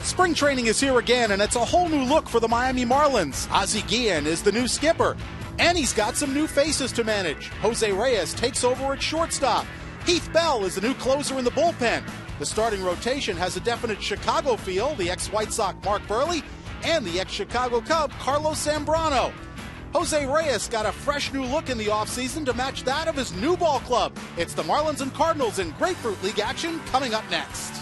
Spring training is here again, and it's a whole new look for the Miami Marlins. Ozzie Guillen is the new skipper, and he's got some new faces to manage. Jose Reyes takes over at shortstop. Heath Bell is the new closer in the bullpen. The starting rotation has a definite Chicago feel, the ex-White Sox Mark Burley and the ex-Chicago Cub Carlos Zambrano. Jose Reyes got a fresh new look in the offseason to match that of his new ball club. It's the Marlins and Cardinals in Grapefruit League action coming up next.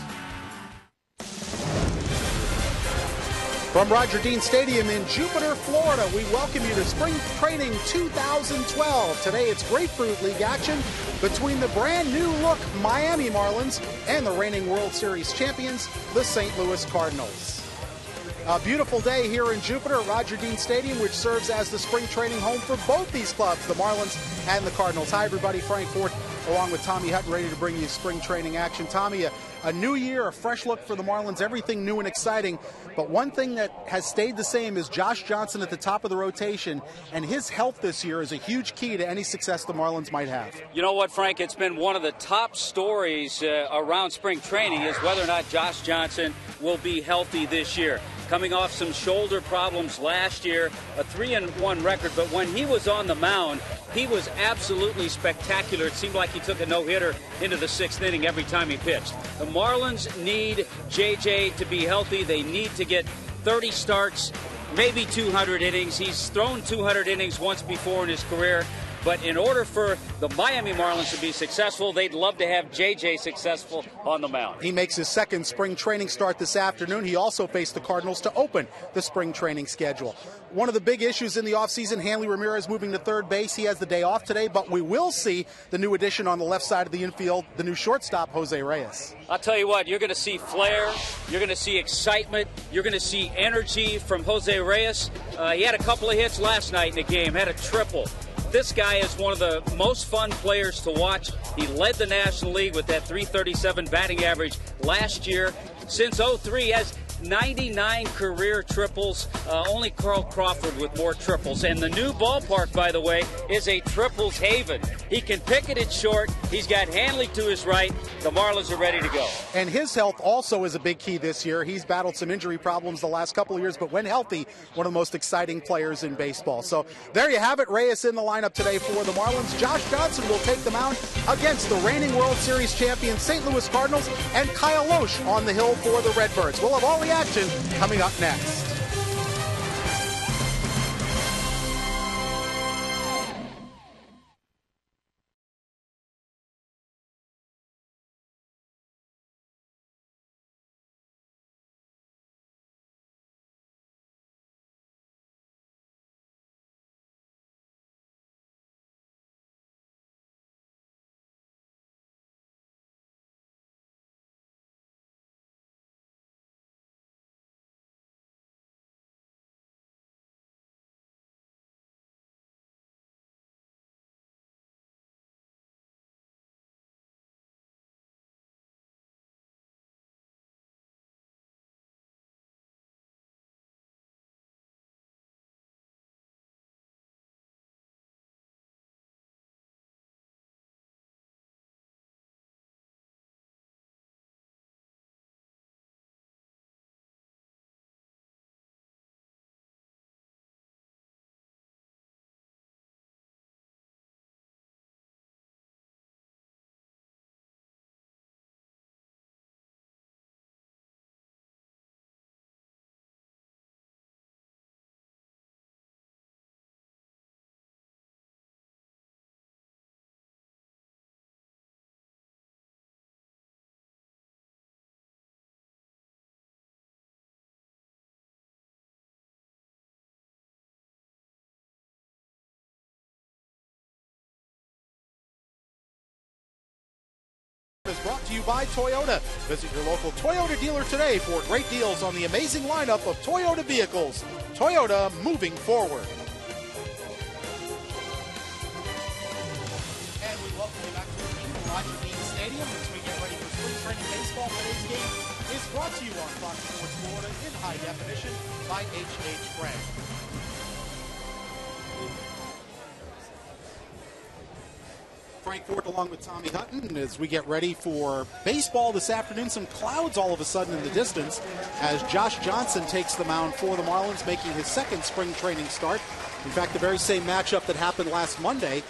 From Roger Dean Stadium in Jupiter, Florida, we welcome you to Spring Training 2012. Today it's Grapefruit League action between the brand new look Miami Marlins and the reigning World Series champions, the St. Louis Cardinals. A beautiful day here in Jupiter at Roger Dean Stadium, which serves as the spring training home for both these clubs, the Marlins and the Cardinals. Hi, everybody. Frank Ford, along with Tommy Hutton, ready to bring you spring training action. Tommy, a new year, a fresh look for the Marlins, everything new and exciting. But one thing that has stayed the same is Josh Johnson at the top of the rotation, and his health this year is a huge key to any success the Marlins might have. You know what, Frank? It's been one of the top stories around spring training is whether or not Josh Johnson will be healthy this year. Coming off some shoulder problems last year, a 3-1 record, but when he was on the mound, he was absolutely spectacular. It seemed like he took a no-hitter into the 6th inning every time he pitched. The Marlins need JJ to be healthy. They need to get 30 starts, maybe 200 innings. He's thrown 200 innings once before in his career. But in order for the Miami Marlins to be successful, they'd love to have JJ successful on the mound. He makes his second spring training start this afternoon. He also faced the Cardinals to open the spring training schedule. One of the big issues in the offseason, Hanley Ramirez moving to third base. He has the day off today, but we will see the new addition on the left side of the infield, the new shortstop, Jose Reyes. I'll tell you what, you're going to see flair, you're going to see excitement, you're going to see energy from Jose Reyes. He had a couple of hits last night in the game, had a triple. This guy is one of the most fun players to watch. He led the National League with that .337 batting average last year. Since '03, has 99 career triples, only Carl Crawford with more triples. And the new ballpark, by the way, is a triples haven. He can pick it at short. He's got Hanley to his right. The Marlins are ready to go. And his health also is a big key this year. He's battled some injury problems the last couple of years, but when healthy, one of the most exciting players in baseball. So there you have it. Reyes in the lineup today for the Marlins. Josh Johnson will take the mound against the reigning World Series champion St. Louis Cardinals, and Kyle Loesch on the hill for the Redbirds. We'll have all the action coming up next. Is brought to you by Toyota. Visit your local Toyota dealer today for great deals on the amazing lineup of Toyota vehicles. Toyota, moving forward. And we welcome you back to Roger Dean Stadium as we get ready for spring training baseball. Today's game is brought to you on Fox Sports Florida in high definition by H.H. Gregg. Frank Ford along with Tommy Hutton as we get ready for baseball this afternoon. Some clouds all of a sudden in the distance as Josh Johnson takes the mound for the Marlins, making his second spring training start. In fact, the very same matchup that happened last Monday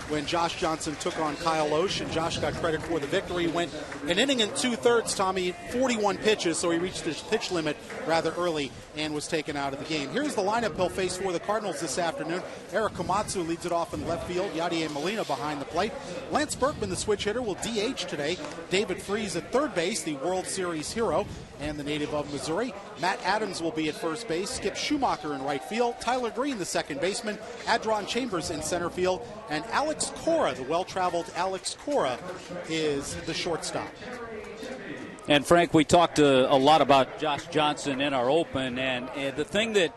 when Josh Johnson took on Kyle Oesch, and Josh got credit for the victory. Went an inning and two-thirds, Tommy, 41 pitches, so he reached his pitch limit rather early and was taken out of the game. Here's the lineup he'll face for the Cardinals this afternoon. Eric Komatsu leads it off in left field. Yadier Molina behind the plate. Lance Berkman, the switch hitter, will DH today. David Freese at third base, the World Series hero and the native of Missouri. Matt Adams will be at first base. Skip Schumacher in right field. Tyler Green, the second baseman. Adron Chambers in center field. And Alex Cora, the well-traveled Alex Cora, is the shortstop. And Frank, we talked a lot about Josh Johnson in our open, and the thing that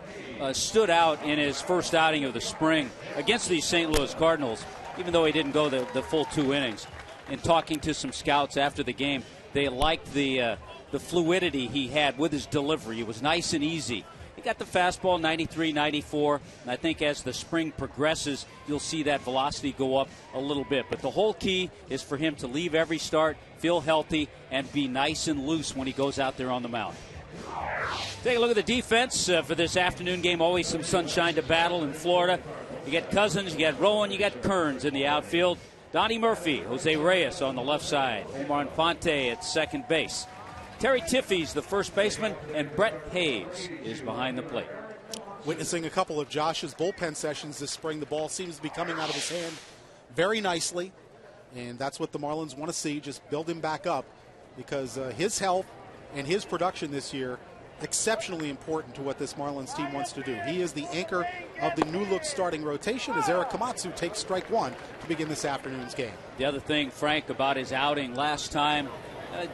stood out in his first outing of the spring against the St. Louis Cardinals, even though he didn't go the full 2 innings, in talking to some scouts after the game, they liked the fluidity he had with his delivery. It was nice and easy. He got the fastball 93, 94, and I think as the spring progresses, you'll see that velocity go up a little bit. But the whole key is for him to leave every start, feel healthy, and be nice and loose when he goes out there on the mound. Take a look at the defense for this afternoon game. Always some sunshine to battle in Florida. You got Cousins, you got Rowan, you got Kearns in the outfield. Donnie Murphy, Jose Reyes on the left side. Omar Infante at second base. Terry Tiffy's the first baseman, and Brett Hayes is behind the plate. Witnessing a couple of Josh's bullpen sessions this spring, the ball seems to be coming out of his hand very nicely, and that's what the Marlins want to see, just build him back up, because his health and his production this year exceptionally important to what this Marlins team wants to do. He is the anchor of the new look starting rotation as Eric Komatsu takes strike one to begin this afternoon's game. The other thing, Frank, about his outing last time,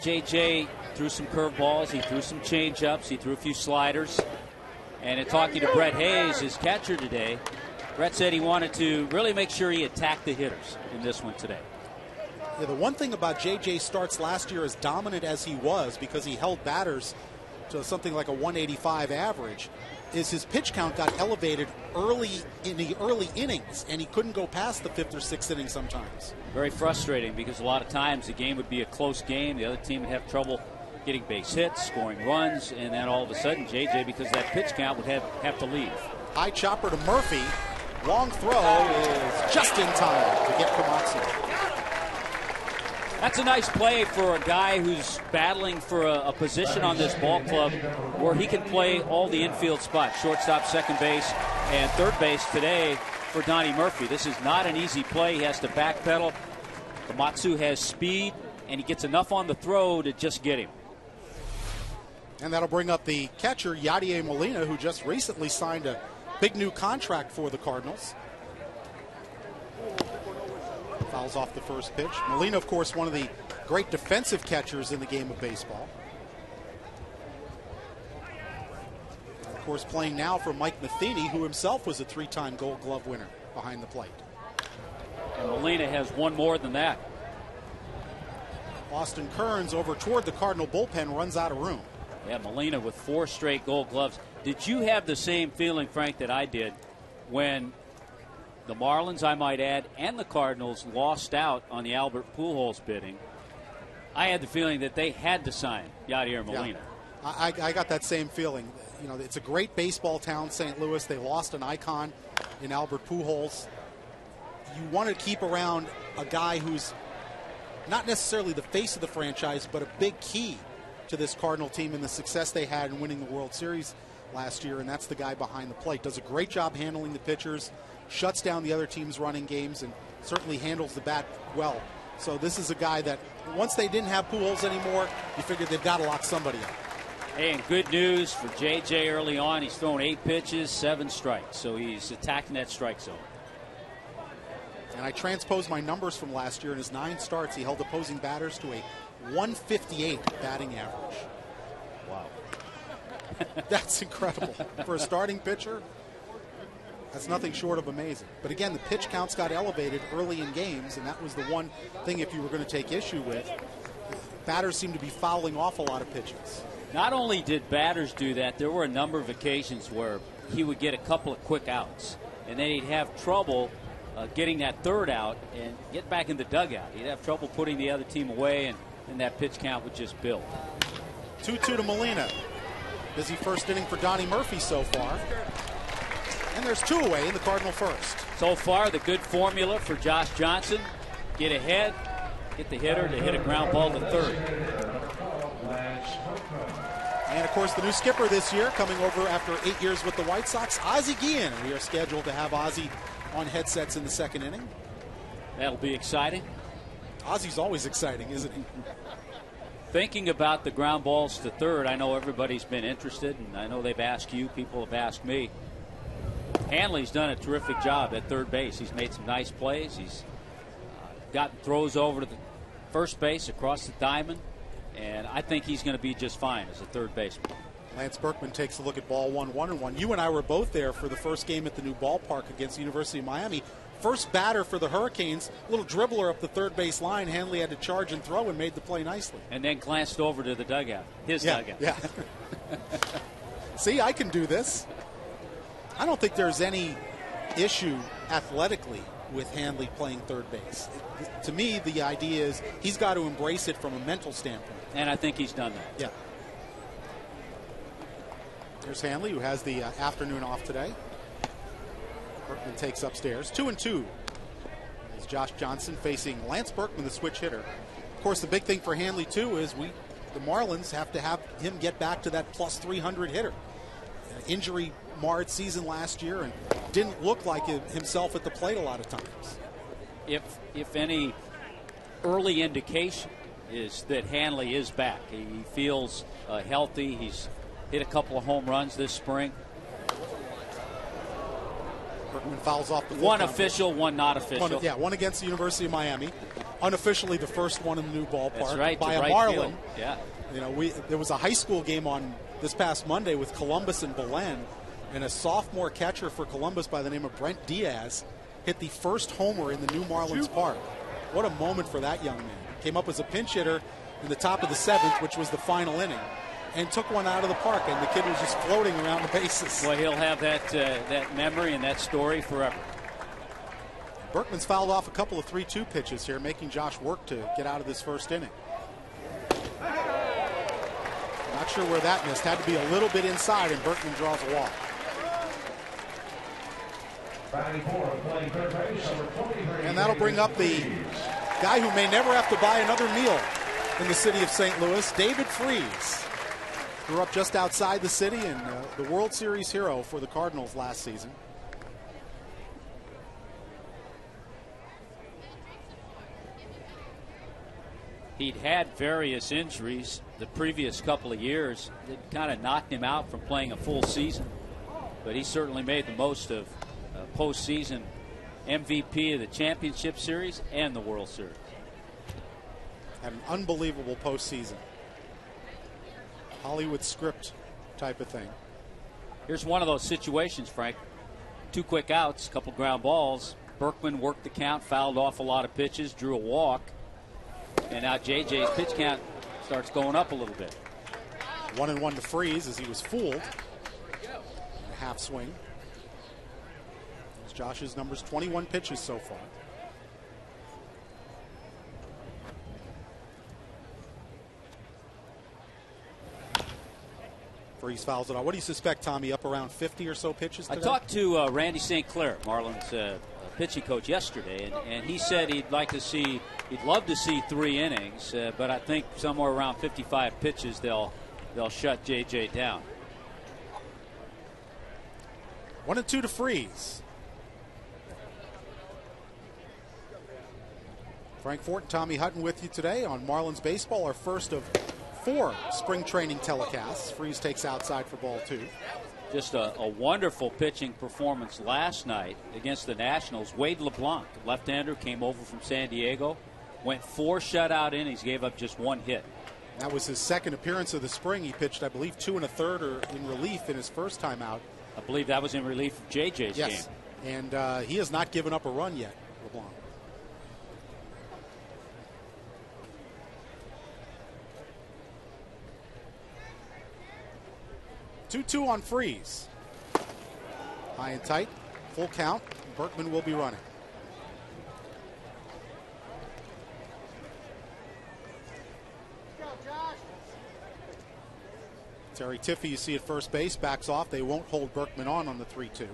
JJ threw some curveballs, he threw some changeups, he threw a few sliders. And in talking to Brett Hayes, his catcher today, Brett said he wanted to really make sure he attacked the hitters in this one today. Yeah, the one thing about JJ starts last year, as dominant as he was, because he held batters to something like a 185 average, is his pitch count got elevated early in the early innings, and he couldn't go past the fifth or sixth inning sometimes. Very frustrating, because a lot of times the game would be a close game. The other team would have trouble getting base hits, scoring runs, and then all of a sudden JJ, because of that pitch count, would have to leave. High chopper to Murphy. Long throw is just in time to get Komatsu. That's a nice play for a guy who's battling for a position on this ball club where he can play all the infield spots, shortstop, second base, and third base today for Donnie Murphy. This is not an easy play. He has to backpedal. Komatsu has speed, and he gets enough on the throw to just get him. And that'll bring up the catcher, Yadier Molina, who just recently signed a big new contract for the Cardinals. Fouls off the first pitch. Molina, of course, one of the great defensive catchers in the game of baseball. And of course, playing now for Mike Matheny, who himself was a three-time Gold Glove winner behind the plate. And Molina has one more than that. Austin Kearns over toward the Cardinal bullpen, runs out of room. Yeah, Molina with 4 straight Gold Gloves. Did you have the same feeling, Frank, that I did when the Marlins, I might add, and the Cardinals lost out on the Albert Pujols bidding? I had the feeling that they had to sign Yadier Molina. Yeah, I got that same feeling. You know, it's a great baseball town, St. Louis. They lost an icon in Albert Pujols. You want to keep around a guy who's not necessarily the face of the franchise, but a big key to this Cardinal team and the success they had in winning the World Series last year, and that's the guy behind the plate. Does a great job handling the pitchers, shuts down the other team's running games, and certainly handles the bat well. So this is a guy that once they didn't have Pujols anymore, you figured they've got to lock somebody up. Hey, and good news for JJ early on. He's thrown 8 pitches, 7 strikes, so he's attacking that strike zone. And I transposed my numbers from last year. In his 9 starts, he held opposing batters to a 158 batting average. Wow. That's incredible. For a starting pitcher, that's nothing short of amazing. But again, the pitch counts got elevated early in games, and that was the one thing, if you were going to take issue with, batters seem to be fouling off a lot of pitches. Not only did batters do that, there were a number of occasions where he would get a couple of quick outs, and then he'd have trouble getting that third out and get back in the dugout. He'd have trouble putting the other team away, and that pitch count would just build. 2-2 to Molina. Busy first inning for Donnie Murphy so far. And there's 2 away in the Cardinal first. So far, the good formula for Josh Johnson: get ahead, get the hitter to hit a ground ball to third. And, of course, the new skipper this year, coming over after 8 years with the White Sox, Ozzie Guillen. We are scheduled to have Ozzie on headsets in the second inning. That'll be exciting. Ozzie's always exciting, isn't he? Thinking about the ground balls to third, I know everybody's been interested, and I know they've asked you, people have asked me. Hanley's done a terrific job at third base. He's made some nice plays. He's gotten throws over to the first base across the diamond, and I think he's going to be just fine as a third baseman. Lance Berkman takes a look at ball 1-1-1. You and I were both there for the first game at the new ballpark against the University of Miami. First batter for the Hurricanes, little dribbler up the third base line. Hanley had to charge and throw and made the play nicely. And then glanced over to the dugout, his dugout. Yeah. See, I can do this. I don't think there's any issue athletically with Hanley playing third base. To me, the idea is he's got to embrace it from a mental standpoint. And I think he's done that. Yeah. There's Hanley, who has the afternoon off today. Berkman takes upstairs. 2-2 is Josh Johnson facing Lance Berkman, the switch hitter. Of course, the big thing for Hanley, too, is the Marlins have to have him get back to that plus 300 hitter. Injury marred season last year and didn't look like himself at the plate a lot of times. If any early indication is that Hanley is back. He feels healthy. He's hit a couple of home runs this spring. Berkman fouls off the one official, one not official. One against the University of Miami. Unofficially the first one in the new ballpark. That's right, by a right Marlin. Field. Yeah. You know, there was a high school game on this past Monday with Columbus and Belen, and a sophomore catcher for Columbus by the name of Brent Diaz hit the first homer in the new Marlins park. What a moment for that young man. Came up as a pinch hitter in the top of the 7th, which was the final inning, and took one out of the park, and the kid was just floating around the bases. Well, he'll have that memory and that story forever. Berkman's fouled off a couple of 3-2 pitches here, making Josh work to get out of this first inning. Not sure where that missed. Had to be a little bit inside, and Berkman draws a walk. And that'll bring up the guy who may never have to buy another meal in the city of St. Louis, David Freese. Grew up just outside the city and the World Series hero for the Cardinals last season. He'd had various injuries the previous couple of years that kind of knocked him out from playing a full season. But he certainly made the most of postseason MVP of the Championship Series and the World Series. Had an unbelievable postseason. Hollywood script type of thing. Here's one of those situations, Frank. 2 quick outs, couple ground balls. Berkman worked the count, fouled off a lot of pitches, drew a walk. And now JJ's pitch count starts going up a little bit. 1-1 to Freese as he was fooled. A half swing. There's Josh's numbers, 21 pitches so far. Freese fouls it out. What do you suspect, Tommy? Up around 50 or so pitches today? I talked to Randy St. Clair, Marlins pitching coach, yesterday, and he said he'd love to see 3 innings, but I think somewhere around 55 pitches they'll shut JJ down. 1-2 to Freese. Frank Fort and Tommy Hutton with you today on Marlins Baseball, our first of 4 spring training telecasts. Freese takes outside for ball 2. Just a wonderful pitching performance last night against the Nationals. Wade LeBlanc, left-hander, came over from San Diego, went 4 shutout innings, gave up just 1 hit. That was his second appearance of the spring. He pitched, I believe, 2 1/3 or in relief in his first time out. I believe that was in relief of JJ's game. Yes, and he has not given up a run yet, LeBlanc. Two on Freese. High and tight, full count. Berkman will be running. Terry Tiffey, you see at first base, backs off. They won't hold Berkman on the 3-2.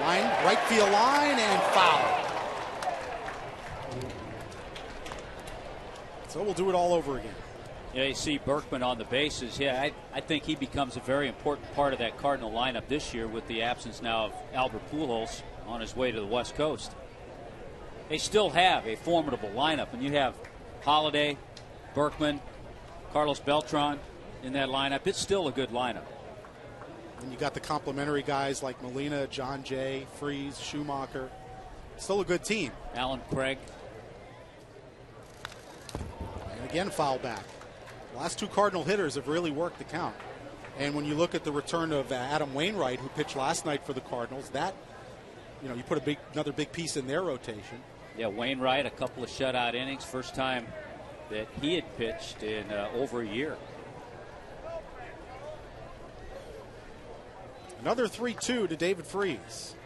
Line, right field line, and foul. So we'll do it all over again. Yeah, you see Berkman on the bases. Yeah, I think he becomes a very important part of that Cardinal lineup this year with the absence now of Albert Pujols on his way to the West Coast. They still have a formidable lineup, and you have Holiday, Berkman, Carlos Beltran in that lineup. It's still a good lineup. And you got the complimentary guys like Molina, John Jay, Freese, Schumacher. Still a good team. Alan Craig. And again, foul back. The last two Cardinal hitters have really worked the count. And when you look at the return of Adam Wainwright, who pitched last night for the Cardinals, that, you know, you put another big piece in their rotation. Yeah, Wainwright, a couple of shutout innings. First time that he had pitched in over a year. Another 3-2 to David Freese.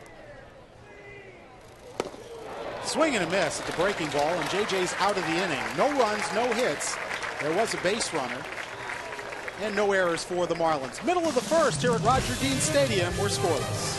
Swing and a miss at the breaking ball, and JJ's out of the inning. No runs, no hits. There was a base runner. And no errors for the Marlins. Middle of the first here at Roger Dean Stadium. We're scoreless.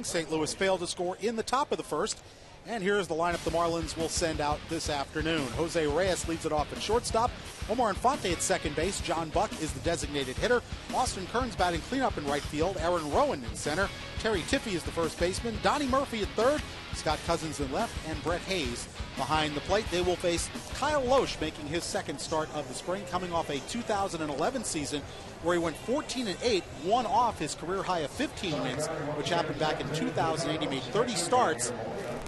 St. Louis failed to score in the top of the first. And here's the lineup the Marlins will send out this afternoon. Jose Reyes leads it off at shortstop. Omar Infante at second base. John Buck is the designated hitter. Austin Kearns batting cleanup in right field. Aaron Rowan in center. Terry Tiffey is the first baseman. Donnie Murphy at third. Scott Cousins in left. And Brett Hayes behind the plate. They will face Kyle Loesch, making his second start of the spring, coming off a 2011 season where he went 14-8, one off his career high of 15 wins, which happened back in 2008. He made 30 starts.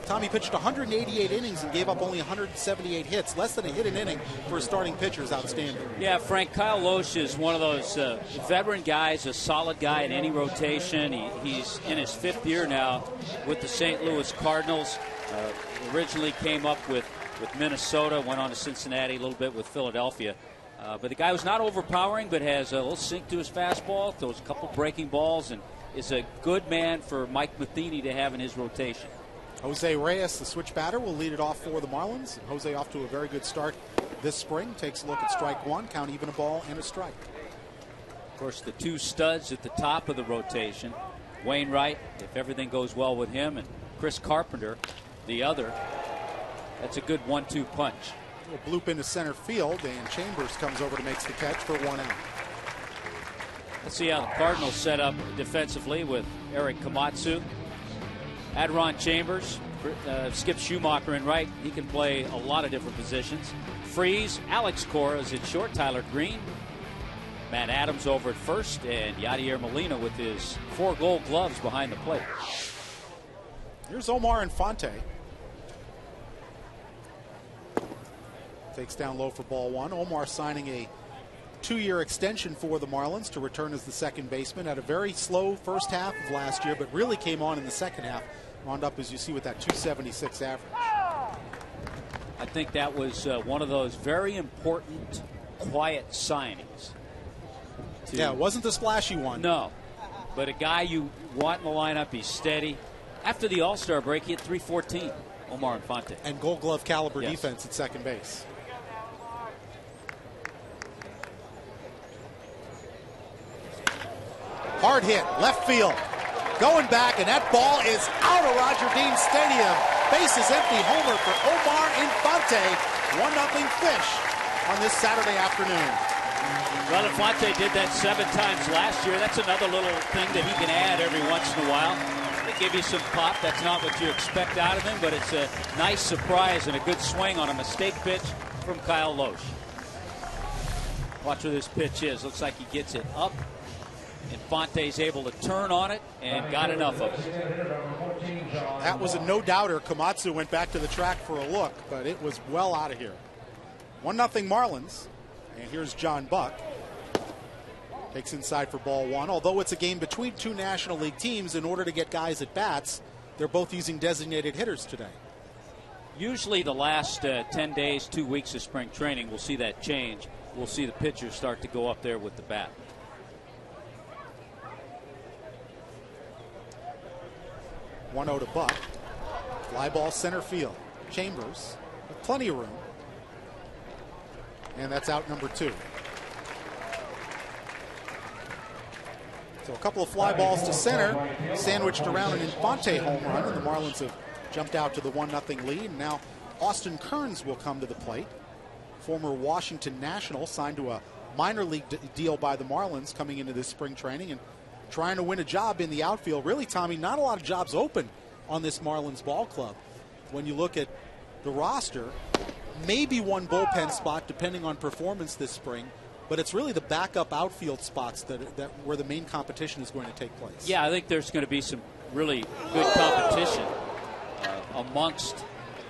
Tommy pitched 188 innings and gave up only 178 hits. Less than a hit an inning for a starting pitcher is outstanding. Yeah, Frank, Kyle Loesch is one of those veteran guys, a solid guy in any rotation. He's in his fifth year now with the St. Louis Cardinals. Originally came up with Minnesota, went on to Cincinnati, a little bit with Philadelphia. But the guy was not overpowering, but has a little sink to his fastball, throws a couple breaking balls, and is a good man for Mike Matheny to have in his rotation. Jose Reyes, the switch batter, will lead it off for the Marlins. Jose off to a very good start this spring. Takes a look at strike one, count even a ball and a strike. Of course, the two studs at the top of the rotation, Wainwright, if everything goes well with him, and Chris Carpenter, the other. That's a good 1-2 punch. A bloop into center field, and Chambers comes over to make the catch for one out. Let's see how the Cardinals set up defensively with Eric Komatsu. Adron Chambers, Skip Schumacher in right. He can play a lot of different positions. Freese, Alex Cora is at short. Tyler Green, Matt Adams over at first, and Yadier Molina with his 4 gold gloves behind the plate. Here's Omar Infante. Takes down low for ball one. Omar signing a 2-year extension for the Marlins to return as the second baseman. Had a very slow first half of last year, but really came on in the second half. Wound up, as you see, with that 276 average. I think that was one of those very important quiet signings. Yeah, it wasn't the splashy one. No, but a guy you want in the lineup. He's steady. After the All-Star break, he hit .314, Omar Infante. And Gold Glove caliber defense at second base. Hard hit, left field. going back, and that ball is out of Roger Dean Stadium. Bases empty, homer for Omar Infante. 1-0 Fish on this Saturday afternoon. Well, Infante did that 7 times last year. That's another little thing that he can add every once in a while. They give you some pop. That's not what you expect out of him, but it's a nice surprise and a good swing on a mistake pitch from Kyle Loesch. Watch where this pitch is. Looks like he gets it up. Infante's able to turn on it and got enough of it. That was a no-doubter. Komatsu went back to the track for a look, but it was well out of here. 1-0 Marlins. And here's John Buck. Takes inside for ball 1. Although it's a game between 2 National League teams, in order to get guys at bats, they're both using designated hitters today. Usually the last 10 days, 2 weeks of spring training, we'll see that change. We'll see the pitchers start to go up there with the bat. One 1-0 to Buck. Fly ball center field. Chambers with plenty of room. And that's out number 2. So a couple of fly balls to center, sandwiched around an Infante home run, and the Marlins have jumped out to the 1-0 lead. And now Austin Kearns will come to the plate. Former Washington National, signed to a minor league deal by the Marlins coming into this spring training and trying to win a job in the outfield. Really, Tommy, not a lot of jobs open on this Marlins ball club. When you look at the roster, maybe one bullpen spot depending on performance this spring, but it's really the backup outfield spots that where the main competition is going to take place. Yeah, I think there's going to be some really good competition amongst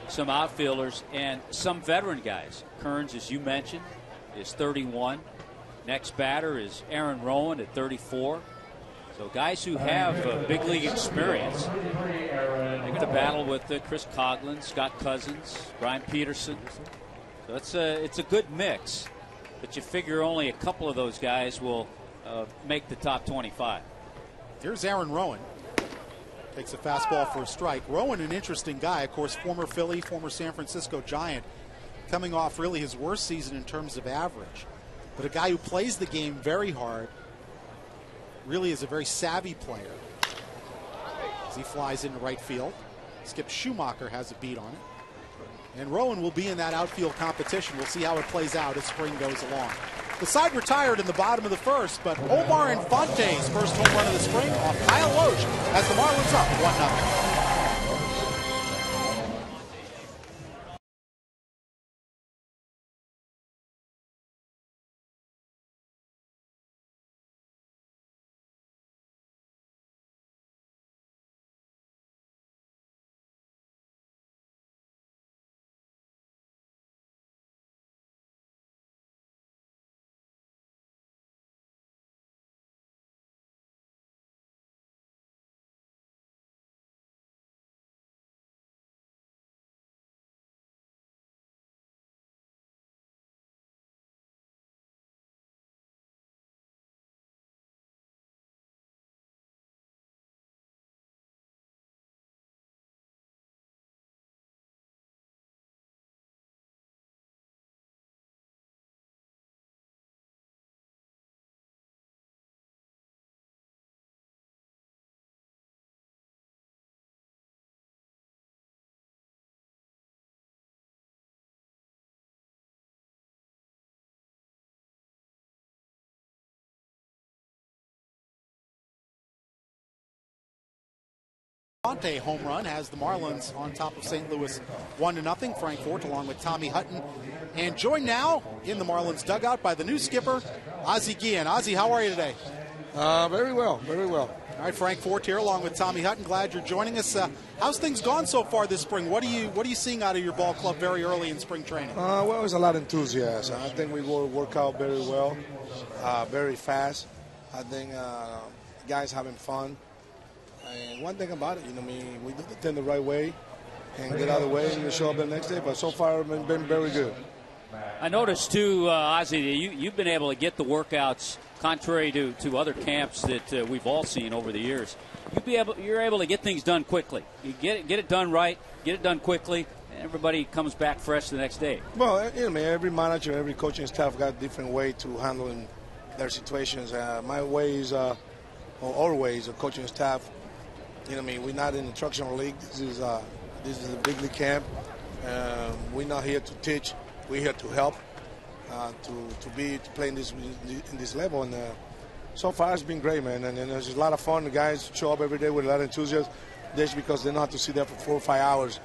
some outfielders and some veteran guys. Kearns, as you mentioned, is 31. Next batter is Aaron Rowan at 34. So guys who have big league experience. They're going to battle with Chris Coughlin, Scott Cousins, Brian Peterson. So it's a good mix. But you figure only a couple of those guys will make the top 25. Here's Aaron Rowan. Takes a fastball for a strike. Rowan, an interesting guy. Of course, former Philly, former San Francisco Giant. Coming off really his worst season in terms of average. But a guy who plays the game very hard. Really is a very savvy player. As he flies into right field. Skip Schumacher has a beat on it. And Rowan will be in that outfield competition. We'll see how it plays out as spring goes along. The side retired in the bottom of the first, but Omar Infante's first home run of the spring off Kyle Loesch as the Marlins up 1-0. Infante home run has the Marlins on top of St. Louis 1-0. Frank Fort along with Tommy Hutton. And joined now in the Marlins dugout by the new skipper, Ozzie Guillen. Ozzie, how are you today? Very well, very well. All right, Frank Fort here along with Tommy Hutton. Glad you're joining us. How's things gone so far this spring? What are you seeing out of your ball club very early in spring training? Well, there's a lot of enthusiasm. I think we will work out very well, very fast. I think guys having fun. And one thing about it, we do the thing the right way and get out of the way and show up the next day. But so far, it's been very good. I noticed, too, Ozzie, you've been able to get the workouts contrary to other camps that we've all seen over the years. You're able to get things done quickly. You get it done right, get it done quickly, and everybody comes back fresh the next day. Well, every manager, every coaching staff got a different way to handle their situations. My ways, or our ways of coaching staff, You know, I mean, we're not in the instructional league. This is a big league camp. We're not here to teach. We're here to help, to play in this level. And so far, it's been great, man. And it's a lot of fun. The guys show up every day with a lot of enthusiasm, just because they don't have to sit there for 4 or 5 hours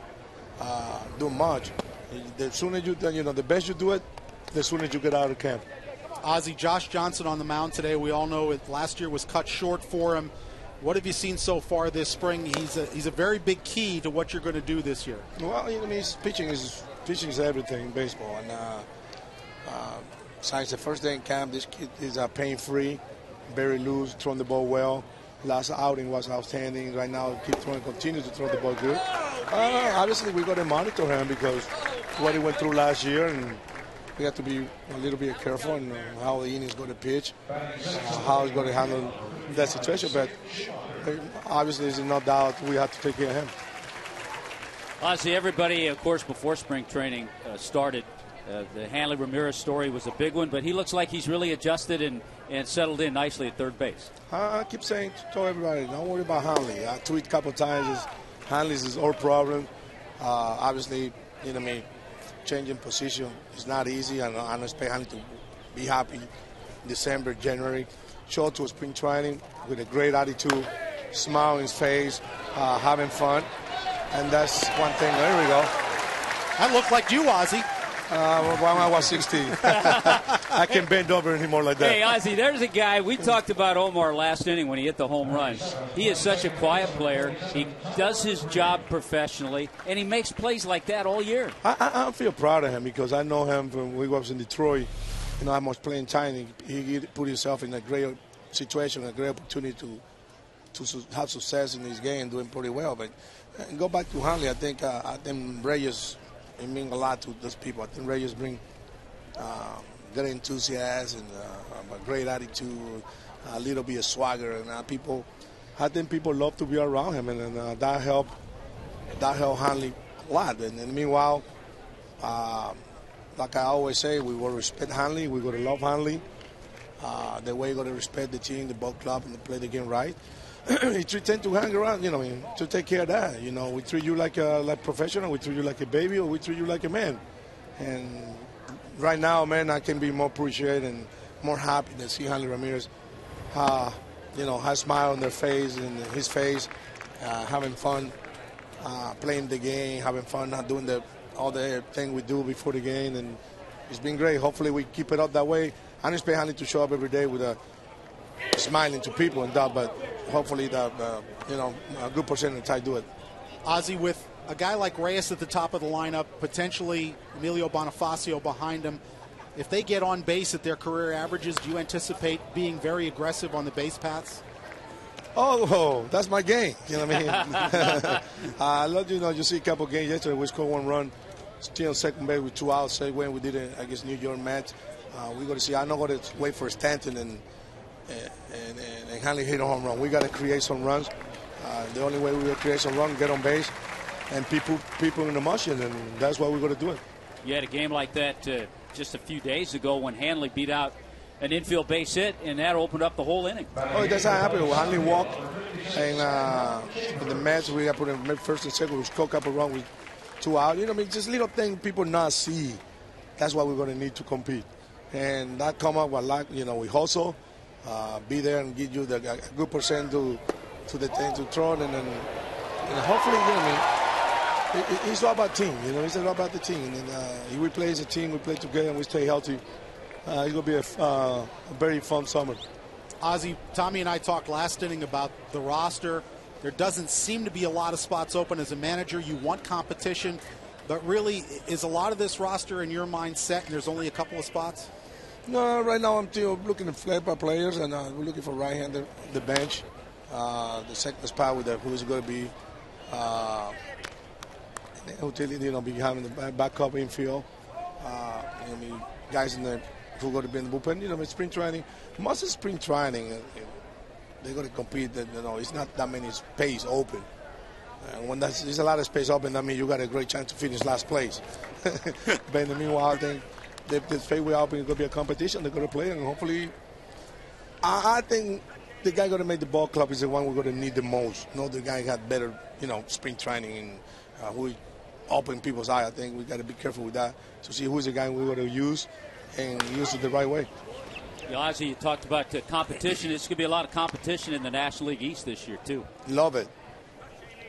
doing much. The sooner the best you do it, the sooner you get out of camp. Ozzie, Josh Johnson on the mound today. We all know it. Last year was cut short for him. What have you seen so far this spring? He's a very big key to what you're going to do this year. Well, you know, I mean, pitching is everything in baseball. And since the first day in camp, this kid is pain-free, very loose, throwing the ball well. Last outing was outstanding. Right now, continues to throw the ball good. Obviously, we got to monitor him because what he went through last year, and we have to be a little bit careful on how the innings going to pitch, how he's going to handle that situation. But obviously, there's no doubt we have to take care of him. Ozzie, everybody, of course, before spring training started, the Hanley Ramirez story was a big one, but he looks like he's really adjusted and settled in nicely at third base. I keep saying to everybody, don't worry about Hanley. I tweet a couple of times, Hanley's is our problem. Obviously, you know, changing position is not easy, and I expect Hanley to be happy December, January. Show to a spring training with a great attitude, smile on his face, having fun, and that's one thing. There we go. That looked like you, Ozzie. When I was 16. I can't bend over anymore like that. Hey, Ozzie, there's a guy. We talked about Omar last inning when he hit the home run. He is such a quiet player. He does his job professionally, and he makes plays like that all year. I feel proud of him because I know him from when he was in Detroit. You know, how much playing time. He put himself in a great situation, a great opportunity to have success in his game, doing pretty well. But go back to Hanley, I think Reyes, it means a lot to those people. I think Reyes bring good enthusiasm and a great attitude, a little bit of swagger, and I think people love to be around him, and that helped Hanley a lot. And meanwhile, like I always say, we will respect Hanley. We got to love Hanley. The way you got to respect the team, the ball club, and play the game right. He tend to hang around, you know, to take care of that. You know, we treat you like professional, we treat you like a baby, or we treat you like a man. And right now, man, I can be more appreciated and more happy to see Hanley Ramirez, you know, has a smile on their face and his face, having fun, playing the game, having fun, not doing all the thing we do before the game, and it's been great. Hopefully, we keep it up that way. I expect Hanley to show up every day with a smiling to people and that, but hopefully you know, a good percentage of the time do it. Ozzie, with a guy like Reyes at the top of the lineup, potentially Emilio Bonifacio behind him, if they get on base at their career averages, do you anticipate being very aggressive on the base paths? Oh, that's my game. You know what I mean? I love, you know, you see a couple games yesterday, we scored one run, still second base with 2 outs, say when we did it against New York Mets. We got to see, I'm not going to wait for Stanton and Hanley hit a home run. We got to create some runs. The only way we will create some runs, get on base, and people in the motion, and that's why we're going to do it. You had a game like that just a few days ago when Hanley beat out an infield base hit, and that opened up the whole inning. Oh, that's how it happened. Hanley walked, and in the Mets, we got put in first and second. We scored a couple runs with 2 out. You know, I mean, just little thing people not see. That's what we're going to need to compete. And that come up with, like, you know, we hustle, be there and give you a good percent to the thing to throw, and hopefully, you know, I mean, it's all about team. You know, it's all about the team. And if we play as a team, we play together, and we stay healthy. It's going to be a very fun summer. Ozzie, Tommy and I talked last inning about the roster. There doesn't seem to be a lot of spots open. As a manager, you want competition, but really, is a lot of this roster in your mind set, and there's only a couple of spots? No, right now I'm still looking to flip our players, and we're looking for right-hander, the bench, the second spot with who's going to be, you know, be having the backup infield. I mean, guys who are going to be in the bullpen. You know, spring training, most of spring training, they're going to compete. You know, it's not that many space open. When there's a lot of space open, that means you got a great chance to finish last place. But in the meanwhile, I think the space we're open is going to be a competition. They're going to play, and hopefully, I think the guy going to make the ball club is the one we're going to need the most. No, the guy got better, spring training and who open people's eye. I think we got to be careful with that to see who's the guy we're going to use and use it the right way. Ozzie, you talked about competition. It's going to be a lot of competition in the National League East this year, too. Love it.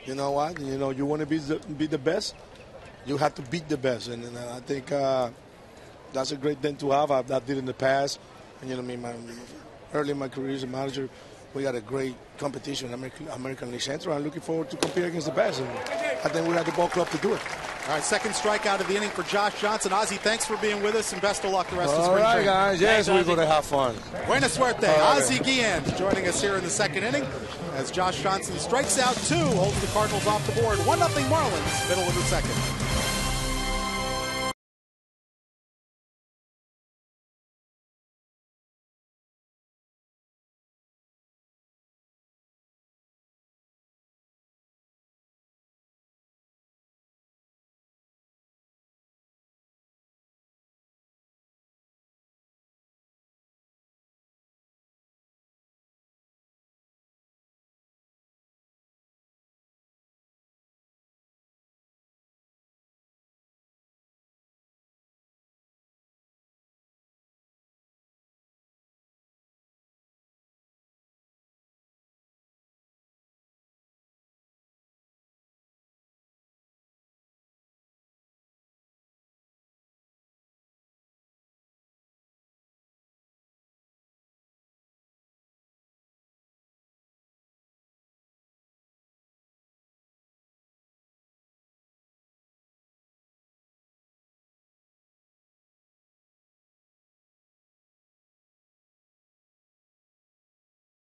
You know what? You want to be the best, you have to beat the best. And I think that's a great thing to have. I did in the past. And, early in my career as a manager, we got a great competition in American League Central. I'm looking forward to compete against the best. And I think we have the ball club to do it. All right, second strikeout of the inning for Josh Johnson. Ozzie, thanks for being with us, and best of luck the rest of spring training. All right, guys. Yes, we're going to have fun. Buena suerte. Ozzie Guillen joining us here in the second inning as Josh Johnson strikes out 2, holds the Cardinals off the board. 1-0 Marlins, middle of the second.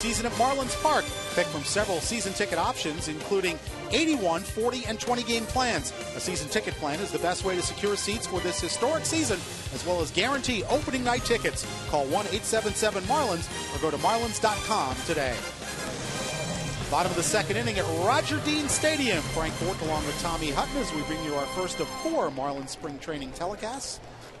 Season at Marlins Park. Pick from several season ticket options, including 81, 40, and 20 game plans. A season ticket plan is the best way to secure seats for this historic season, as well as guarantee opening night tickets. Call 1-877-MARLINS or go to marlins.com today. Bottom of the second inning at Roger Dean Stadium. Frank Thornton along with Tommy Hutton as we bring you our first of 4 Marlins spring training telecasts.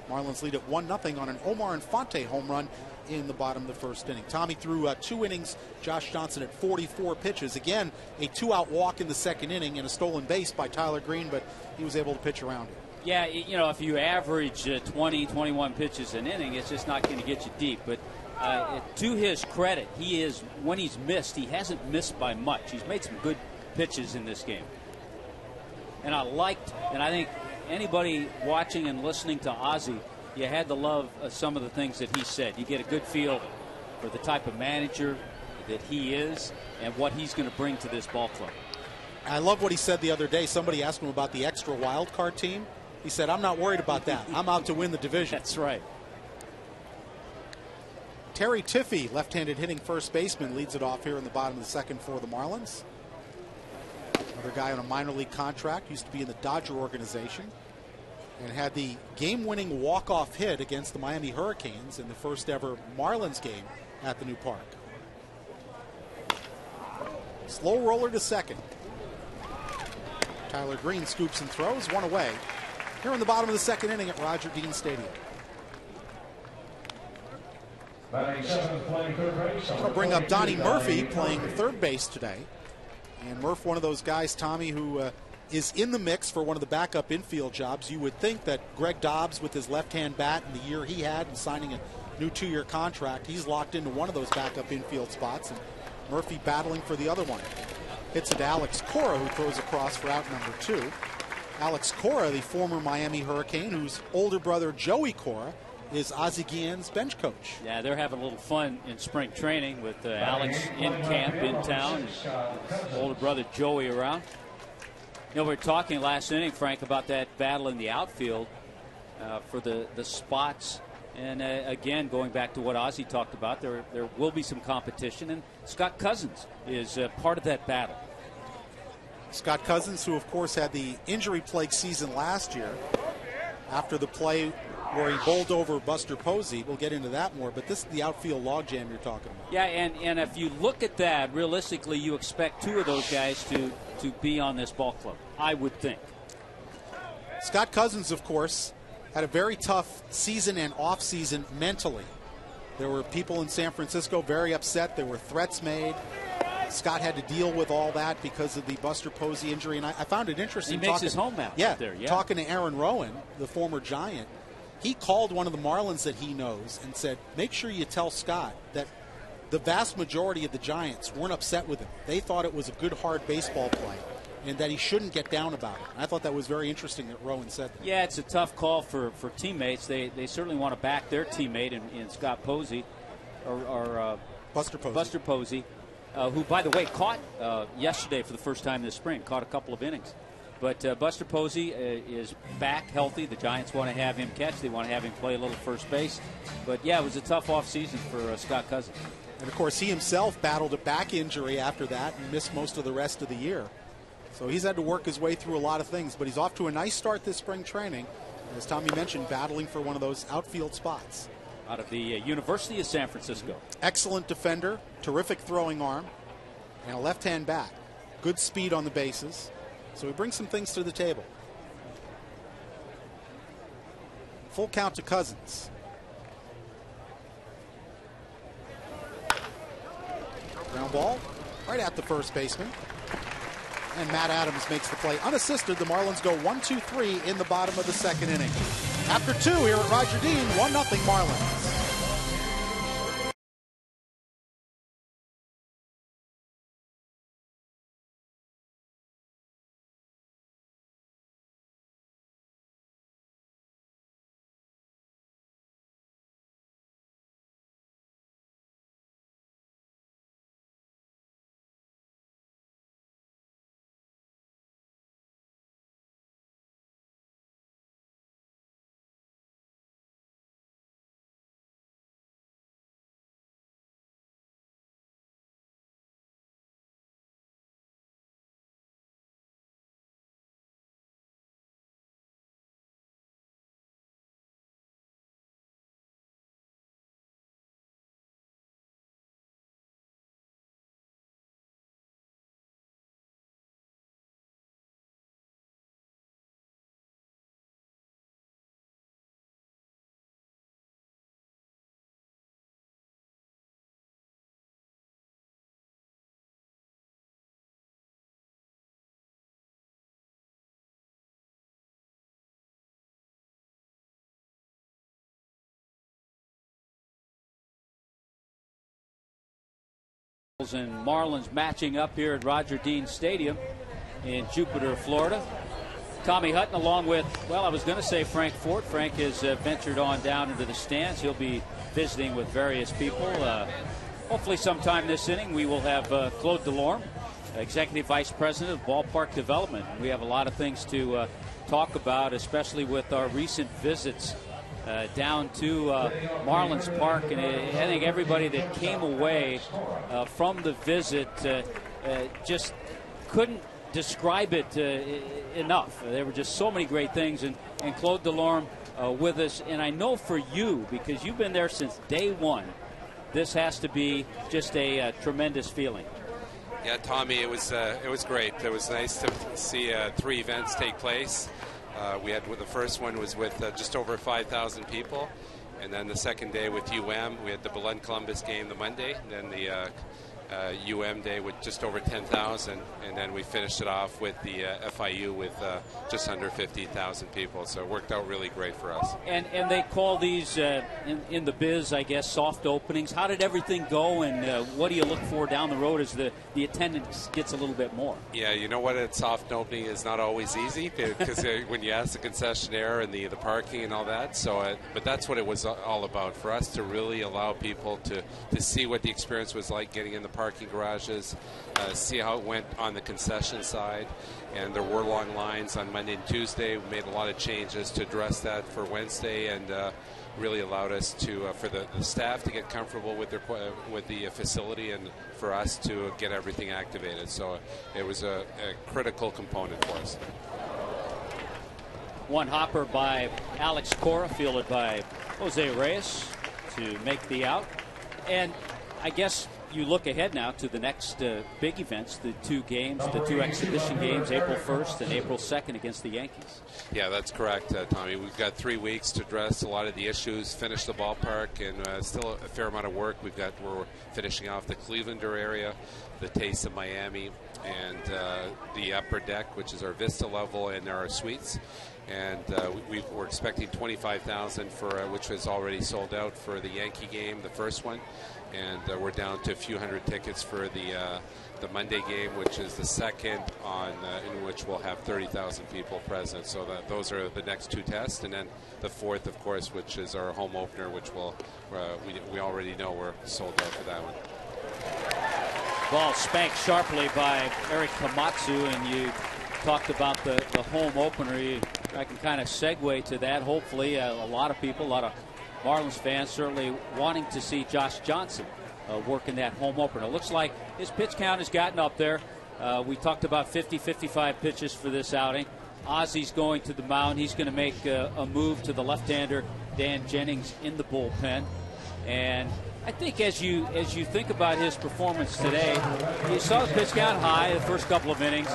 Marlins lead at 1-0 on an Omar Infante home run in the bottom of the first inning. Tommy threw 2 innings. Josh Johnson at 44 pitches. Again, a 2-out walk in the second inning and a stolen base by Tyler Green, but he was able to pitch around it. Yeah, if you average 20, 21 pitches an inning, it's just not going to get you deep. But to his credit, when he's missed, he hasn't missed by much. He's made some good pitches in this game. And I think anybody watching and listening to Ozzie, you had to love some of the things that he said. You get a good feel for the type of manager that he is and what he's going to bring to this ball club. I love what he said the other day. Somebody asked him about the extra wild card team. He said, I'm not worried about that. I'm out to win the division. That's right. Terry Tiffey, left-handed hitting first baseman, leads it off here in the bottom of the second for the Marlins. Another guy on a minor league contract, used to be in the Dodger organization, and had the game-winning walk-off hit against the Miami Hurricanes in the first ever Marlins game at the new park. Slow roller to second. Tyler Green scoops and throws, 1 away. Here in the bottom of the second inning at Roger Dean Stadium. I'll bring up Donnie Murphy playing third base today. And Murph, one of those guys, Tommy, who is in the mix for one of the backup infield jobs. You would think that Greg Dobbs, with his left-hand bat and the year he had and signing a new 2-year contract, he's locked into one of those backup infield spots. And Murphy battling for the other one. Hits it to Alex Cora, who throws across for out number 2. Alex Cora, the former Miami Hurricane, whose older brother Joey Cora is Ozzie Guillen's bench coach. Yeah, they're having a little fun in spring training with Alex in camp in town, and older brother Joey around. We were talking last inning, Frank, about that battle in the outfield for the spots. And again, going back to what Ozzie talked about, there will be some competition, and Scott Cousins is part of that battle. Scott Cousins, who of course had the injury-plagued season last year after the play where he bowled over Buster Posey. We'll get into that more, but this is the outfield logjam you're talking about. Yeah, and if you look at that, realistically, you expect 2 of those guys to be on this ball club, I would think. Scott Cousins, of course, had a very tough season and off-season mentally. There were people in San Francisco very upset. There were threats made. Scott had to deal with all that because of the Buster Posey injury, and I found it interesting. He makes his home out there. Yeah, talking to Aaron Rowan, the former Giant, he called one of the Marlins that he knows and said, make sure you tell Scott that the vast majority of the Giants weren't upset with him. They thought it was a good, hard baseball play and that he shouldn't get down about it. And I thought that was very interesting that Rowan said that. Yeah, it's a tough call for teammates. They certainly want to back their teammate in Scott Posey or Buster Posey. Who, by the way, caught yesterday for the first time this spring, caught a couple of innings. But Buster Posey is back healthy. The Giants want to have him catch. They want to have him play a little first base. But, yeah, it was a tough offseason for Scott Cousins. And, of course, he himself battled a back injury after that and missed most of the rest of the year. So he's had to work his way through a lot of things. But he's off to a nice start this spring training. As Tommy mentioned, battling for one of those outfield spots. Out of the University of San Francisco. Excellent defender, terrific throwing arm, and a left-hand bat. Good speed on the bases. So he brings some things to the table. Full count to Cousins. Ground ball right at the first baseman. And Matt Adams makes the play unassisted. The Marlins go 1-2-3 in the bottom of the second inning. After 2 here at Roger Dean, 1-0 Marlins. And Marlins matching up here at Roger Dean Stadium in Jupiter, Florida. Tommy Hutton along with, well, I was going to say Frank Ford. Frank has ventured on down into the stands. He'll be visiting with various people. Hopefully sometime this inning we will have Claude Delorme, Executive Vice President of Ballpark Development. We have a lot of things to talk about, especially with our recent visits down to Marlins Park, and I think everybody that came away from the visit just couldn't describe it enough. There were just so many great things, and Claude Delorme with us, and I know for you, because you've been there since day one, this has to be just a tremendous feeling. Yeah, Tommy, it was great. It was nice to see 3 events take place. We had the first one was with just over 5,000 people, and then the second day with UM, we had the Belen Columbus game the Monday, and then the UM day with just over 10,000, and then we finished it off with the FIU with just under 50,000 people. So it worked out really great for us. And they call these in the biz, I guess, soft openings. How did everything go, and what do you look for down the road as the attendance gets a little bit more? Yeah, you know what? A soft opening is not always easy because when you ask the concessionaire and the parking and all that. So, but that's what it was all about for us, to really allow people to see what the experience was like getting in the parking garages, see how it went on the concession side. And there were long lines on Monday and Tuesday. We made a lot of changes to address that for Wednesday, and really allowed us to for the staff to get comfortable with the facility, and for us to get everything activated. So it was a critical component for us. One hopper by Alex Cora, fielded by Jose Reyes to make the out. And I guess you look ahead now to the next big events, the two exhibition games, April 1st and April 2nd against the Yankees. Yeah, that's correct, Tommy. We've got 3 weeks to address a lot of the issues, finish the ballpark, and still a fair amount of work. We're finishing off the Clevelander area, the Taste of Miami, and the upper deck, which is our Vista level, and our suites. And we're expecting 25,000 for which was already sold out for the Yankee game, the first one, and we're down to a few hundred tickets for the Monday game, which is the second in which we'll have 30,000 people present. So those are the next 2 tests, and then the fourth, of course, which is our home opener, which we already know we're sold out for that one. Ball spanked sharply by Eric Komatsu, and you talked about the home opener. I can kind of segue to that. Hopefully, a lot of people, a lot of Marlins fans certainly wanting to see Josh Johnson work in that home opener. It looks like his pitch count has gotten up there. We talked about 50, 55 pitches for this outing. Ozzy's going to the mound. He's going to make a move to the left-hander, Dan Jennings, in the bullpen. And I think as you think about his performance today, you saw the pitch count high the first couple of innings.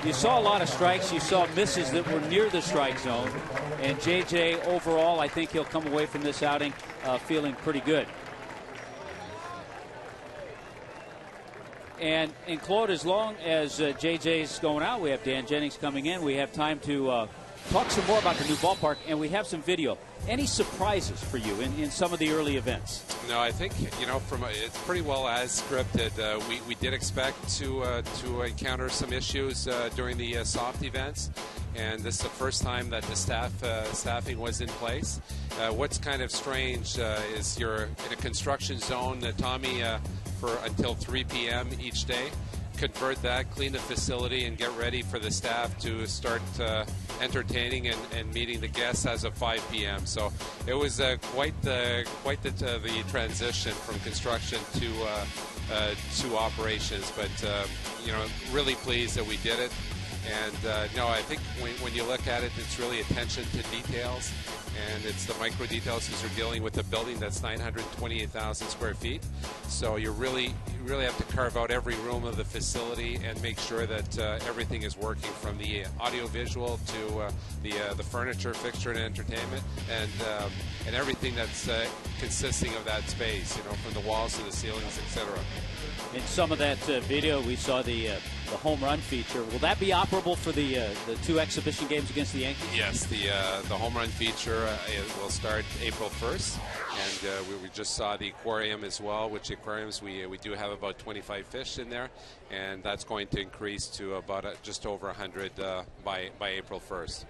You saw a lot of strikes. You saw misses that were near the strike zone. And J.J. overall, I think he'll come away from this outing feeling pretty good. And Claude, as long as J.J.'s going out, we have Dan Jennings coming in. We have time to talk some more about the new ballpark, and we have some video. Any surprises for you in some of the early events? No, I think it's pretty well as scripted. We did expect to encounter some issues during the soft events, and this is the first time that the staffing was in place. What's kind of strange is you're in a construction zone, Tommy, for until 3 p.m. each day. Convert that, clean the facility, and get ready for the staff to start entertaining and meeting the guests as of 5 p.m. So it was quite the transition from construction to operations. But really pleased that we did it. And no, I think when you look at it, it's really attention to details, and it's the micro details, because you're dealing with a building that's 928,000 square feet. So you really have to carve out every room of the facility and make sure that everything is working, from the audio-visual to the furniture, fixture, and entertainment, and everything that's consisting of that space. From the walls to the ceilings, etc. In some of that video, we saw the home run feature. Will that be operable for the 2 exhibition games against the Yankees? Yes, the home run feature will start April 1st, and we just saw the aquarium as well. Which aquariums we do have about 25 fish in there, and that's going to increase to about just over 100 by April 1st.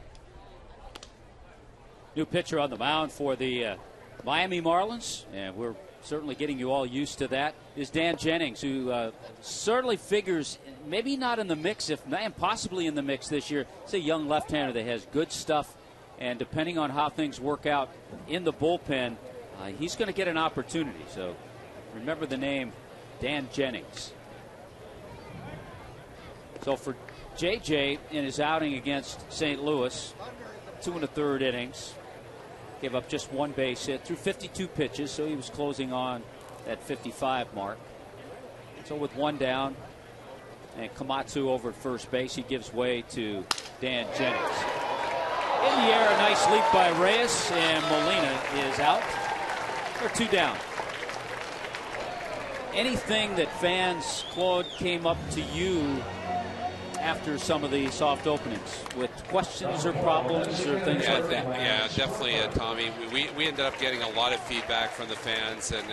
New pitcher on the mound for the Miami Marlins, and we're certainly getting you all used to that, is Dan Jennings, who certainly figures maybe not in the mix, and possibly in the mix this year. It's a young left-hander that has good stuff, and depending on how things work out in the bullpen, he's going to get an opportunity. So remember the name, Dan Jennings. So for J.J. in his outing against St. Louis, 2 1/3 innings. Gave up just 1 base hit through 52 pitches, so he was closing on that 55 mark. So with 1 down, and Komatsu over at first base, he gives way to Dan Jennings. In the air, a nice leap by Reyes, and Molina is out. They're 2 down. Anything that fans, Claude, came up to you after some of the soft openings with questions or problems or things like that? Yeah, definitely, Tommy. We ended up getting a lot of feedback from the fans, and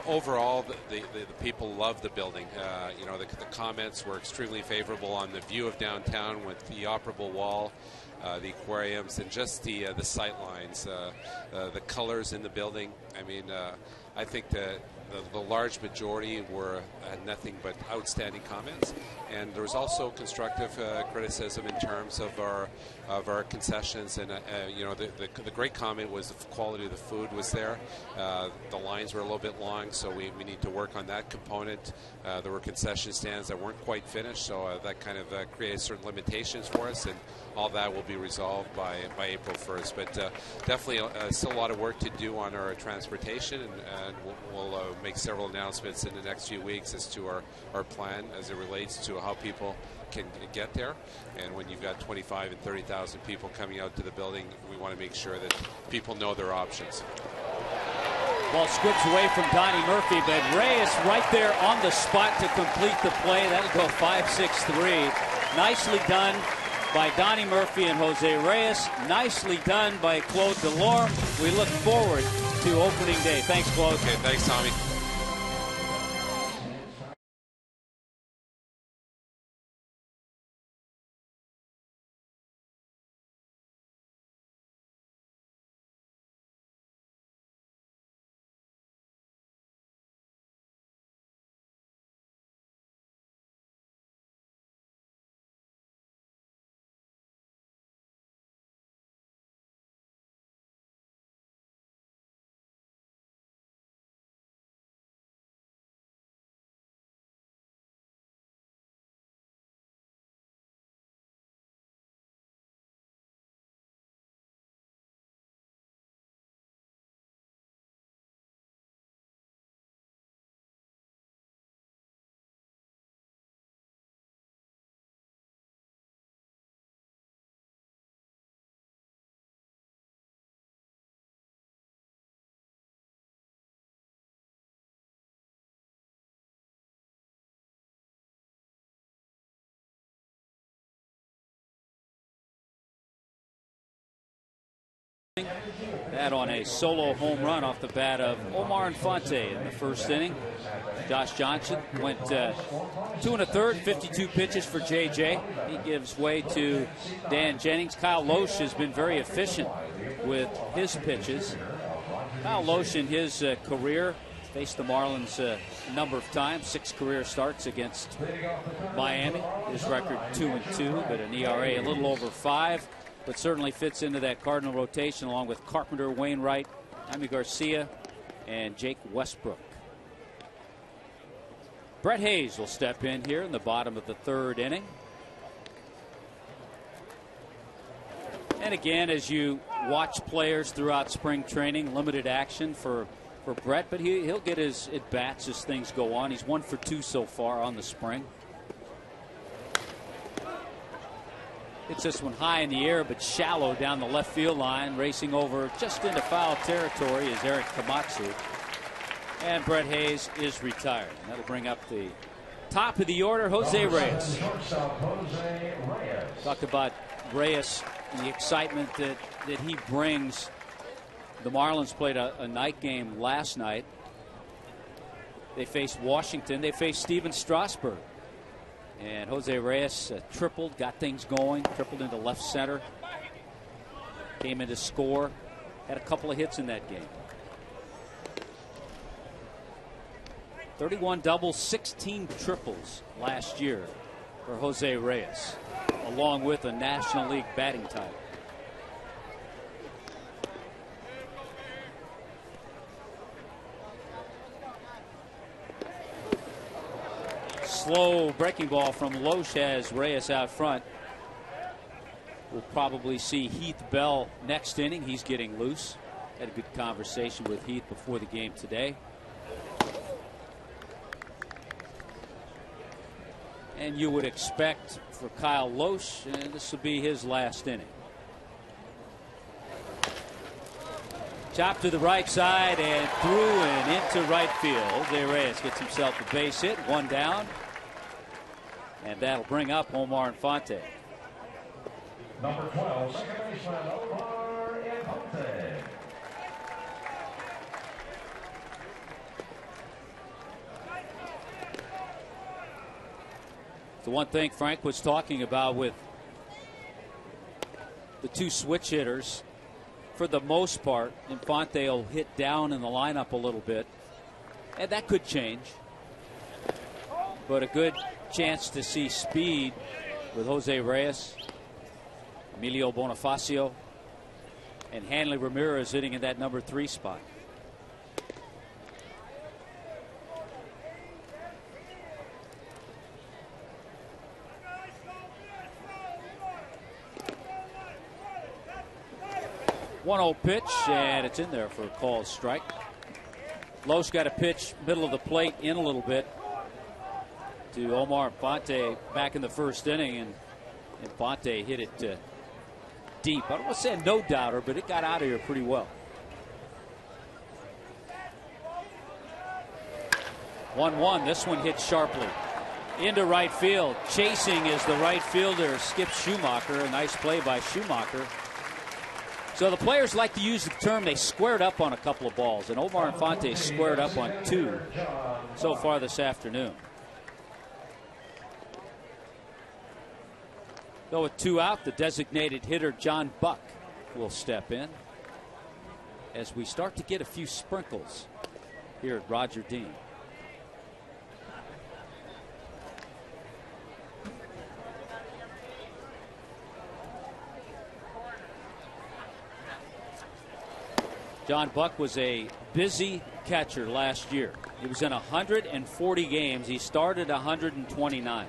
overall, the people love the building. The comments were extremely favorable on the view of downtown with the operable wall, the aquariums, and just the sight lines, the colors in the building. I mean, I think the large majority had nothing but outstanding comments, and there was also constructive criticism in terms of our concessions. And the great comment was the quality of the food was there. The lines were a little bit long, so we need to work on that component. There were concession stands that weren't quite finished, so that kind of created certain limitations for us, and all that will be resolved by April 1st. But definitely still a lot of work to do on our transportation, and we'll make several announcements in the next few weeks as to our plan as it relates to how people can get there. And when you've got 25 and 30,000 people coming out to the building, we want to make sure that people know their options. Ball squibs away from Donnie Murphy, but Reyes right there on the spot to complete the play. That'll go 5-6-3. Nicely done by Donnie Murphy and Jose Reyes. Nicely done by Claude Delorme. We look forward to opening day. Thanks, Claude. Okay, thanks, Tommy. That on a solo home run off the bat of Omar Infante in the first inning. Josh Johnson went 2 1/3, 52 pitches for JJ. He gives way to Dan Jennings. Kyle Loesch has been very efficient with his pitches. Kyle Loesch in his career faced the Marlins a number of times, 6 career starts against Miami. His record 2-2, but an ERA a little over 5. But certainly fits into that Cardinal rotation along with Carpenter, Wainwright, Jaime Garcia, and Jake Westbrook. Brett Hayes will step in here in the bottom of the 3rd inning. And again, as you watch players throughout spring training, limited action for Brett, but he'll get his at-bats as things go on. He's 1 for 2 so far on the spring. Hits this one high in the air, but shallow down the left field line. Racing over just into foul territory is Eric Komatsu. And Brett Hayes is retired. And that'll bring up the top of the order, Jose Reyes. Talk about Reyes and the excitement that he brings. The Marlins played a night game last night. They faced Washington. They faced Steven Strasburg. And Jose Reyes tripled, got things going, tripled into left center. Came in to score. Had a couple of hits in that game. 31 doubles, 16 triples last year for Jose Reyes, along with a National League batting title. Slow breaking ball from Loesch has Reyes out front. We'll probably see Heath Bell next inning. He's getting loose. Had a good conversation with Heath before the game today. And you would expect for Kyle Loesch, and this will be his last inning. Chop to the right side and through and into right field. Jose Reyes gets himself a base hit, 1 down. And that'll bring up Omar Infante. Number 12, second baseman Omar Infante. The one thing Frank was talking about with the 2 switch hitters, for the most part, Infante will hit down in the lineup a little bit, and that could change. But a good chance to see speed with Jose Reyes, Emilio Bonifacio, and Hanley Ramirez hitting in that number 3 spot. One 1-0 pitch, and it's in there for a called strike. Loesch got a pitch middle of the plate in a little bit to Omar Infante back in the first inning, and Infante hit it deep. I don't want to say a no-doubter, but it got out of here pretty well. 1-1. This one hit sharply into right field. Chasing is the right fielder, Skip Schumacher. A nice play by Schumacher. So the players like to use the term they squared up on a couple of balls, and Omar Infante squared up on 2 so far this afternoon. So with 2 out, the designated hitter John Buck will step in as we start to get a few sprinkles here at Roger Dean. John Buck was a busy catcher last year. He was in 140 games. He started 129.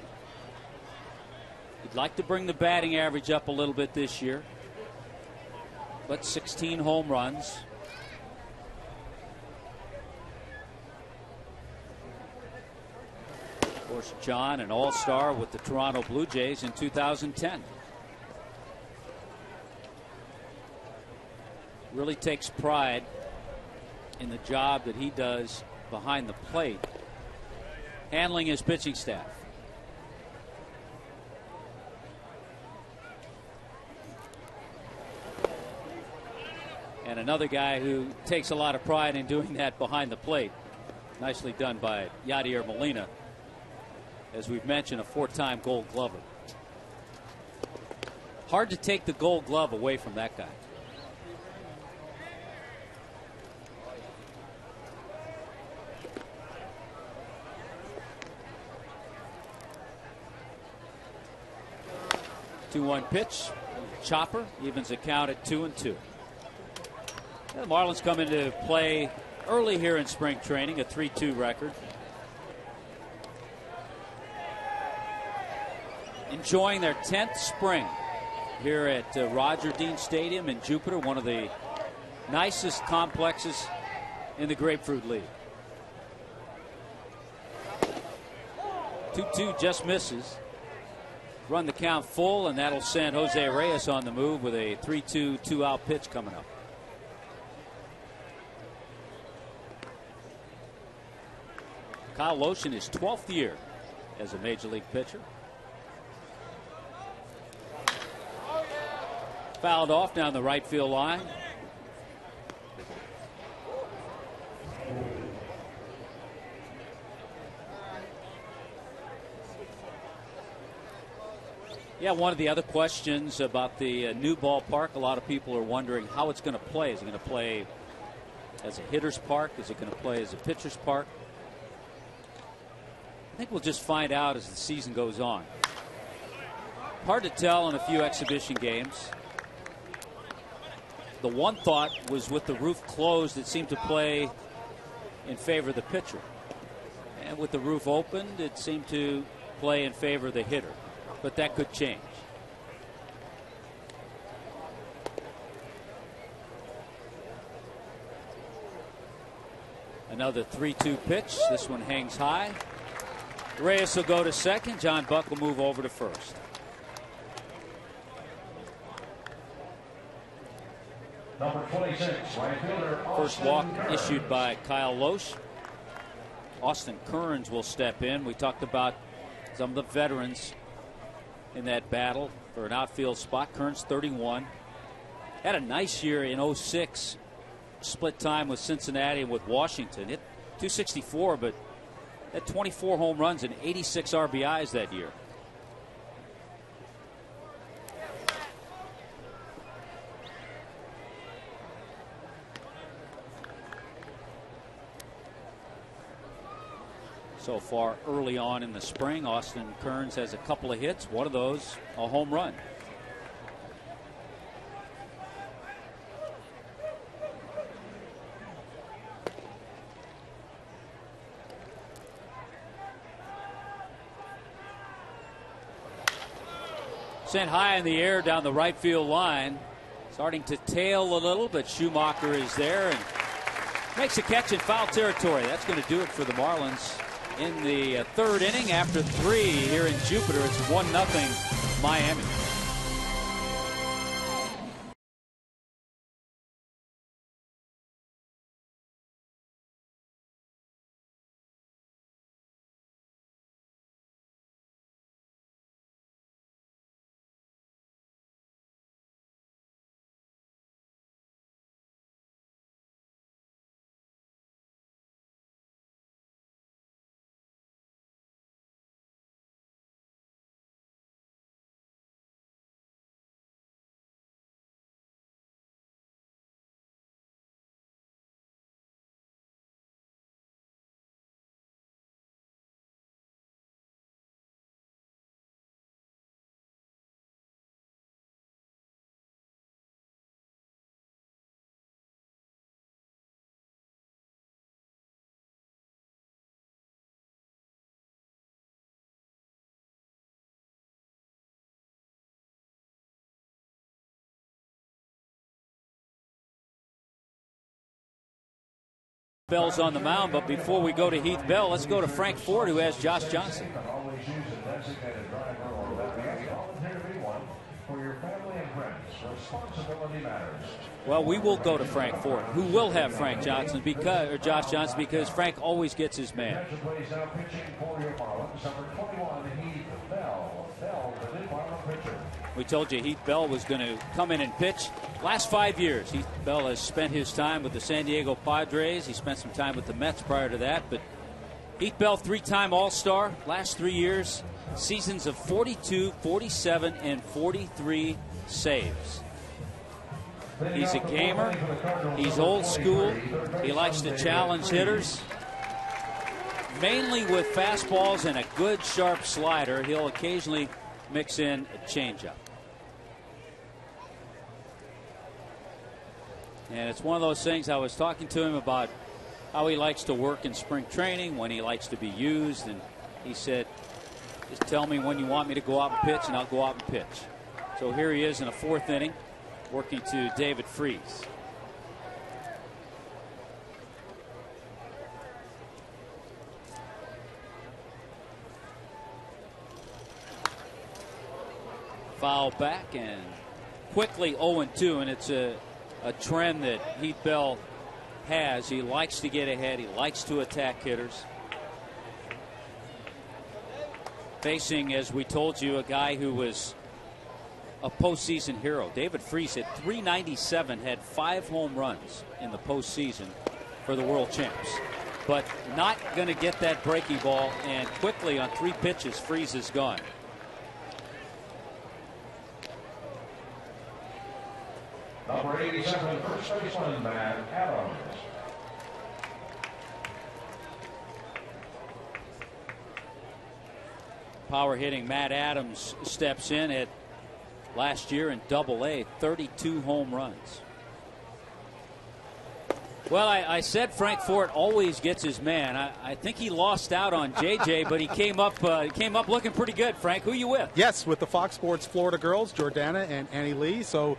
He'd like to bring the batting average up a little bit this year, but 16 home runs. Of course, John, an all-star with the Toronto Blue Jays in 2010. Really takes pride in the job that he does behind the plate, handling his pitching staff. And another guy who takes a lot of pride in doing that behind the plate. Nicely done by Yadier Molina. As we've mentioned, a 4-time Gold Glover. Hard to take the Gold Glove away from that guy. The 2-1 pitch. Chopper evens the count at 2-2. The Marlins come into play early here in spring training, a 3-2 record. Enjoying their 10th spring here at Roger Dean Stadium in Jupiter, one of the nicest complexes in the Grapefruit League. 2-2 just misses. Run the count full, and that'll send Jose Reyes on the move with a 3-2 2-out pitch coming up. Kyle Loesch in his 12th year as a major league pitcher. Fouled off down the right field line. Yeah, one of the other questions about the new ballpark, a lot of people are wondering how it's going to play. Is it going to play as a hitter's park? Is it going to play as a pitcher's park? I think we'll just find out as the season goes on. Hard to tell in a few exhibition games. The one thought was with the roof closed, it seemed to play in favor of the pitcher. And with the roof opened, it seemed to play in favor of the hitter. But that could change. Another 3-2 pitch. This one hangs high. Reyes will go to second. John Buck will move over to first. Number 26, right fielder. First walk issued by Kyle Loesch. Austin Kearns will step in. We talked about some of the veterans in that battle for an outfield spot. Kearns 31. Had a nice year in 06. Split time with Cincinnati and with Washington. Hit 264, but had 24 home runs and 86 RBIs that year. So far early on in the spring, Austin Kearns has a couple of hits. One of those, a home run. Sent high in the air down the right field line. Starting to tail a little, but Schumacher is there and Makes a catch in foul territory. That's going to do it for the Marlins in the third inning. After 3 here in Jupiter, it's 1-0 Miami. Bell's on the mound, but before we go to Heath Bell, let's go to Frank Ford, who has Josh Johnson. Well, we will go to Frank Ford, who will have Josh Johnson, because Frank always gets his man. We told you Heath Bell was going to come in and pitch. Last 5 years, Heath Bell has spent his time with the San Diego Padres. He spent some time with the Mets prior to that. But Heath Bell, 3-time All-Star. Last 3 years, seasons of 42, 47, and 43 saves. He's a gamer. He's old school. He likes to challenge hitters, mainly with fastballs and a good sharp slider. He'll occasionally mix in a changeup. And it's one of those things, I was talking to him about how he likes to work in spring training, when he likes to be used, and he said, just tell me when you want me to go out and pitch, and I'll go out and pitch. So here he is in the 4th inning, working to David Freese. Foul back and quickly 0-2, and it's a trend that Heath Bell has. He likes to get ahead. He likes to attack hitters. Facing, as we told you, a guy who was a postseason hero. David Freese at .397 had 5 home runs in the postseason for the world champs. But not going to get that breaking ball, and quickly on 3 pitches, Freese is gone. Number 87, first baseman, Matt Adams. Power hitting Matt Adams steps in at last year in Double-A, 32 home runs. Well, I said Frank Ford always gets his man. I think he lost out on JJ, but he came up looking pretty good. Frank, who you with? Yes, with the Fox Sports Florida girls, Jordana and Annie Lee. So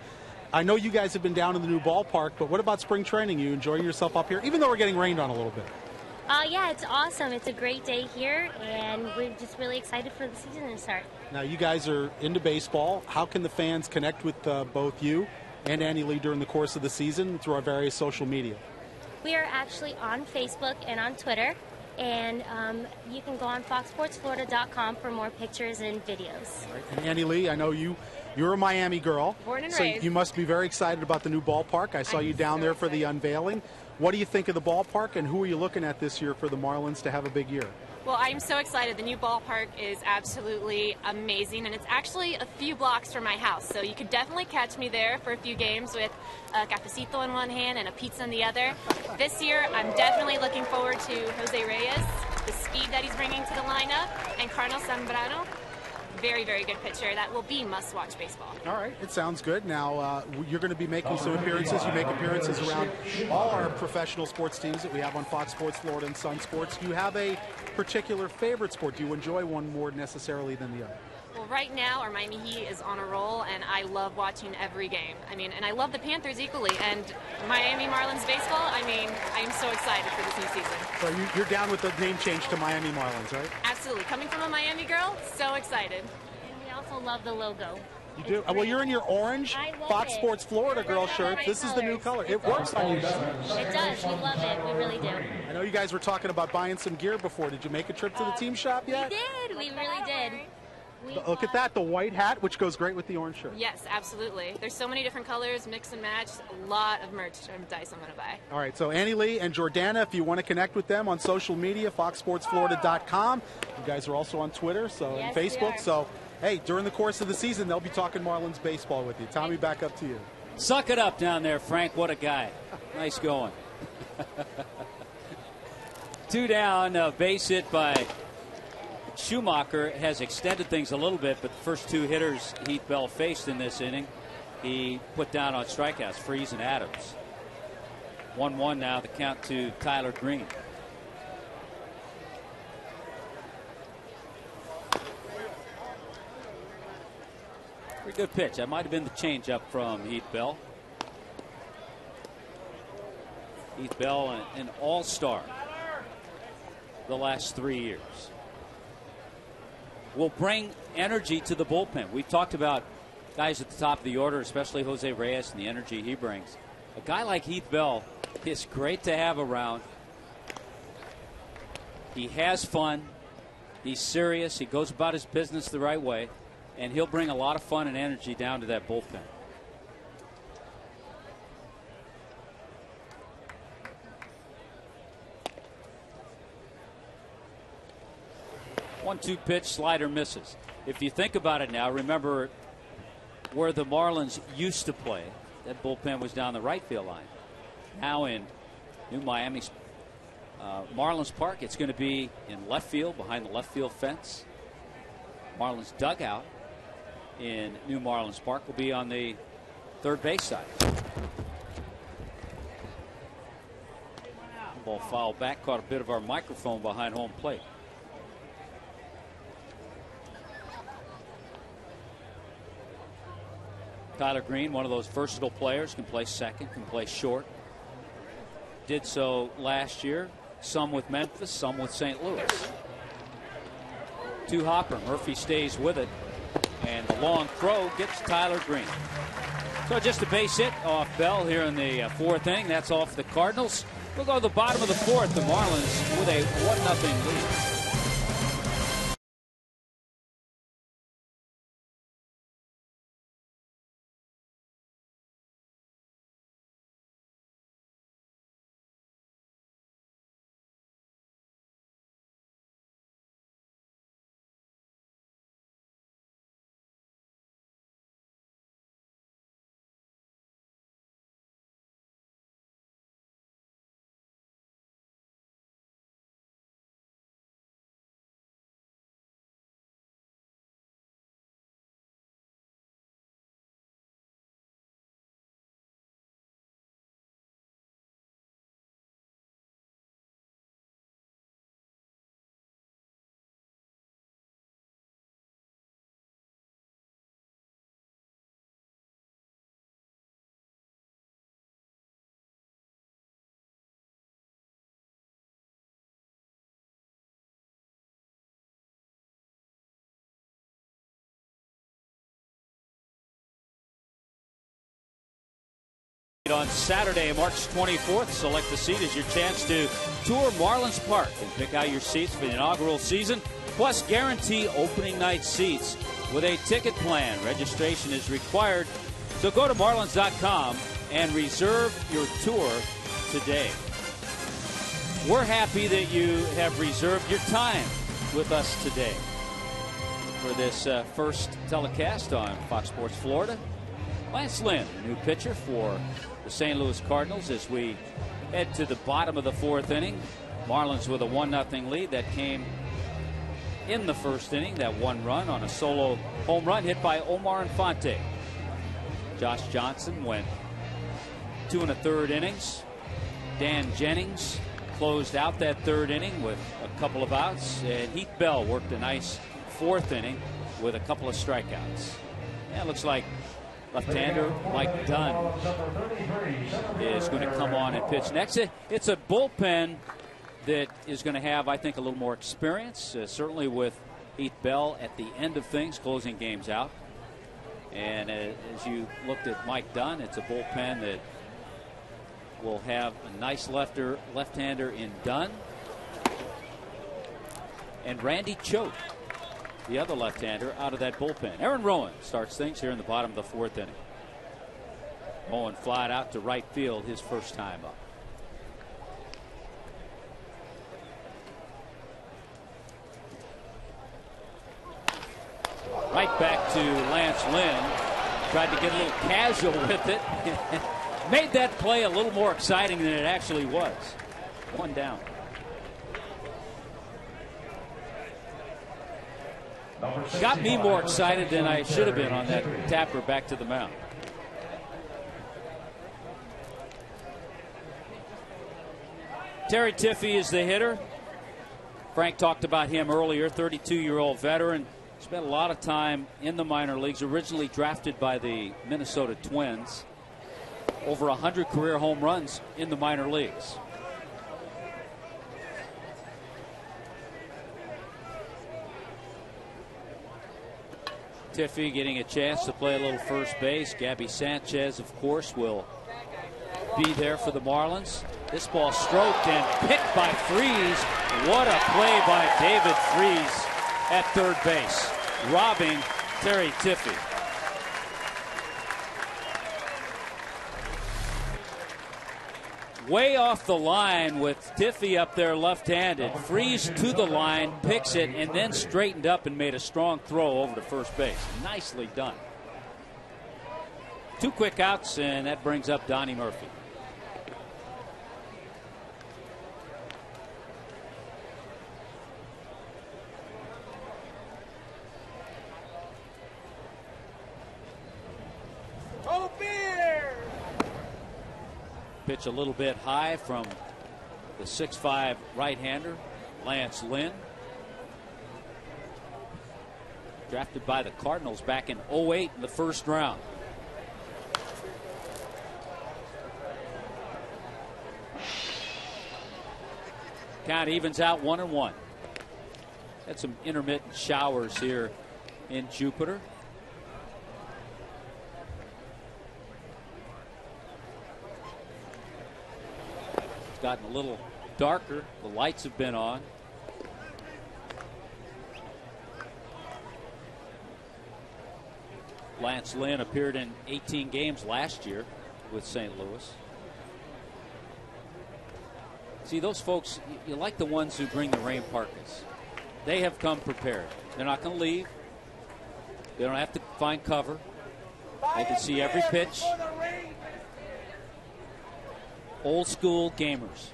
I know you guys have been down in the new ballpark, but what about spring training? You enjoying yourself up here, even though we're getting rained on a little bit? Yeah, it's awesome. It's a great day here, and we're just really excited for the season to start. Now, you guys are into baseball. How can the fans connect with both you and Annie Lee during the course of the season through our various social media? We are actually on Facebook and on Twitter, and you can go on foxsportsflorida.com for more pictures and videos. Right. And Annie Lee, I know you're a Miami girl. Born and so raised. You must be very excited about the new ballpark. I saw you down there for the unveiling. What do you think of the ballpark, and who are you looking at this year for the Marlins to have a big year? Well, I'm so excited. The new ballpark is absolutely amazing, and it's actually a few blocks from my house. So you could definitely catch me there for a few games with a cafecito in one hand and a pizza in the other. This year, I'm definitely looking forward to Jose Reyes, the speed that he's bringing to the lineup, and Carlos Zambrano. Very, very good pitcher. That will be must-watch baseball. All right, it sounds good. Now, you're going to be making some appearances. You make appearances around all our professional sports teams that we have on Fox Sports Florida and Sun Sports. Do you have a particular favorite sport? Do you enjoy one more necessarily than the other? Well, Well, right now, our Miami Heat is on a roll, and I love watching every game. I mean, and I love the Panthers equally. And Miami Marlins baseball, I mean, I'm so excited for this new season. So you're down with the name change to Miami Marlins, right? Absolutely. Coming from a Miami girl, so excited. And we also love the logo. You do? Well, you're in your orange I love Fox it. Sports Florida girl shirt. This is the new color. It works on you. It does. We love it. We really do. I know you guys were talking about buying some gear before. Did you make a trip to the team shop yet? We did. We really did. Look at that, the white hat, which goes great with the orange shirt. Yes, absolutely. There's so many different colors, mix and match. A lot of merchandise I'm going to buy. All right, so Annie Lee and Jordana, if you want to connect with them on social media, foxsportsflorida.com. You guys are also on Twitter, so Yes, and we Facebook. are. So, hey, during the course of the season, they'll be talking Marlins baseball with you. Tommy, back up to you. Suck it up down there, Frank. What a guy. Nice going. 2 down, base hit by Schumacher has extended things a little bit, but the first 2 hitters Heath Bell faced in this inning, he put down on strikeouts, Freese and Adams. 1-1 now, the count to Tyler Green. Pretty good pitch. That might have been the changeup from Heath Bell. Heath Bell, an all-star the last 3 years. Will bring energy to the bullpen. We've talked about guys at the top of the order, especially Jose Reyes and the energy he brings. A guy like Heath Bell is great to have around. He has fun. He's serious. He goes about his business the right way. And he'll bring a lot of fun and energy down to that bullpen. One-two pitch, slider misses. If you think about it now, remember where the Marlins used to play. That bullpen was down the right field line. Now in New Miami's Marlins Park, it's going to be in left field behind the left field fence. Marlins dugout in New Marlins Park will be on the third base side. Ball fouled back, caught a bit of our microphone behind home plate. Tyler Green, one of those versatile players, can play second, can play short. Did so last year, some with Memphis, some with St. Louis. 2 hopper, Murphy stays with it, and the long throw gets Tyler Green. So just a base hit off Bell here in the 4th inning. That's off the Cardinals. We'll go to the bottom of the 4th. The Marlins with a 1-0 lead. On Saturday, March 24th, select a seat as your chance to tour Marlins Park and pick out your seats for the inaugural season, plus guarantee opening night seats with a ticket plan. Registration is required, so go to Marlins.com and reserve your tour today. We're happy that you have reserved your time with us today for this first telecast on Fox Sports Florida. Lance Lynn, the new pitcher for the St. Louis Cardinals, as we head to the bottom of the 4th inning. Marlins with a 1-0 lead that came in the 1st inning. That 1 run on a solo home run hit by Omar Infante. Josh Johnson went 2 1/3 innings. Dan Jennings closed out that 3rd inning with a couple of outs. And Heath Bell worked a nice 4th inning. with a couple of strikeouts. Yeah, it looks like left-hander Mike Dunn is going to come on and pitch next. It's a bullpen that is going to have, I think, a little more experience, certainly with Heath Bell at the end of things, closing games out. And as you looked at Mike Dunn, it's a bullpen that will have a nice left-hander in Dunn. And Randy Choate, the other left-hander, out of that bullpen. Aaron Rowan starts things here in the bottom of the fourth inning. Rowan flied out to right field his first time up. Right back to Lance Lynn. Tried to get a little casual with it. Made that play a little more exciting than it actually was. One down. Got me more excited than I should have been on that tapper back to the mound. Terry Tiffey is the hitter. Frank talked about him earlier, 32-year-old veteran. Spent a lot of time in the minor leagues, originally drafted by the Minnesota Twins. Over 100 career home runs in the minor leagues. Tiffey getting a chance to play a little first base. Gabby Sanchez, of course, will be there for the Marlins. This ball stroked and picked by Freese. What a play by David Freese at third base, robbing Terry Tiffey. Way off the line with Tiffey up there left-handed. Freese to the line, picks it, and then straightened up and made a strong throw over to first base. Nicely done. 2 quick outs, and that brings up Donnie Murphy. Pitch a little bit high from the 6'5" right-hander, Lance Lynn. Drafted by the Cardinals back in 2008 in the first round. Count evens out 1-1. Had some intermittent showers here in Jupiter. It's gotten a little darker. The lights have been on. Lance Lynn appeared in 18 games last year with St. Louis. See, those folks, you like the ones who bring the rain parkas. They have come prepared. They're not going to leave. They don't have to find cover. They can see every pitch. Old school gamers.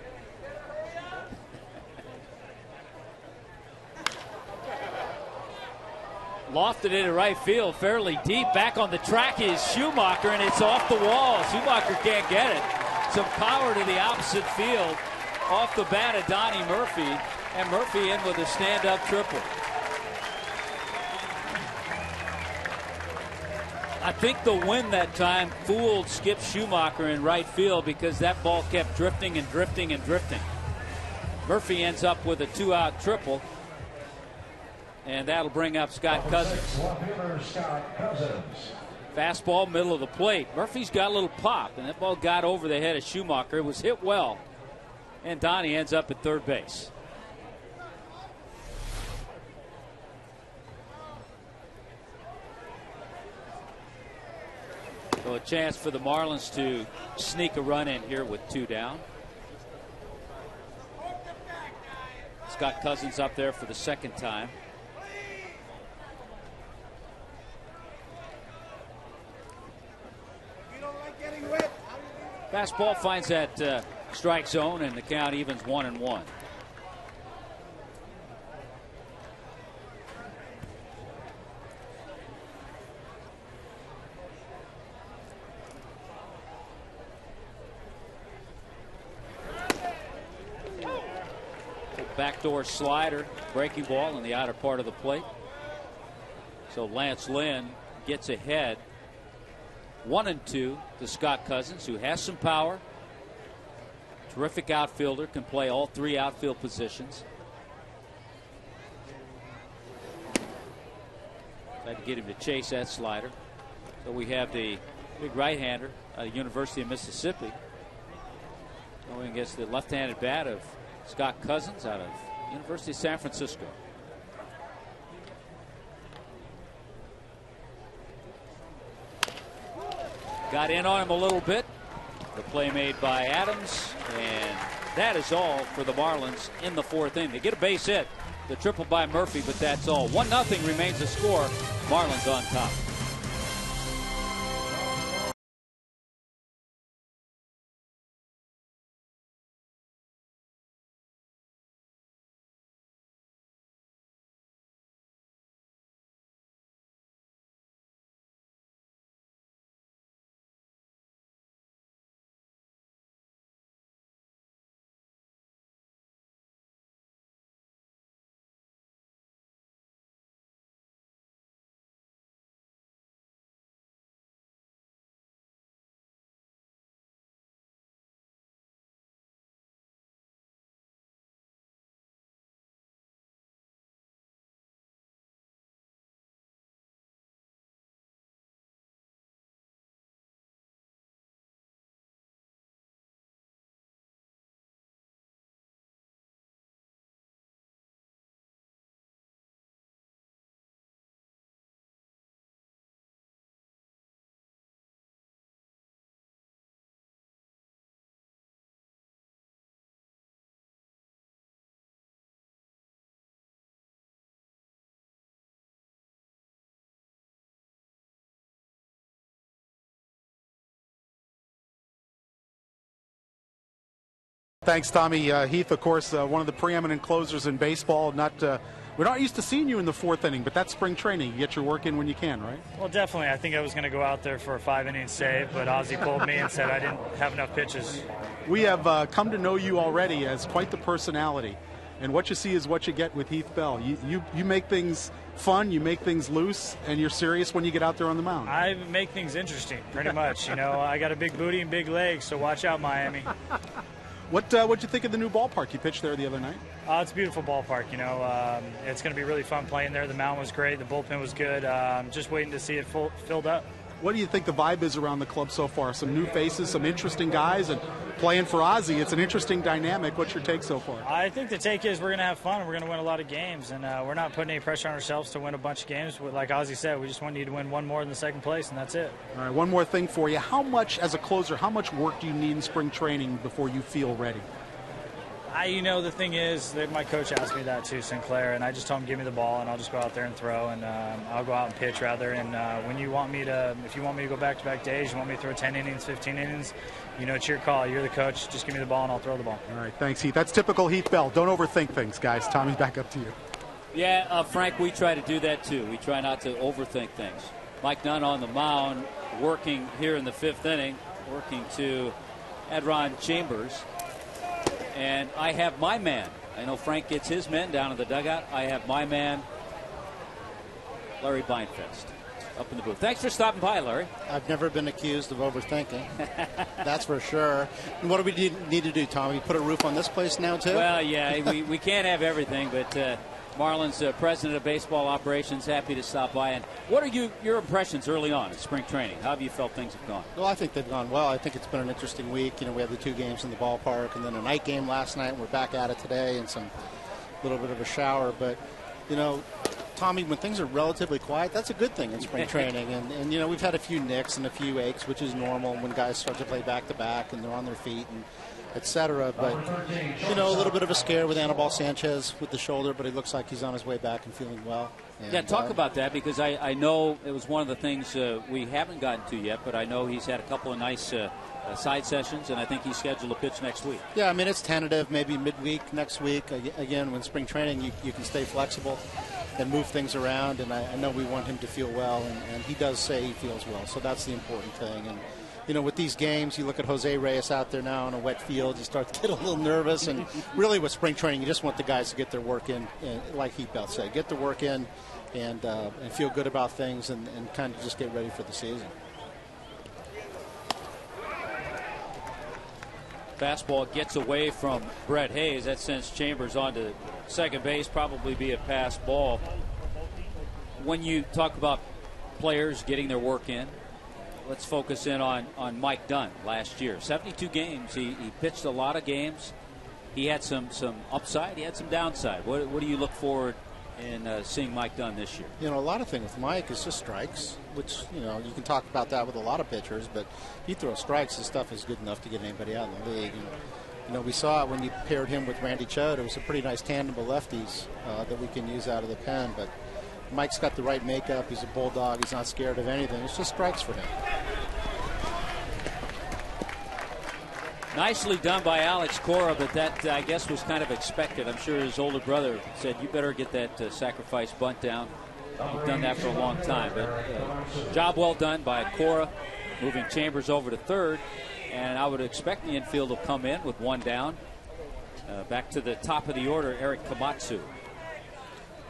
Lofted into right field, fairly deep. Back on the track is Schumacher, and it's off the wall. Schumacher can't get it. Some power to the opposite field. Off the bat of Donnie Murphy, and Murphy in with a stand-up triple. I think the win that time fooled Skip Schumacher in right field because that ball kept drifting and drifting and drifting. Murphy ends up with a 2-out triple, and that'll bring up Scott Cousins. Fastball, middle of the plate. Murphy's got a little pop, and that ball got over the head of Schumacher. It was hit well, and Donnie ends up at third base. So a chance for the Marlins to sneak a run in here with 2 down. Scott Cousins up there for the second time. Fastball finds that strike zone, and the count evens 1-1. Backdoor slider, breaking ball in the outer part of the plate. So Lance Lynn gets ahead 1-2 to Scott Cousins, who has some power. Terrific outfielder, can play all three outfield positions. Tried to get him to chase that slider. So we have the big right-hander out of University of Mississippi going against the left-handed bat of Scott Cousins out of University of San Francisco. Got in on him a little bit. The play made by Adams, and that is all for the Marlins in the fourth inning. They get a base hit, the triple by Murphy, but that's all. 1-0 remains the score. Marlins on top. Thanks, Tommy. Heath, of course, one of the preeminent closers in baseball. We're not used to seeing you in the fourth inning, but that's spring training. You get your work in when you can, right? Well, definitely. I think I was going to go out there for a 5-inning save, but Ozzie pulled me and said I didn't have enough pitches. We have come to know you already as quite the personality, and what you see is what you get with Heath Bell. You make things fun, you make things loose, and you're serious when you get out there on the mound. I make things interesting, pretty much. You know, I got a big booty and big legs, so watch out, Miami. What'd you think of the new ballpark? You pitched there the other night. It's a beautiful ballpark. You know, it's going to be really fun playing there. The mound was great. The bullpen was good. Just waiting to see it filled up. What do you think the vibe is around the club so far? Some new faces, some interesting guys, and playing for Ozzie, it's an interesting dynamic. What's your take so far? I think the take is we're going to have fun. We're going to win a lot of games, and we're not putting any pressure on ourselves to win a bunch of games. Like Ozzie said, we just want you to win one more than the second place, and that's it. All right, one more thing for you. How much, as a closer, how much work do you need in spring training before you feel ready? You know, the thing is that my coach asked me that too, Sinclair, and I just told him give me the ball and I'll just go out there and throw, and I'll go out and pitch rather. And if you want me to go back-to-back days, you want me to throw 10 innings, 15 innings, you know, it's your call. You're the coach. Just give me the ball and I'll throw the ball. All right, thanks, Heath. That's typical Heath Bell. Don't overthink things, guys. Tommy's back up to you. Yeah, Frank, we try to do that too. We try not to overthink things. Mike Nunn on the mound, working here in the fifth inning, working to Adron Chambers. And I have my man. I know Frank gets his men down in the dugout. I have my man, Larry Beinfest, up in the booth. Thanks for stopping by, Larry. I've never been accused of overthinking. That's for sure. And what do we need to do, Tommy? Put a roof on this place now, too? Well, yeah, we can't have everything, but Marlins president of baseball operations, happy to stop by. And what are your impressions early on in spring training? How have you felt things have gone? Well, I think they've gone well. I think it's been an interesting week. You know, we had the 2 games in the ballpark and then a night game last night. And we're back at it today and some little bit of a shower. But, you know, Tommy, when things are relatively quiet, that's a good thing in spring training. And, you know, we've had a few nicks and a few aches, which is normal when guys start to play back-to-back and they're on their feet and etc. But, you know, a little bit of a scare with Anibal Sanchez with the shoulder, but he looks like he's on his way back and feeling well. And, yeah, talk about that, because I know it was one of the things we haven't gotten to yet, but I know he's had a couple of nice side sessions, and I think he's scheduled to pitch next week. Yeah, I mean, it's tentative, maybe midweek next week. Again, when spring training, you can stay flexible and move things around, and I know we want him to feel well, and he does say he feels well, so that's the important thing. And you know, with these games, you look at Jose Reyes out there now on a wet field, you start to get a little nervous. And really with spring training, you just want the guys to get their work in, like Heath Bell said. Get the work in, and feel good about things and kind of just get ready for the season. Fastball gets away from Brett Hayes. That sends Chambers on to second base, probably be a pass ball. When you talk about players getting their work in, let's focus in on Mike Dunn last year. 72 games. He pitched a lot of games. He had some upside. He had some downside. What do you look forward in seeing Mike Dunn this year? A lot of things with Mike is just strikes, which, you can talk about that with a lot of pitchers, but if you throw strikes, his stuff is good enough to get anybody out in the league. And, we saw it when you paired him with Randy Choate. It was a pretty nice tandem of lefties that we can use out of the pen, but Mike's got the right makeup. He's a bulldog. He's not scared of anything. It's just strikes for him. Nicely done by Alex Cora, but that, I guess, was kind of expected. I'm sure his older brother said, you better get that sacrifice bunt down. You've done that for a long time. But job well done by Cora, moving Chambers over to third. And I would expect the infield will come in with one down. Back to the top of the order, Eric Komatsu.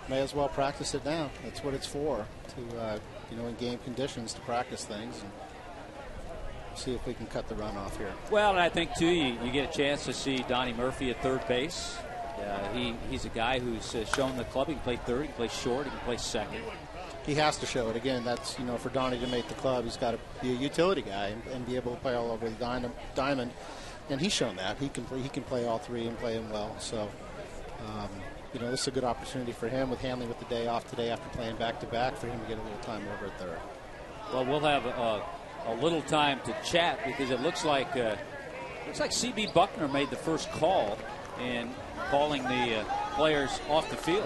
May as well practice it now. That's what it's for, to, in game conditions, to practice things and see if we can cut the run off here. Well, and I think, too, you get a chance to see Donnie Murphy at third base. He's a guy who's shown the club he can play third, he can play short, he can play second. He has to show it. Again, that's, for Donnie to make the club, he's got to be a utility guy and be able to play all over the diamond. And he's shown that. He can play all three and play them well. So, this is a good opportunity for him with Hanley with the day off today after playing back-to-back for him to get a little time over at third. Well, we'll have a little time to chat because it looks like C.B. Buckner made the first call in calling the players off the field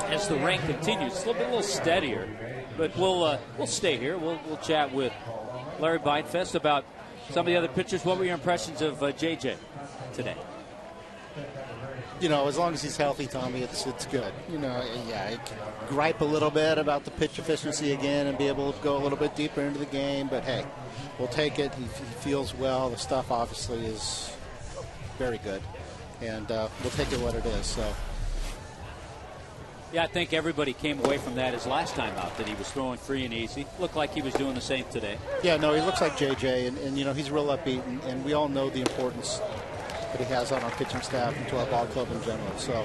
as the rain continues. It's a little steadier, but we'll stay here. We'll chat with Larry Beinfest about some of the other pitchers. What were your impressions of J.J. today? As long as he's healthy, Tommy, it's good. I can gripe a little bit about the pitch efficiency again and be able to go a little bit deeper into the game, but hey, we'll take it. He feels well. The stuff obviously is very good, and we'll take it what it is. So. Yeah, I think everybody came away from that his last time out, that he was throwing free and easy. Looked like he was doing the same today. Yeah, no, he looks like JJ, and he's real upbeat, and we all know the importance that he has on our pitching staff and to our ball club in general. So,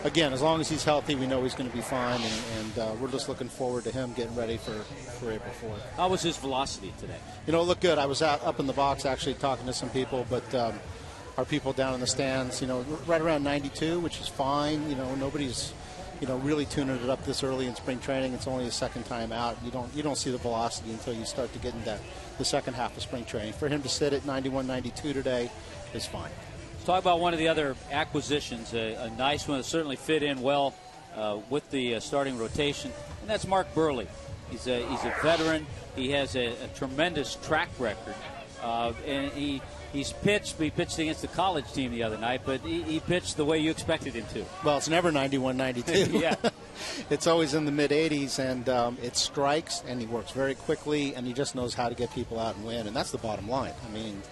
again, as long as he's healthy, we know he's going to be fine, and we're just looking forward to him getting ready for April 4th. How was his velocity today? It looked good. I was up in the box actually talking to some people, but our people down in the stands, right around 92, which is fine. Nobody's really tuning it up this early in spring training. It's only a second time out. You don't see the velocity until you start to get into the second half of spring training. For him to sit at 91, 92 today is fine. Let's talk about one of the other acquisitions, a nice one that certainly fit in well with the starting rotation, and that's Mark Burley. He's a veteran. He has a tremendous track record, and he's pitched. He pitched against the college team the other night, but he pitched the way you expected him to. Well, it's never 91, 92. Yeah. It's always in the mid-80s, and it strikes, and he works very quickly, and he just knows how to get people out and win, and that's the bottom line. I mean,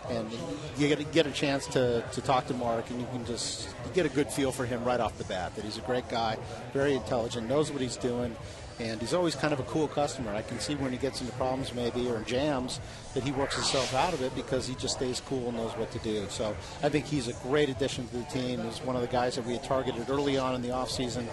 and you get a chance to talk to Mark, and you get a good feel for him right off the bat, that he's a great guy, very intelligent, knows what he's doing, and he's always kind of a cool customer. I can see when he gets into problems maybe or jams that he works himself out of it because he just stays cool and knows what to do. So I think he's a great addition to the team. He's one of the guys that we had targeted early on in the offseason,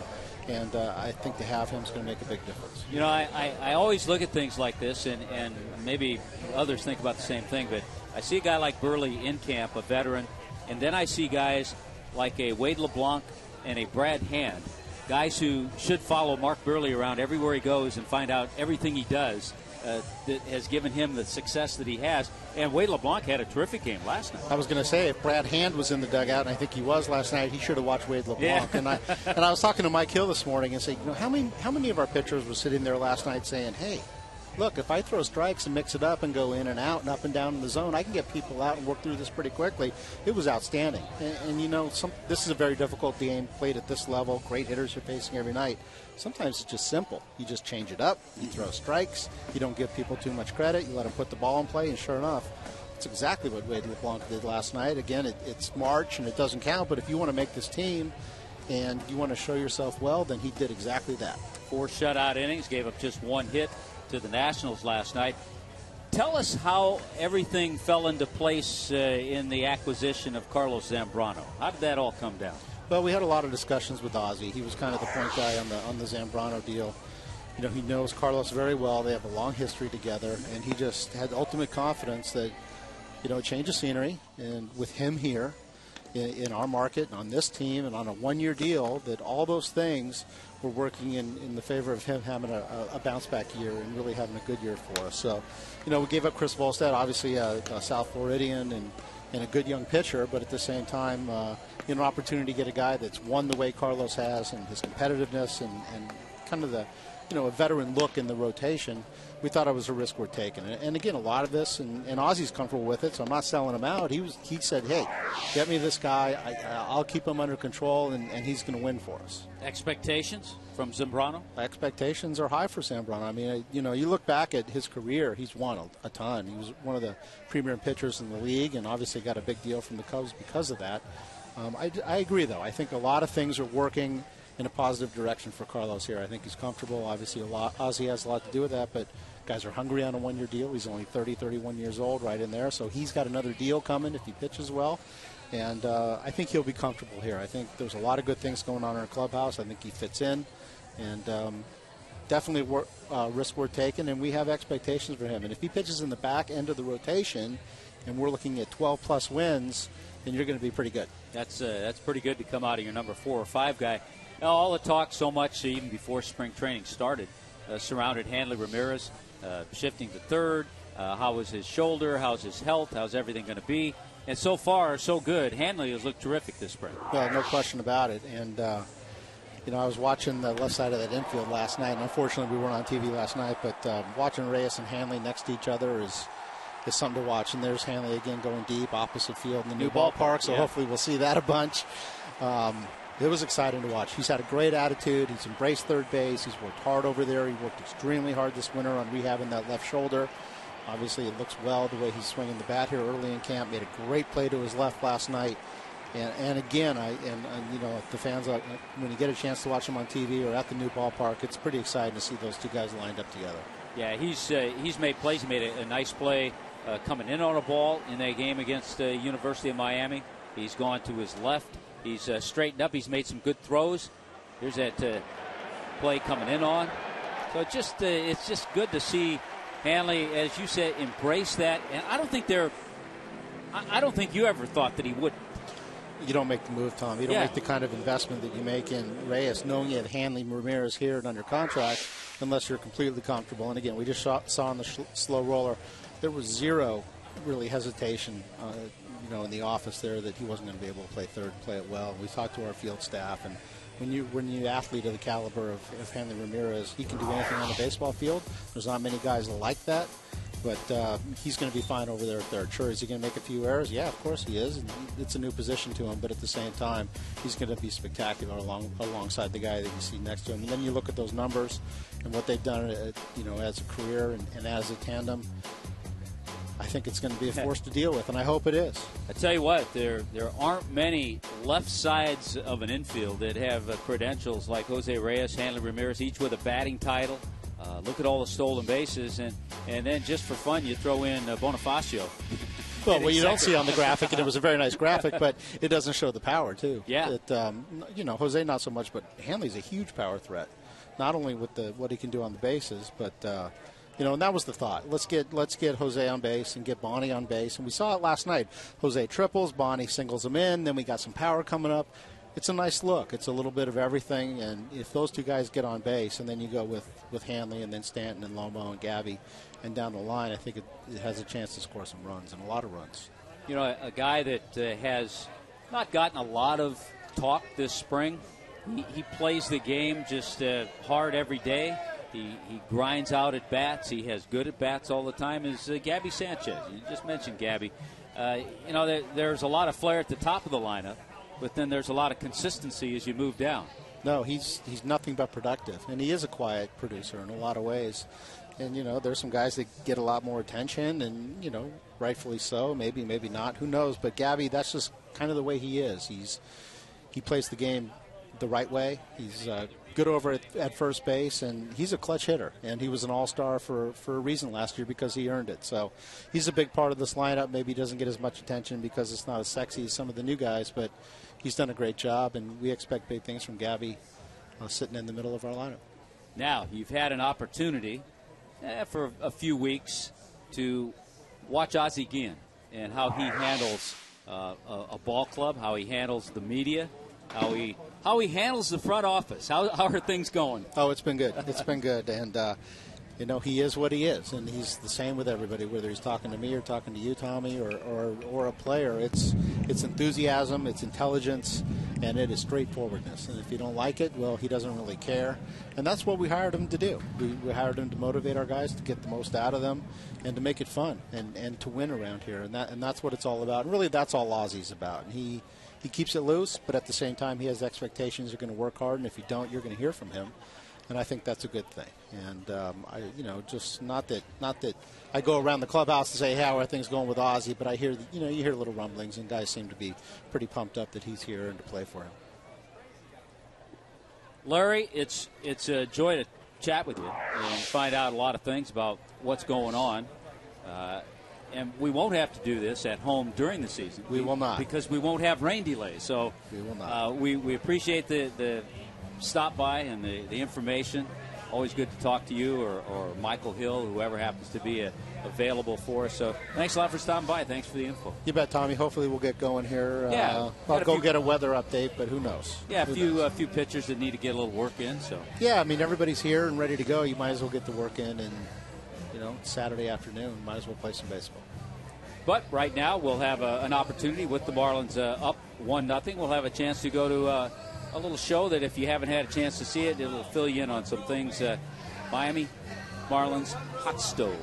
and I think to have him is going to make a big difference. I always look at things like this, and maybe others think about the same thing, but I see a guy like Burley in camp, a veteran, and then I see guys like a Wade LeBlanc and a Brad Hand, guys who should follow Mark Burley around everywhere he goes and find out everything he does that has given him the success that he has. And Wade LeBlanc had a terrific game last night. I was going to say, if Brad Hand was in the dugout, and I think he was last night, he should have watched Wade LeBlanc. Yeah. And I was talking to Mike Hill this morning and saying, how many of our pitchers were sitting there last night saying, hey, look, if I throw strikes and mix it up and go in and out and up and down in the zone, I can get people out and work through this pretty quickly. It was outstanding. And this is a very difficult game played at this level. Great hitters you're facing every night. Sometimes it's just simple. You just change it up. You throw strikes. You don't give people too much credit. You let them put the ball in play, and sure enough, it's exactly what Wade LeBlanc did last night. Again, it's March, and it doesn't count, but if you want to make this team, and you want to show yourself well, then he did exactly that. 4 shutout innings, gave up just 1 hit to the Nationals last night. Tell us how everything fell into place in the acquisition of Carlos Zambrano. How did that all come down? Well, we had a lot of discussions with Ozzie. He was kind of the point guy on the Zambrano deal. You know, he knows Carlos very well. They have a long history together, and he just had ultimate confidence that, you know, change of scenery, and with him here in our market, on this team, and on a 1-year deal, that all those things were working in the favor of him having a bounce-back year and really having a good year for us. So, you know, we gave up Chris Volstad, obviously a South Floridian and a good young pitcher, but at the same time, an opportunity to get a guy that's won the way Carlos has, and his competitiveness and kind of the, you know, a veteran look in the rotation. We thought it was a risk worth taking. And again, a lot of this, and Ozzie's comfortable with it, so I'm not selling him out. He said, hey, get me this guy. I'll keep him under control, and he's going to win for us. Expectations from Zambrano? Expectations are high for Zambrano. I mean, you know, you look back at his career, he's won a ton. He was one of the premier pitchers in the league, and obviously got a big deal from the Cubs because of that. I agree, though. I think a lot of things are working in a positive direction for Carlos here. I think he's comfortable. Obviously, Ozzie has a lot to do with that, but guys are hungry on a 1-year deal. He's only 31 years old, right in there, so he's got another deal coming if he pitches well. And I think he'll be comfortable here. I think there's a lot of good things going on in our clubhouse. I think he fits in, and definitely risk worth taking, and we have expectations for him. And if he pitches in the back end of the rotation, and we're looking at 12-plus wins, then you're going to be pretty good. That's pretty good to come out of your number 4 or 5 guy. Now, all the talk so much, even before spring training started, surrounded Hanley Ramirez, shifting to third. How was his shoulder? How's his health? How's everything going to be? And so far, so good. Hanley has looked terrific this spring. Well, no question about it. And, you know, I was watching the left side of that infield last night, and unfortunately we weren't on TV last night, but watching Reyes and Hanley next to each other is something to watch. And there's Hanley again going deep, opposite field in the new ballpark, so hopefully we'll see that a bunch. It was exciting to watch. He's had a great attitude. He's embraced third base. He's worked hard over there. He worked extremely hard this winter on rehabbing that left shoulder. Obviously, it looks well the way he's swinging the bat here early in camp. Made a great play to his left last night. And again, you know, the fans, when you get a chance to watch him on TV or at the new ballpark, it's pretty exciting to see those two guys lined up together. Yeah, he's made plays. He made a nice play coming in on a ball in that game against the University of Miami. He's gone to his left. He's straightened up. He's made some good throws. Here's that play coming in on. So it's just good to see Hanley, as you said, embrace that. And I don't think you ever thought that he would. You don't make the move, Tom. You don't make the kind of investment that you make in Reyes, knowing you have Hanley Ramirez here and under contract, unless you're completely comfortable. And again, we just saw on the slow roller, there was zero really hesitation you know, in the office there that he wasn't going to be able to play third and play it well. We talked to our field staff, and when you athlete of the caliber of Hanley Ramirez, he can do anything on the baseball field. There's not many guys like that, but he's going to be fine over there at third. Sure, is he going to make a few errors? Yeah, of course he is. And it's a new position to him, but at the same time, he's going to be spectacular alongside the guy that you see next to him. And then you look at those numbers and what they've done, you know, as a career and as a tandem. I think it's going to be a force to deal with, and I hope it is. I tell you what, there aren't many left sides of an infield that have credentials like Jose Reyes, Hanley Ramirez, each with a batting title. Look at all the stolen bases, and then just for fun, you throw in Bonifacio. Well, what you don't see on the graphic, and it was a very nice graphic, but it doesn't show the power, too. Yeah. You know, Jose not so much, but Hanley's a huge power threat, not only with what he can do on the bases, but you know, and that was the thought. Let's get Jose on base and get Bonnie on base. And we saw it last night. Jose triples, Bonnie singles him in. Then we got some power coming up. It's a nice look. It's a little bit of everything. And if those two guys get on base, and then you go with Hanley and then Stanton and Lomo and Gabby and down the line, I think it has a chance to score some runs, and a lot of runs. You know, a guy that has not gotten a lot of talk this spring. He plays the game just hard every day. He grinds out at bats. He has good at bats all the time. Is Gabby Sanchez? You just mentioned Gabby. You know, there's a lot of flair at the top of the lineup, but then there's a lot of consistency as you move down. No, he's nothing but productive, and he is a quiet producer in a lot of ways. And you know, there's some guys that get a lot more attention, and you know, rightfully so. Maybe not. Who knows? But Gabby, that's just kind of the way he is. He plays the game the right way. He's good over at first base, and he's a clutch hitter. And he was an all-star for a reason last year because he earned it. So he's a big part of this lineup. Maybe he doesn't get as much attention because it's not as sexy as some of the new guys, but he's done a great job, and we expect big things from Gabby sitting in the middle of our lineup. Now, you've had an opportunity for a few weeks to watch Ozzie Guillen and how he handles a ball club, how he handles the media, how he handles the front office. How are things going? Oh, it's been good. It's been good. And, he is what he is, and he's the same with everybody, whether he's talking to me or talking to you, Tommy, or a player. It's enthusiasm, it's intelligence, and it is straightforwardness. And if you don't like it, well, he doesn't really care. And that's what we hired him to do. We hired him to motivate our guys, to get the most out of them, and to make it fun, and to win around here. And that's what it's all about. And really, that's all Ozzie's about. And he keeps it loose, but at the same time, he has expectations. You're going to work hard, and if you don't, you're going to hear from him. And I think that's a good thing. And just not that I go around the clubhouse and say, "Hey, how are things going with Ozzie?" But I hear, you hear little rumblings, and guys seem to be pretty pumped up that he's here and to play for him. Larry, it's a joy to chat with you and find out a lot of things about what's going on. And we won't have to do this at home during the season. We will not, because we won't have rain delays. So we will not. We appreciate the stop by and the information. Always good to talk to you or Michael Hill, whoever happens to be available for us. So thanks a lot for stopping by. Thanks for the info. You bet, Tommy. Hopefully we'll get going here. Yeah. I'll go get a weather update, but who knows? Yeah, a few pitchers that need to get a little work in. So yeah, I mean, everybody's here and ready to go. You might as well get the work in, and Saturday afternoon, might as well play some baseball. But right now we'll have an opportunity with the Marlins up 1-0. We'll have a chance to go to a little show that if you haven't had a chance to see it, it'll fill you in on some things. Miami Marlins Hot Stove.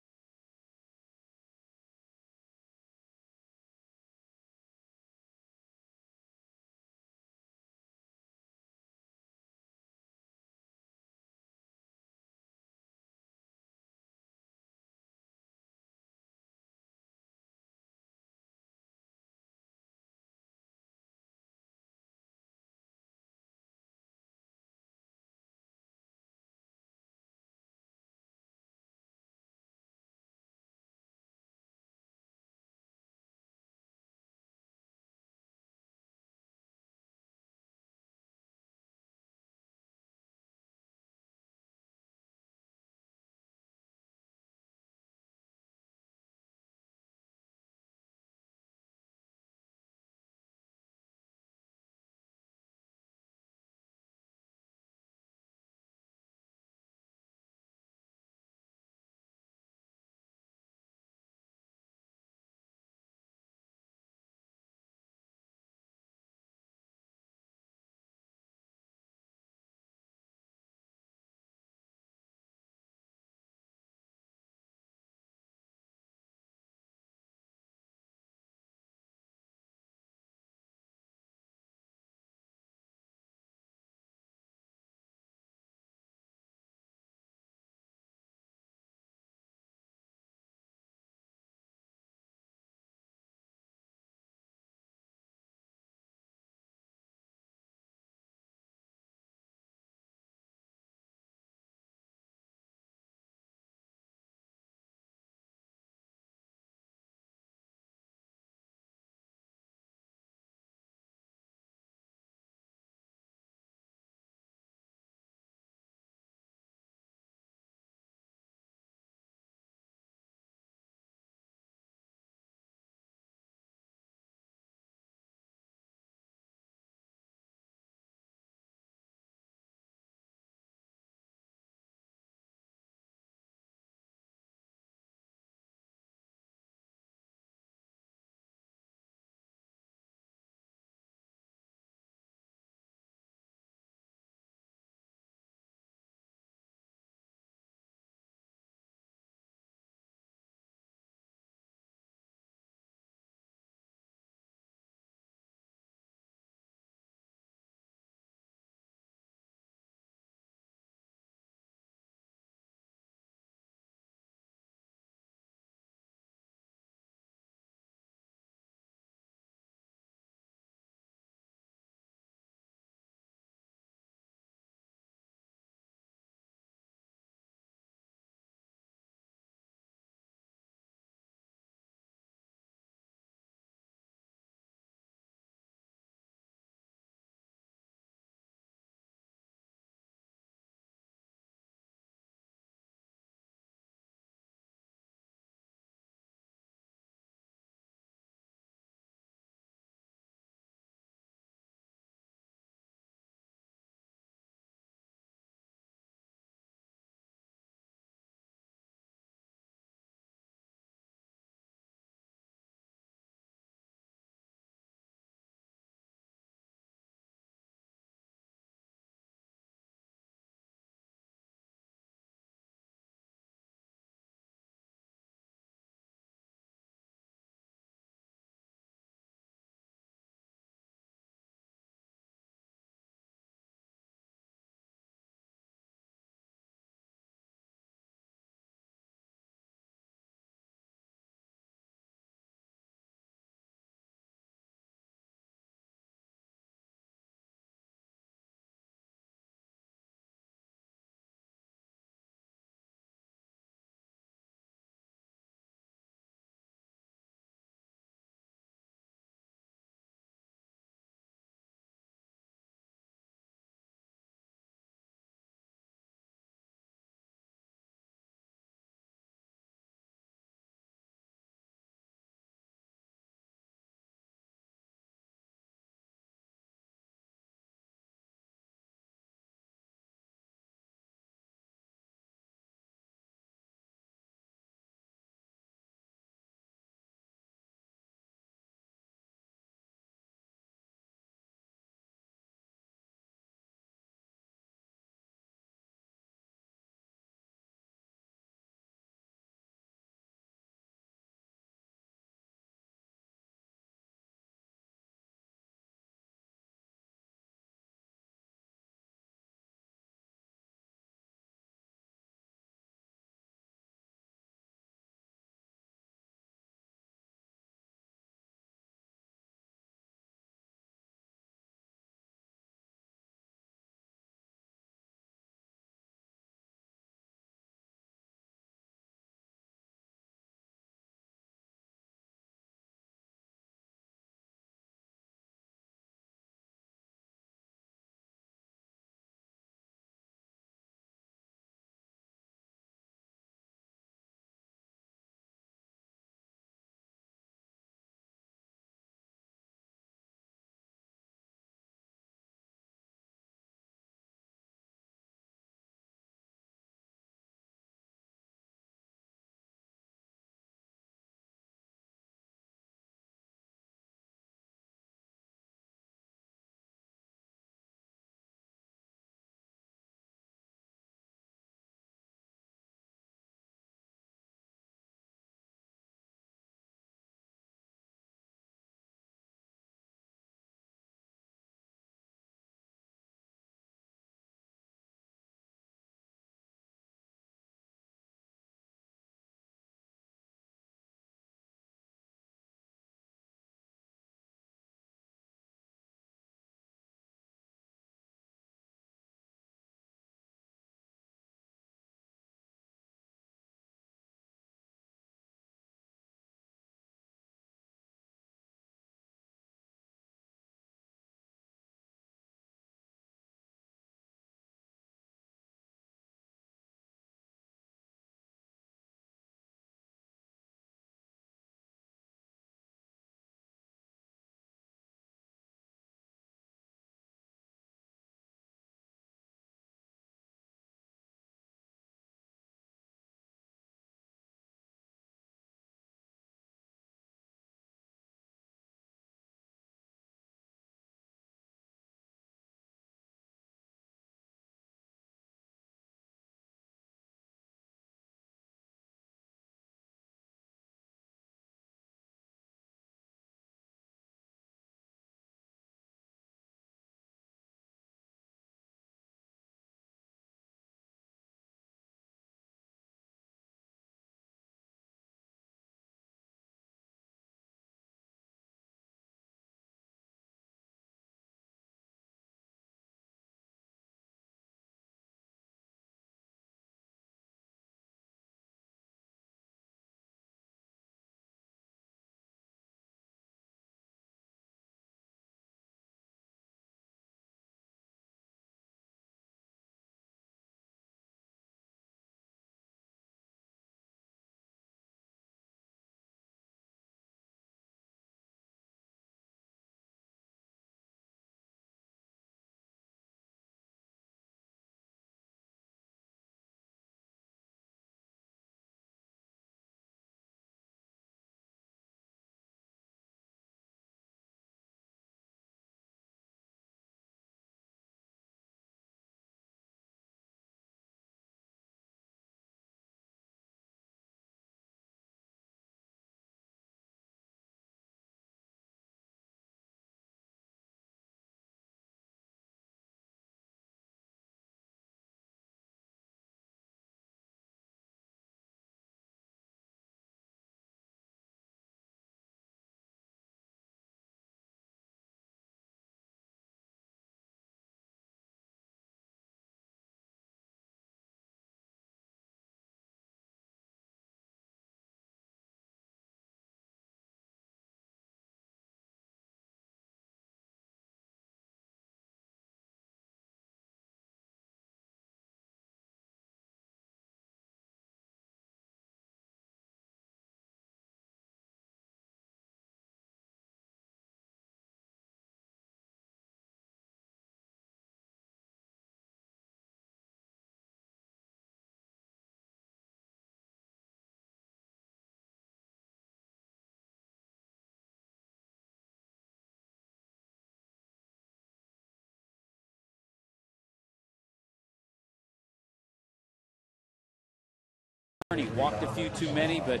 He walked a few too many, but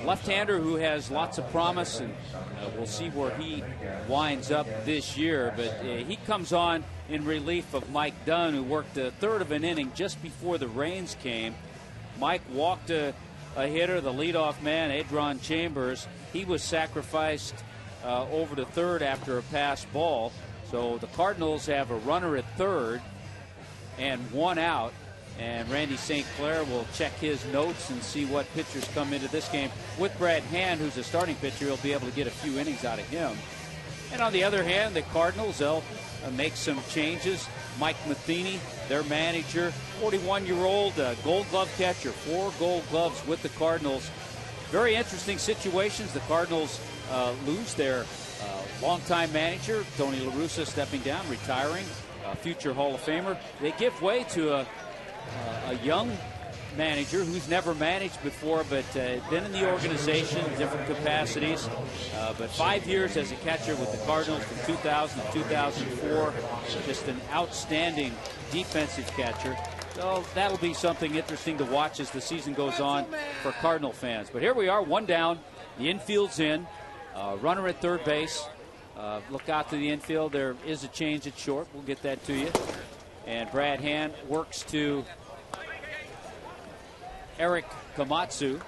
left-hander who has lots of promise, and we'll see where he winds up this year. But he comes on in relief of Mike Dunn, who worked a third of an inning just before the rains came. Mike walked a hitter, the leadoff man, Adron Chambers. He was sacrificed over to third after a pass ball. So the Cardinals have a runner at third and one out. And Randy St. Clair will check his notes and see what pitchers come into this game. With Brad Hand, who's a starting pitcher, he'll be able to get a few innings out of him. And on the other hand, the Cardinals, they'll make some changes. Mike Matheny, their manager, 41-year-old Gold Glove catcher, 4 Gold Gloves with the Cardinals. Very interesting situations. The Cardinals lose their longtime manager, Tony La Russa, stepping down, retiring, future Hall of Famer. They give way to a young manager who's never managed before, but been in the organization in different capacities. But 5 years as a catcher with the Cardinals from 2000 to 2004. Just an outstanding defensive catcher. So that'll be something interesting to watch as the season goes on for Cardinal fans. But here we are, one down. The infield's in. Runner at third base. Look out to the infield. There is a change at short. We'll get that to you. And Brad Hand works to Eric Komatsu.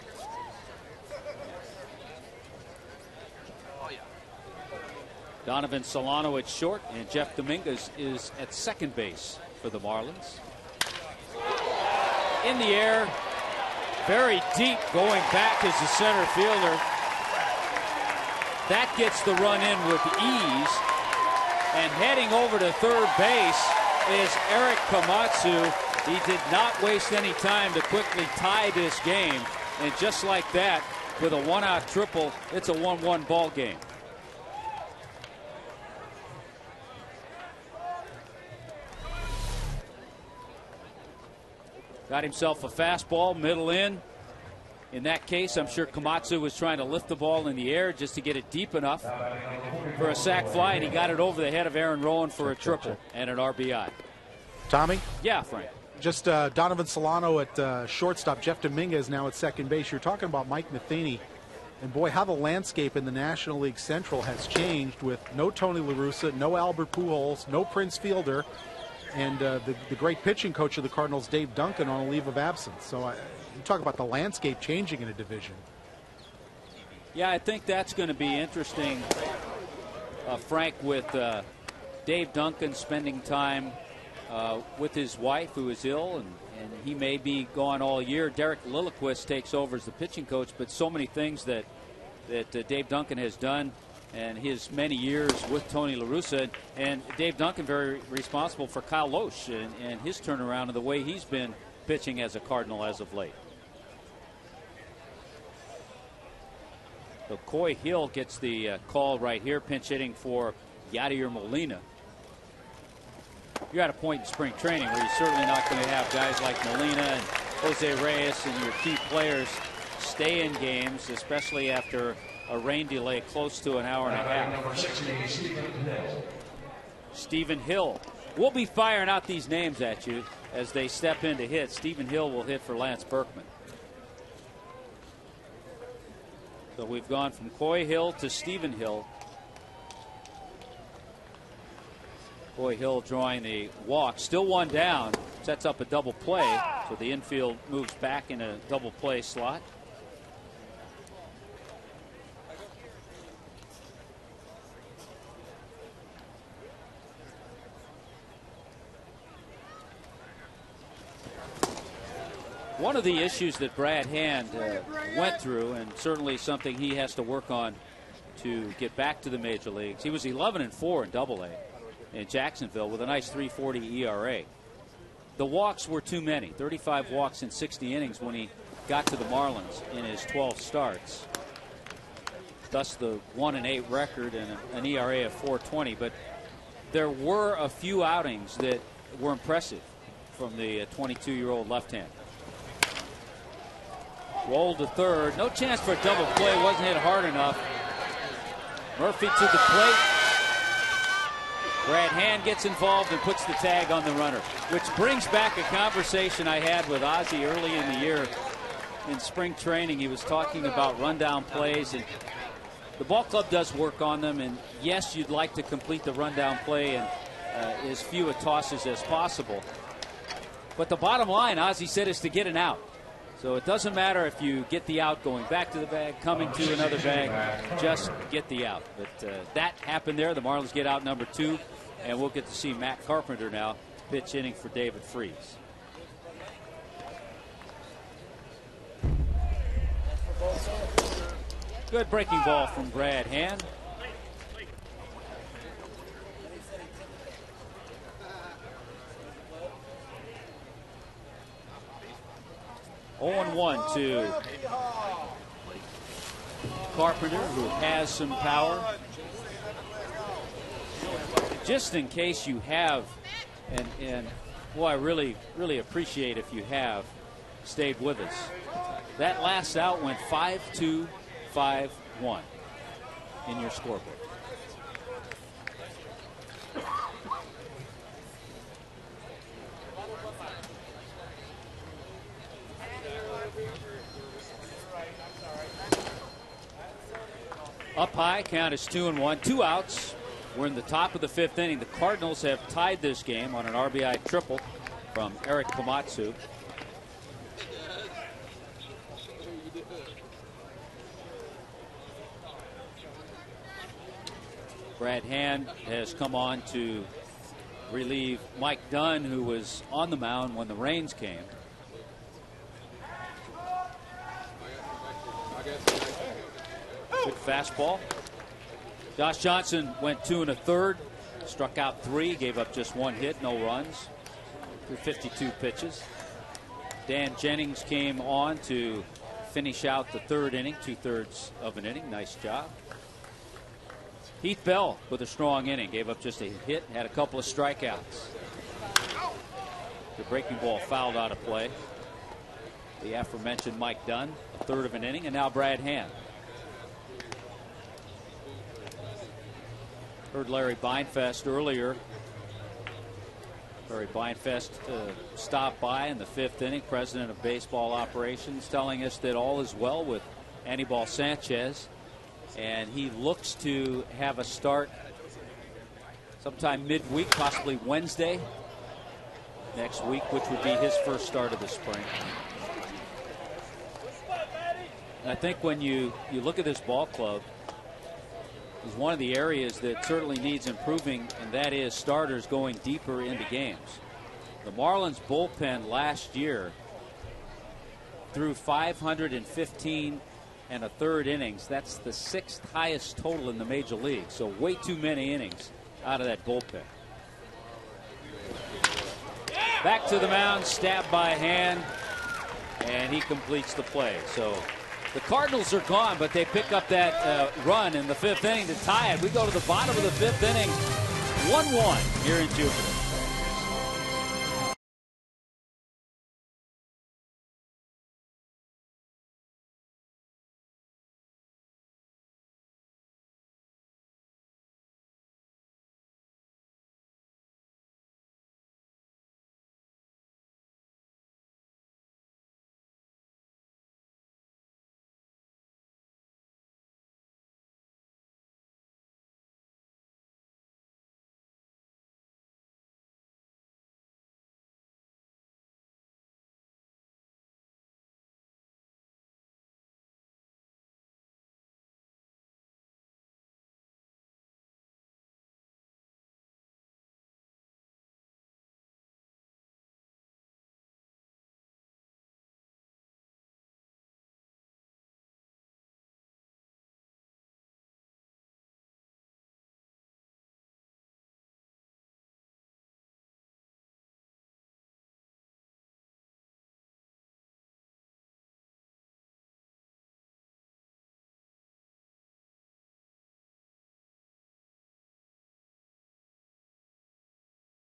Donovan Solano at short, and Jeff Dominguez is at second base for the Marlins. In the air, very deep, going back as the center fielder. That gets the run in with ease. And heading over to third base is Eric Komatsu. He did not waste any time to quickly tie this game. And just like that, with a one-out triple, it's a 1-1 ball game. Got himself a fastball, middle in. In that case, I'm sure Komatsu was trying to lift the ball in the air just to get it deep enough for a sac fly, and he got it over the head of Aaron Rowan for a triple and an RBI. Tommy? Yeah, Frank. Just Donovan Solano at shortstop. Jeff Dominguez now at second base. You're talking about Mike Matheny. And boy, how the landscape in the National League Central has changed with no Tony La Russa, no Albert Pujols, no Prince Fielder, and the great pitching coach of the Cardinals, Dave Duncan, on a leave of absence. So you talk about the landscape changing in a division. Yeah, I think that's going to be interesting, Frank, with Dave Duncan spending time with his wife, who is ill, and he may be gone all year. Derek Lilliquist takes over as the pitching coach, but so many things that Dave Duncan has done and his many years with Tony La Russa, and Dave Duncan very responsible for Kyle Loesch and his turnaround and the way he's been pitching as a Cardinal as of late. So Coy Hill gets the call right here, pinch hitting for Yadier Molina. You're at a point in spring training where you're certainly not going to have guys like Molina and Jose Reyes and your key players stay in games, especially after a rain delay close to an hour and a half. Stephen Hill. We'll be firing out these names at you as they step in to hit. Stephen Hill will hit for Lance Berkman. So we've gone from Coy Hill to Stephen Hill. Coy Hill drawing the walk. Still one down. Sets up a double play. So the infield moves back in a double play slot. One of the issues that Brad Hand went through, and certainly something he has to work on to get back to the major leagues. He was 11-4 in Double-A in Jacksonville with a nice 3.40 ERA. The walks were too many. 35 walks in 60 innings when he got to the Marlins in his 12 starts. Thus the 1-8 record and an ERA of 4.20. But there were a few outings that were impressive from the 22-year-old left-hander. Rolled to third. No chance for a double play. Wasn't hit hard enough. Murphy to the plate. Brad Hand gets involved and puts the tag on the runner, which brings back a conversation I had with Ozzie early in the year. in spring training, he was talking about rundown plays, and the ball club does work on them. And yes, you'd like to complete the rundown play in as few tosses as possible. But the bottom line, Ozzie said, is to get an out. So it doesn't matter if you get the out going back to the bag, coming to another bag, just get the out. But that happened there. The Marlins get out number 2, and we'll get to see Matt Carpenter now pitch inning for David Freese. Good breaking ball from Brad Hand. Oh, 1 to Carpenter, who has some power. Just in case you have, and well, I really appreciate if you have stayed with us. That last out went 5-2, 5-1 in your scoreboard. Up high, count is 2-1, 2 outs. We're in the top of the 5th inning. The Cardinals have tied this game on an RBI triple from Eric Komatsu. Brad Hand has come on to relieve Mike Dunn, who was on the mound when the rains came. Good fastball. Josh Johnson went 2 1/3, struck out 3, gave up just 1 hit, no runs, through 52 pitches. Dan Jennings came on to finish out the 3rd inning, 2/3 of an inning. Nice job. Heath Bell with a strong inning, gave up just a hit, had a couple of strikeouts. The breaking ball fouled out of play. The aforementioned Mike Dunn, a 1/3 of an inning, and now Brad Hand. Heard Larry Beinfest earlier. Larry Beinfest stopped by in the 5th inning, president of baseball operations, telling us that all is well with Anibal Sanchez, and he looks to have a start sometime midweek, possibly Wednesday next week, which would be his first start of the spring. And I think when you look at this ball club, is one of the areas that certainly needs improving, and that is starters going deeper into games. The Marlins bullpen last year threw 515 1/3 innings. That's the 6th highest total in the major league. So way too many innings out of that bullpen. Back to the mound, stabbed by Hand, and he completes the play. So the Cardinals are gone, but they pick up that run in the 5th inning to tie it. We go to the bottom of the 5th inning, 1-1 here in Jupiter.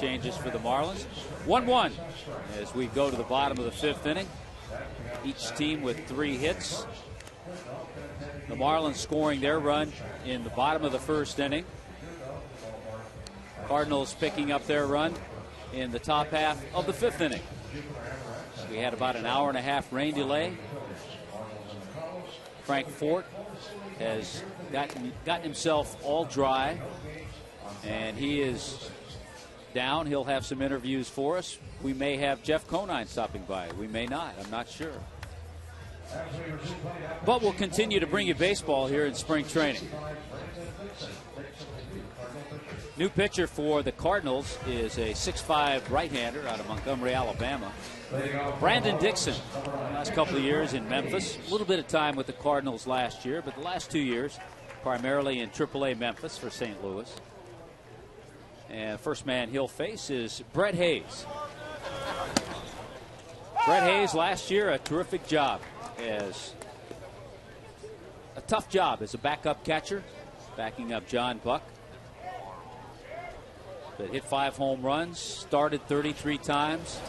Changes for the Marlins. 1-1 as we go to the bottom of the 5th inning. Each team with 3 hits. The Marlins scoring their run in the bottom of the 1st inning. Cardinals picking up their run in the top half of the 5th inning. We had about an hour and a half rain delay. Frank Fort has gotten himself all dry, and he is down. He'll have some interviews for us. We may have Jeff Conine stopping by. We may not. I'm not sure. But we'll continue to bring you baseball here in spring training. New pitcher for the Cardinals is a 6'5" right-hander out of Montgomery, Alabama. Brandon Dixon, last couple of years in Memphis. A little bit of time with the Cardinals last year, but the last 2 years primarily in AAA Memphis for St. Louis. And first man he'll face is Brett Hayes. Brett Hayes last year, a terrific job as a tough job as a backup catcher, backing up John Buck. But hit 5 home runs, started 33 times,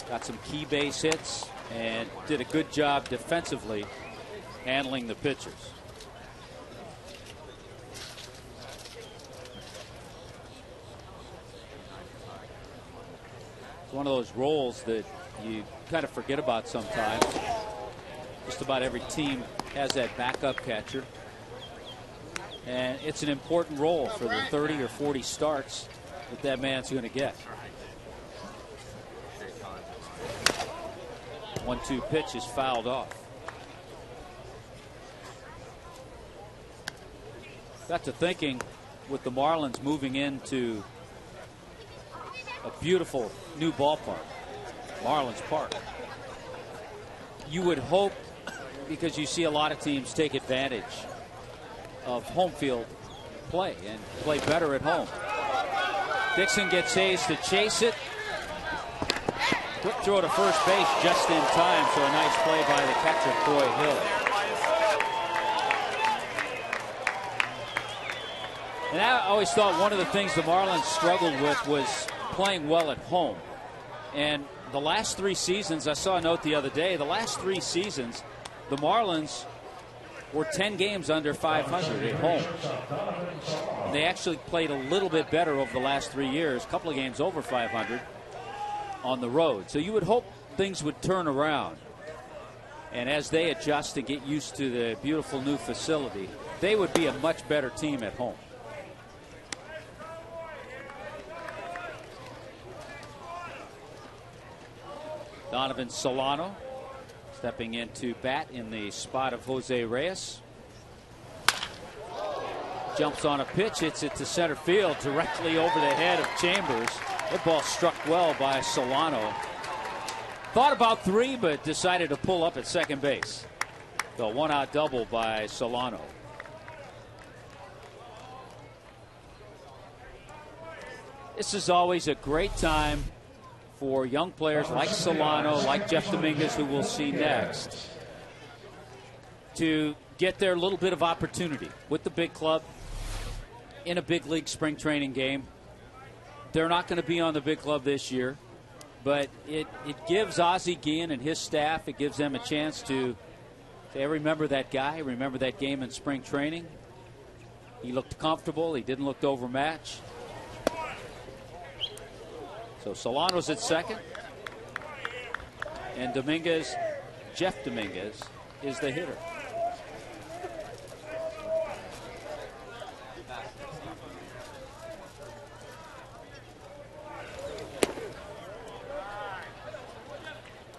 got some key base hits, and did a good job defensively handling the pitchers. It's one of those roles that you kind of forget about sometimes. Just about every team has that backup catcher. And it's an important role for the 30 or 40 starts that man's going to get. 1-2 pitch is fouled off. Got to thinking with the Marlins moving into a beautiful new ballpark, Marlins Park. You would hope, because you see a lot of teams take advantage of home field play and play better at home. Dixon gets Hayes to chase it. Quick throw to first base just in time, so a nice play by the catcher, Coy Hill. And I always thought one of the things the Marlins struggled with was playing well at home. And the last 3 seasons, I saw a note the other day, the last 3 seasons, the Marlins were 10 games under 500 at home. And they actually played a little bit better over the last 3 years, a couple of games over 500 on the road. So you would hope things would turn around. And as they adjust to get used to the beautiful new facility, they would be a much better team at home. Donovan Solano stepping into bat in the spot of Jose Reyes. Jumps on a pitch, hits it to center field directly over the head of Chambers. That ball struck well by Solano. Thought about 3, but decided to pull up at second base. The 1-out double by Solano. This is always a great time for young players like Solano, like Jeff Dominguez, who we'll see next, to get their little bit of opportunity with the big club in a big league spring training game. They're not going to be on the big club this year, but it gives Ozzie Guillen and his staff, it gives them a chance to say, remember that guy, remember that game in spring training. He looked comfortable, he didn't look overmatched. So Solano's at second, and Dominguez, Jeff Dominguez, is the hitter.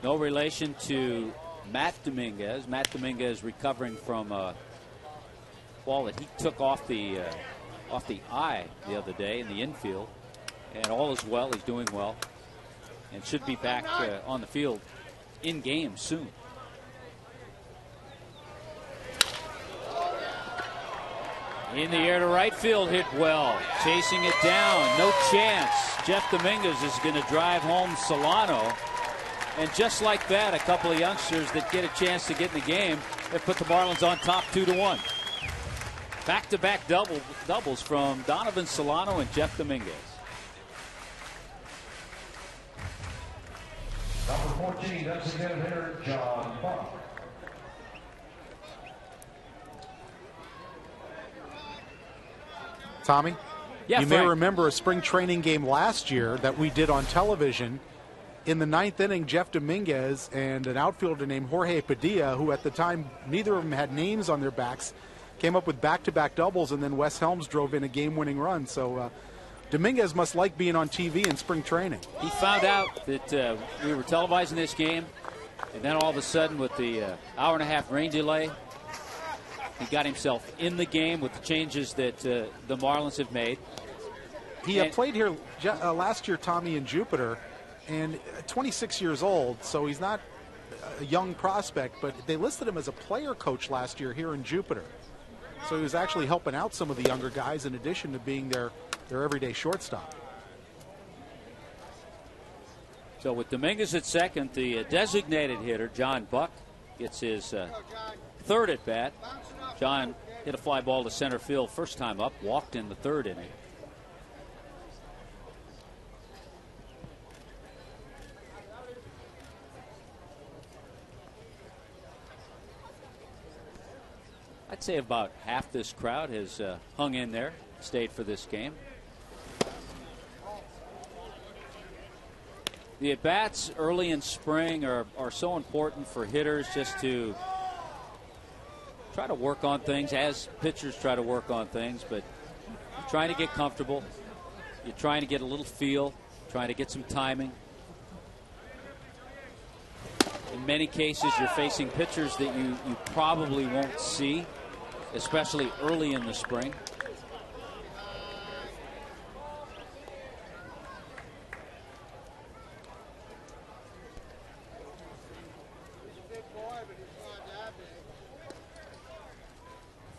No relation to Matt Dominguez. Matt Dominguez recovering from a ball that he took off the eye the other day in the infield. And all is well. He's doing well. And should be back on the field in game soon. In the air to right field, hit well. Chasing it down. No chance. Jeff Dominguez is going to drive home Solano. And just like that, a couple of youngsters that get a chance to get in the game have put the Marlins on top 2-1. Back-to-back doubles from Donovan Solano and Jeff Dominguez. Number 14, designated hitter, John Buck. Tommy? Yeah, you Frank. may remember a spring training game last year that we did on television in the 9th inning, Jeff Dominguez and an outfielder named Jorge Padilla, who at the time neither of them had names on their backs, came up with back-to-back doubles, and then Wes Helms drove in a game-winning run. So Dominguez must like being on TV in spring training. He found out that we were televising this game, and then all of a sudden with the hour-and-a-half rain delay, he got himself in the game with the changes that the Marlins have made. He played here last year, Tommy, in Jupiter, and 26 years old, so he's not a young prospect, but they listed him as a player coach last year here in Jupiter. So he was actually helping out some of the younger guys in addition to being their everyday shortstop. So with Dominguez at second, the designated hitter, John Buck, gets his third at bat. John hit a fly ball to center field first time up, walked in the 3rd inning. I'd say about half this crowd has hung in there, stayed for this game. The at-bats early in spring are so important for hitters, just to try to work on things as pitchers try to work on things, but you're trying to get comfortable. You're trying to get a little feel, trying to get some timing. In many cases, you're facing pitchers that you probably won't see, especially early in the spring.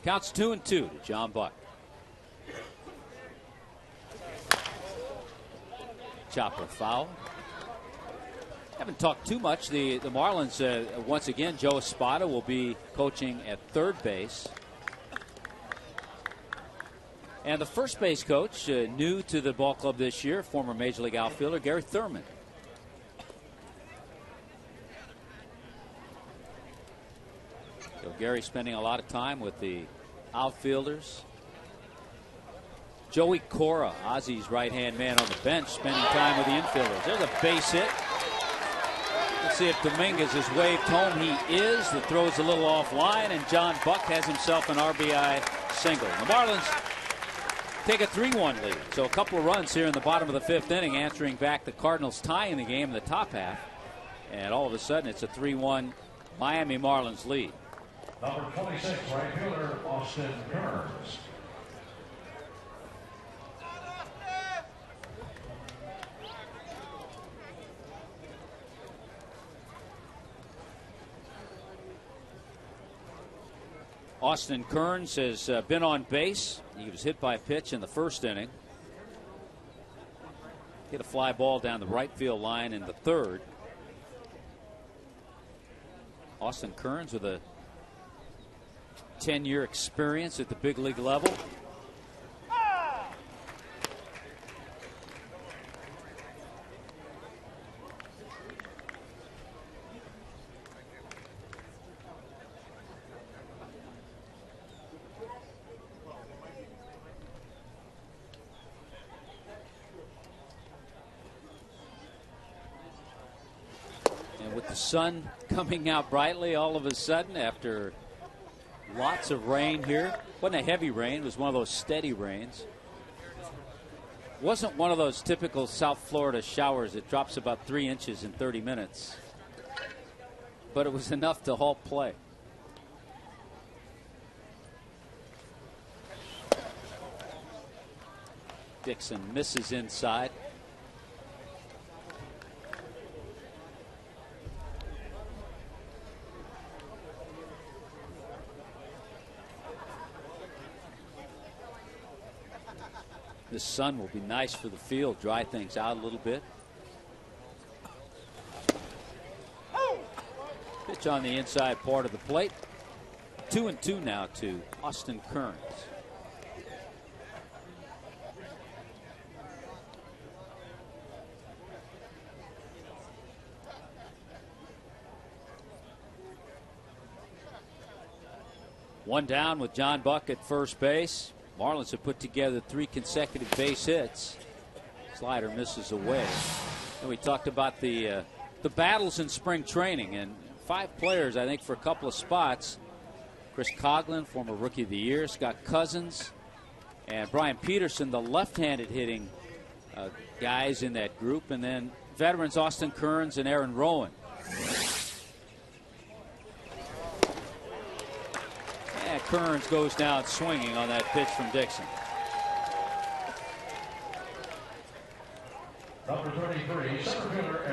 Counts 2-2 to John Buck. Chopper foul. Haven't talked too much. The Marlins, once again, Joe Espada will be coaching at third base. And the first base coach, new to the ball club this year, former Major League outfielder Gary Thurman. So Gary spending a lot of time with the outfielders. Joey Cora, Ozzy's right-hand man on the bench, spending time with the infielders. There's a base hit. Let's see if Dominguez is waved home. He is. The throw is a little offline, and John Buck has himself an RBI single. The Marlins take a 3-1 lead. So a couple of runs here in the bottom of the 5th inning, answering back the Cardinals tying the game in the top half. And all of a sudden, it's a 3-1 Miami Marlins lead. Number 26, right fielder, Austin Kearns. Austin Kearns has been on base. He was hit by a pitch in the 1st inning. Hit a fly ball down the right field line in the 3rd. Austin Kearns with a 10-year experience at the big league level. And with the sun coming out brightly all of a sudden after lots of rain here. Wasn't a heavy rain. It was one of those steady rains. Wasn't one of those typical South Florida showers that drops about 3 inches in 30 minutes. But it was enough to halt play. Dixon misses inside. The sun will be nice for the field, dry things out a little bit. Pitch on the inside part of the plate. 2-2 now to Austin Kearns. One down with John Buck at first base. Marlins have put together 3 consecutive base hits. Slider misses away. And we talked about the battles in spring training, and 5 players, I think, for a couple of spots. Chris Coughlin, former Rookie of the Year, Scott Cousins, and Brian Peterson, the left-handed hitting guys in that group, and then veterans Austin Kearns and Aaron Rowan. And Kearns goes down swinging on that pitch from Dixon.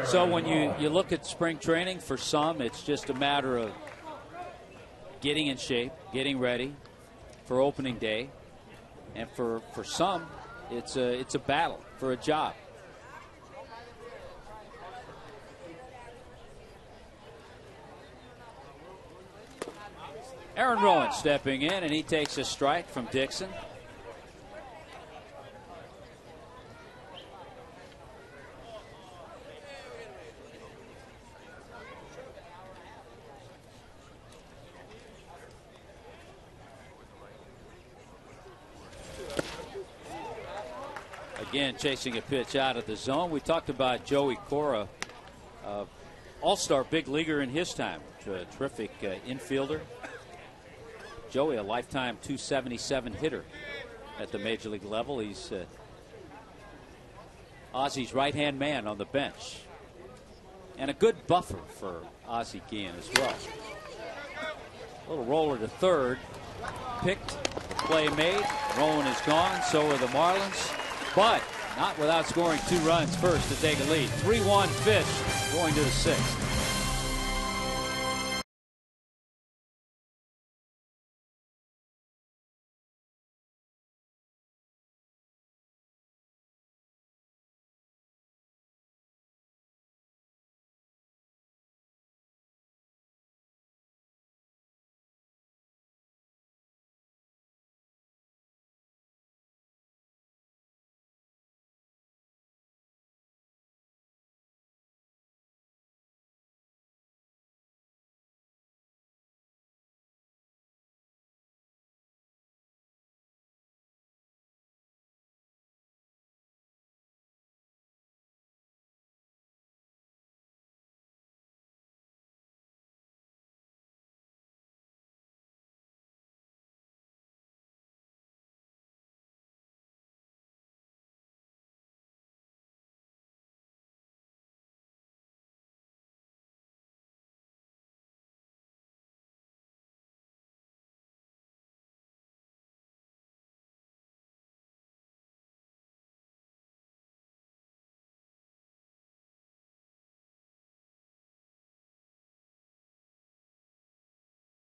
So when you look at spring training, for some, it's just a matter of getting in shape, getting ready for opening day. And for some, it's a battle for a job. Aaron Rowan stepping in, and he takes a strike from Dixon. Again, chasing a pitch out of the zone. We talked about Joey Cora, all-star big leaguer in his time. Terrific infielder. Joey, a lifetime .277 hitter at the major league level. He's Ozzy's right-hand man on the bench. And a good buffer for Ozzie Guillen as well. A little roller to third. Picked, play made. Rowan is gone, so are the Marlins. But not without scoring 2 runs first to take a lead. 3-1 Fish going to the 6th.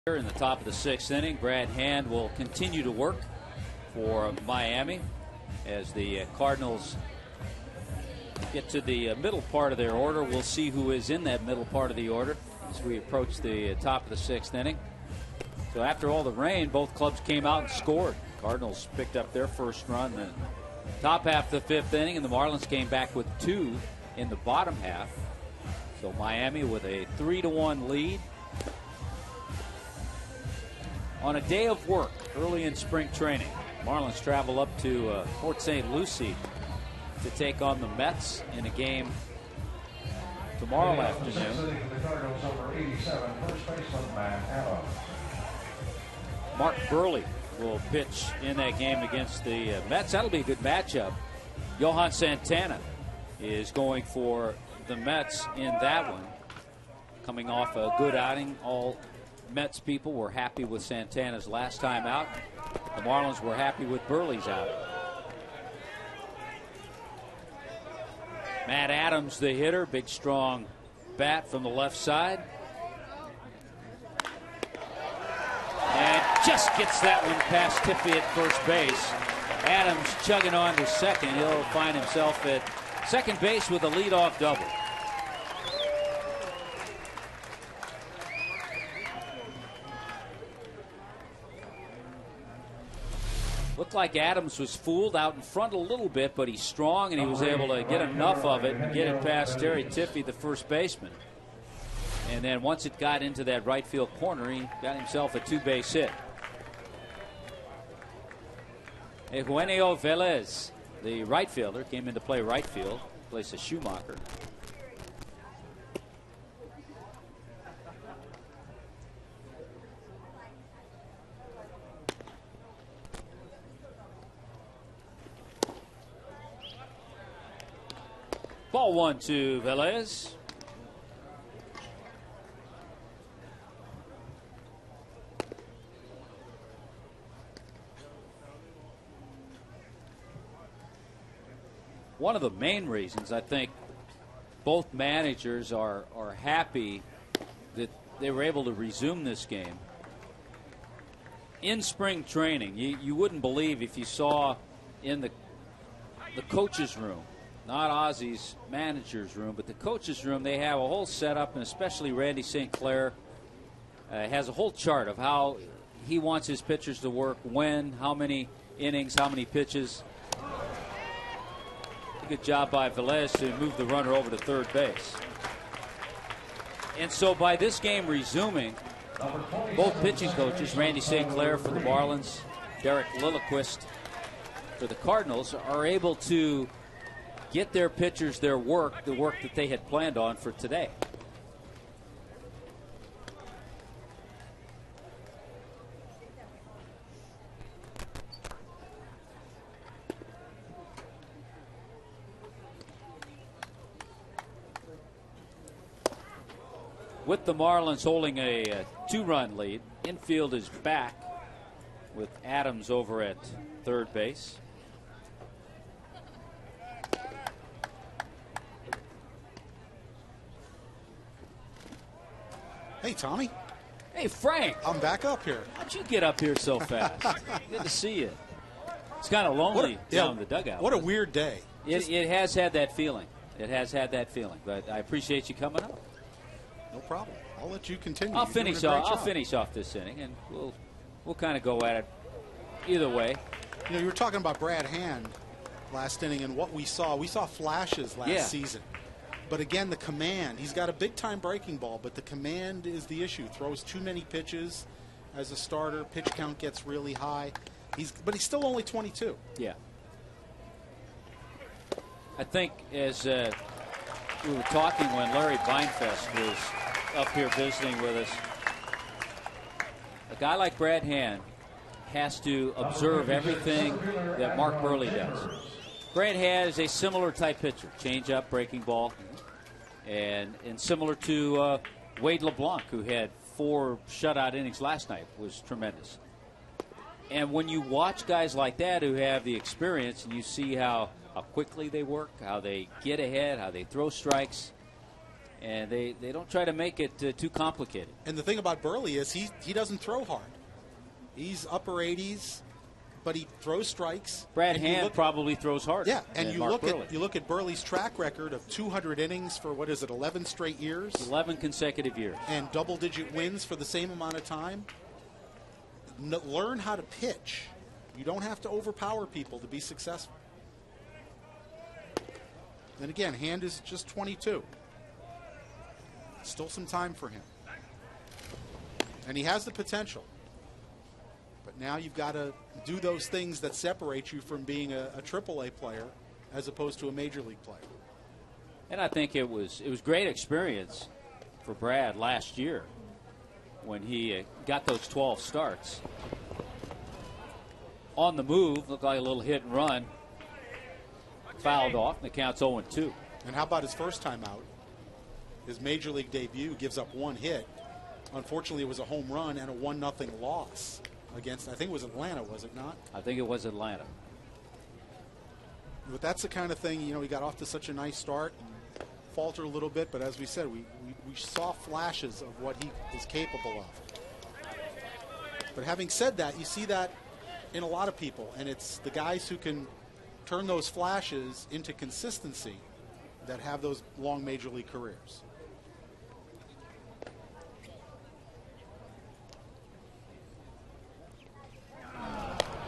In the top of the 6th inning, Brad Hand will continue to work for Miami as the Cardinals get to the middle part of their order. We'll see who is in that middle part of the order as we approach the top of the 6th inning. So after all the rain, both clubs came out and scored. Cardinals picked up their first run in the top half of the 5th inning, and the Marlins came back with 2 in the bottom half. So Miami with a 3-1 lead. On a day of work early in spring training, Marlins travel up to Port St. Lucie to take on the Mets in a game tomorrow afternoon. Mark Burley will pitch in that game against the Mets. That'll be a good matchup. Johan Santana is going for the Mets in that one. Coming off a good outing, all Mets people were happy with Santana's last time out. The Marlins were happy with Burley's out. Matt Adams, the hitter, big strong bat from the left side. And just gets that one past Tiffy at first base. Adams chugging on to second. He'll find himself at second base with a leadoff double. Looked like Adams was fooled out in front a little bit, but he's strong and he was able to get enough of it and get it past Terry Tiffy, the first baseman. And then once it got into that right field corner, he got himself a 2-base hit. Eugenio Velez, the right fielder, came in to play right field, place of Schumacher. Ball 1 to Velez. One of the main reasons I think both managers are happy that they were able to resume this game. In spring training, you wouldn't believe if you saw in the coach's room, not Ozzy's manager's room, but the coach's room, they have a whole setup, and especially Randy St. Clair has a whole chart of how he wants his pitchers to work, when, how many innings, how many pitches. Good job by Velez to move the runner over to third base. And so by this game resuming, both pitching coaches, Randy St. Clair for the Marlins, Derek Lilliquist for the Cardinals, are able to get their pitchers their work, the work that they had planned on for today. With the Marlins holding a 2-run lead, infield is back with Adams over at third base. Hey, Tommy. Hey, Frank. I'm back up here. How'd you get up here so fast? Good to see you. It's kind of lonely down in the dugout. What a weird day. It has had that feeling. It has had that feeling. But I appreciate you coming up. No problem. I'll let you continue. I'll finish off this inning, and we'll kind of go at it either way. You know, you were talking about Brad Hand last inning and what we saw. We saw flashes last season. But again, the command. He's got a big-time breaking ball, but the command is the issue. Throws too many pitches as a starter. Pitch count gets really high. But he's still only 22. Yeah. I think as we were talking when Larry Beinfest was up here visiting with us, a guy like Brad Hand has to observe everything that Mark Burley does. Brad Hand is a similar type pitcher, change-up, breaking ball, and similar to Wade LeBlanc, who had 4 shutout innings last night, was tremendous. And when you watch guys like that who have the experience and you see how quickly they work, how they get ahead, how they throw strikes, and they don't try to make it too complicated. And the thing about Burley is he doesn't throw hard. He's upper 80s, but he throws strikes. Brad Hand probably throws harder. Yeah, and you look at Burley's track record of 200 innings for 11 straight years, 11 consecutive years, and double-digit wins for the same amount of time. Learn how to pitch. You don't have to overpower people to be successful. And again, Hand is just 22. Still some time for him. And he has the potential. But now you've got to do those things that separate you from being a AAA player as opposed to a major league player. And I think it was great experience for Brad last year when he got those 12 starts. On the move, looked like a little hit and run. Fouled off, and the count's 0-2. And how about his first time out? His major league debut, gives up 1 hit. Unfortunately, it was a home run and a 1-0 loss against, I think it was Atlanta, was it not? I think it was Atlanta. But that's the kind of thing, he got off to such a nice start, faltered a little bit, but as we said, we saw flashes of what he is capable of. But having said that, you see that in a lot of people, and it's the guys who can turn those flashes into consistency that have those long major league careers.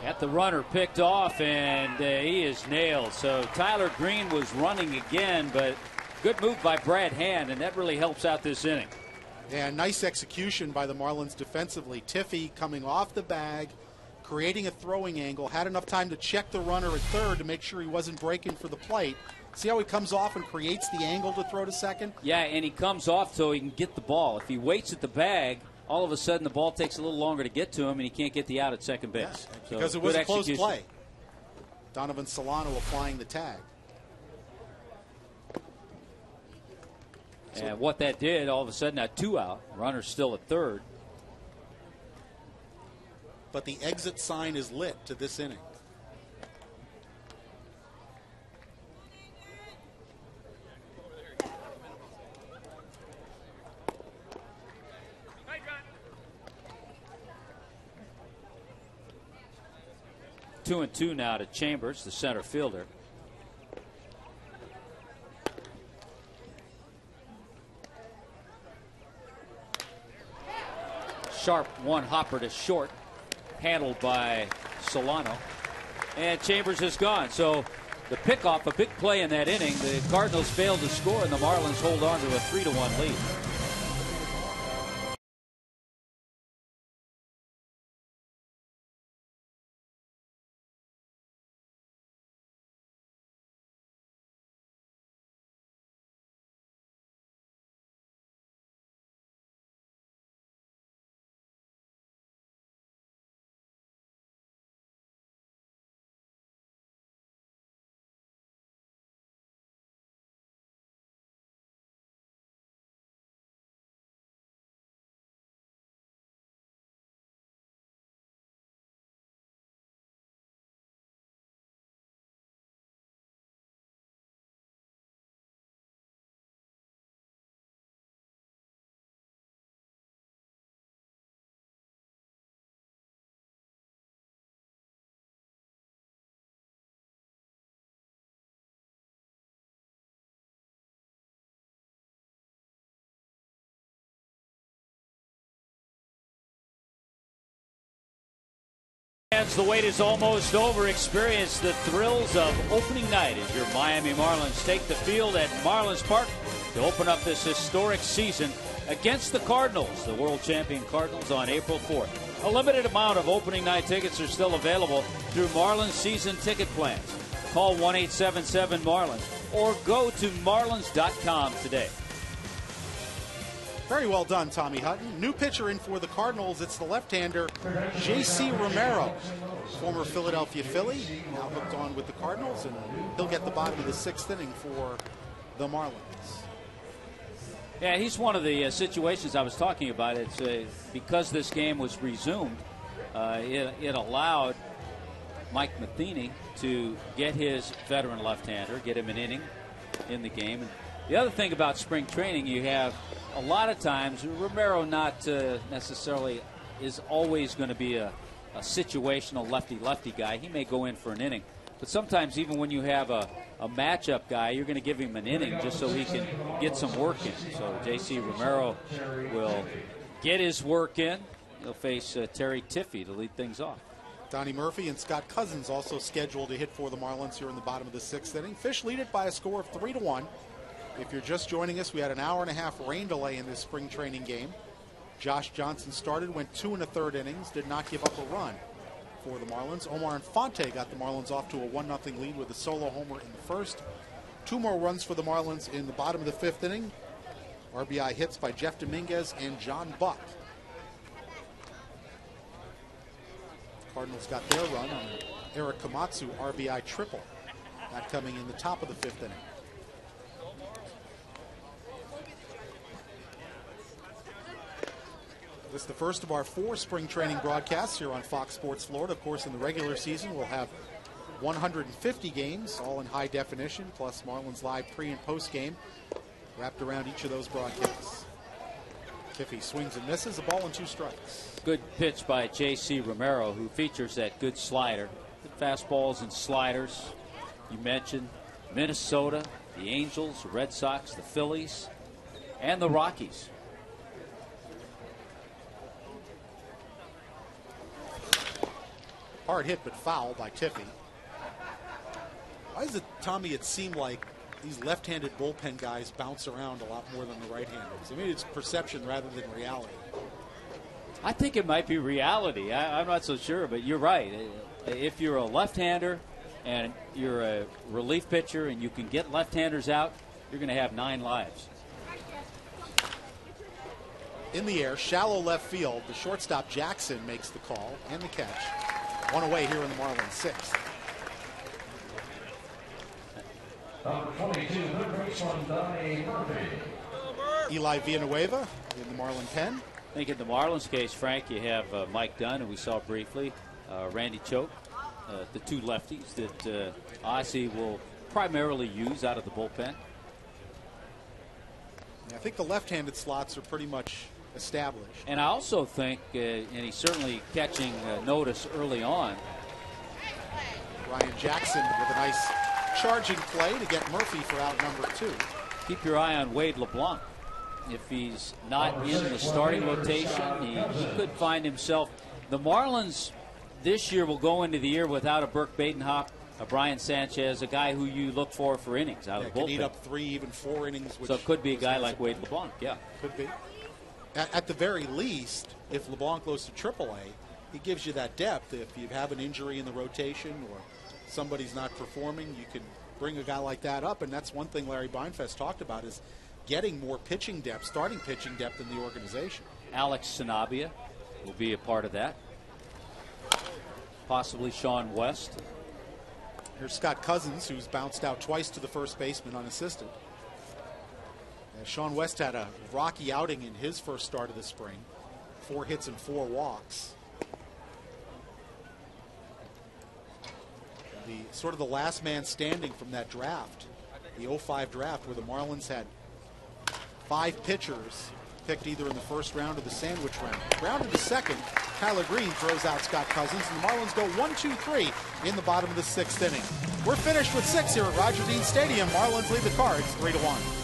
Got the runner picked off, and he is nailed. So Tyler Green was running again, but good move by Brad Hand, and that really helps out this inning. Yeah, nice execution by the Marlins defensively. Tiffy coming off the bag, creating a throwing angle, had enough time to check the runner at third to make sure he wasn't breaking for the plate. See how he comes off and creates the angle to throw to second? Yeah, and he comes off so he can get the ball. If he waits at the bag, all of a sudden the ball takes a little longer to get to him, and he can't get the out at second base. Yes, so because it was a close play. Donovan Solano applying the tag. And what that did, all of a sudden, that 2 out, runner's still at third. But the exit sign is lit to this inning. Two and two now to Chambers, the center fielder. Sharp one hopper to short, handled by Solano. And Chambers is gone. So the pickoff, a big play in that inning. The Cardinals failed to score, and the Marlins hold on to a 3-1 lead. The wait is almost over. Experience the thrills of opening night as your Miami Marlins take the field at Marlins Park to open up this historic season against the Cardinals, the world champion Cardinals, on April 4th. A limited amount of opening night tickets are still available through Marlins season ticket plans. Call 1-877-MARLINS or go to marlins.com today. Very well done, Tommy Hutton. New pitcher in for the Cardinals. It's the left-hander, J.C. Romero, former Philadelphia Philly, now hooked on with the Cardinals, and he'll get the bottom of the sixth inning for the Marlins. Yeah, he's one of the situations I was talking about. It's because this game was resumed, it allowed Mike Matheny to get his veteran left-hander, get him an inning in the game. And the other thing about spring training, you have a lot of times Romero not necessarily is always going to be a situational lefty-lefty guy. He may go in for an inning. But sometimes even when you have a matchup guy, you're going to give him an inning just so he can get some work in. So J.C. Romero will get his work in. He'll face Terry Tiffey to lead things off. Donnie Murphy and Scott Cousins also scheduled to hit for the Marlins here in the bottom of the sixth inning. Fish lead it by a score of 3-1. If you're just joining us, we had an hour-and-a-half rain delay in this spring training game. Josh Johnson started, went 2 1/3 innings, did not give up a run for the Marlins. Omar Infante got the Marlins off to a 1-0 lead with a solo homer in the first. 2 more runs for the Marlins in the bottom of the fifth inning. RBI hits by Jeff Dominguez and John Buck. Cardinals got their run on an Eric Komatsu RBI triple. That coming in the top of the fifth inning. This is the first of our 4 spring training broadcasts here on Fox Sports Florida. Of course, in the regular season, we'll have 150 games, all in high definition, plus Marlins Live pre- and post-game wrapped around each of those broadcasts. Tiffey swings and misses, a ball and 2 strikes. Good pitch by J.C. Romero, who features that good slider. Good fastballs and sliders. You mentioned Minnesota, the Angels, the Red Sox, the Phillies, and the Rockies. Hard hit, but foul by Tiffey. Why is it, Tommy, it seemed like these left-handed bullpen guys bounce around a lot more than the right-handers? I mean, it's perception rather than reality. I think it might be reality. I'm not so sure, but you're right. If you're a left-hander and you're a relief pitcher and you can get left-handers out, you're going to have 9 lives. In the air, shallow left field, the shortstop Jackson makes the call and the catch. 1 away here in the Marlins 6th. Number 22, good baseman Donnie Murphy. Eli Villanueva in the Marlin pen. I think in the Marlins case, Frank, you have Mike Dunn, who we saw briefly, Randy Choate, the two lefties that Ozzie will primarily use out of the bullpen. I think the left-handed slots are pretty much established. And I also think, and he's certainly catching notice early on, Ryan Jackson with a nice charging play to get Murphy for out number 2. Keep your eye on Wade LeBlanc. If he's not in the starting rotation, he could find himself. The Marlins this year will go into the year without a Burke Badenhop, a Brian Sanchez, a guy who you look for innings out of the bullpen. Can eat up 3, even 4 innings. So it could be a guy like Wade LeBlanc, yeah. Could be. At the very least, if LeBlanc goes to AAA, he gives you that depth. If you have an injury in the rotation or somebody's not performing, you can bring a guy like that up. And that's one thing Larry Beinfest talked about, is getting more pitching depth, starting pitching depth in the organization. Alex Sanabia will be a part of that. Possibly Sean West. Here's Scott Cousins, who's bounced out twice to the first baseman unassisted. Sean West had a rocky outing in his first start of the spring. 4 hits and 4 walks. The sort of the last man standing from that draft, the 05 draft, where the Marlins had 5 pitchers picked either in the first round or the sandwich round. Rounded to second, Tyler Green throws out Scott Cousins, and the Marlins go 1-2-3 in the bottom of the 6th inning. We're finished with 6 here at Roger Dean Stadium. Marlins lead the Cards 3-1.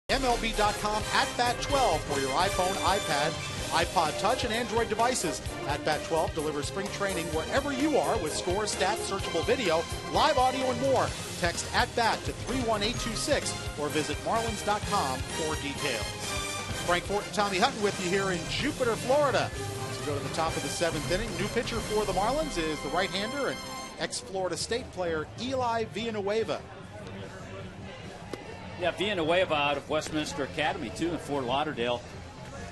MLB.com @Bat12 for your iPhone, iPad, iPod Touch, and Android devices. @Bat12 delivers spring training wherever you are with scores, stats, searchable video, live audio, and more. Text @Bat to 31826 or visit Marlins.com for details. Frank Fort and Tommy Hutton with you here in Jupiter, Florida. As we go to the top of the 7th inning, new pitcher for the Marlins is the right-hander and ex-Florida State player Eli Villanueva. Yeah, Villanueva out of Westminster Academy, too, in Fort Lauderdale.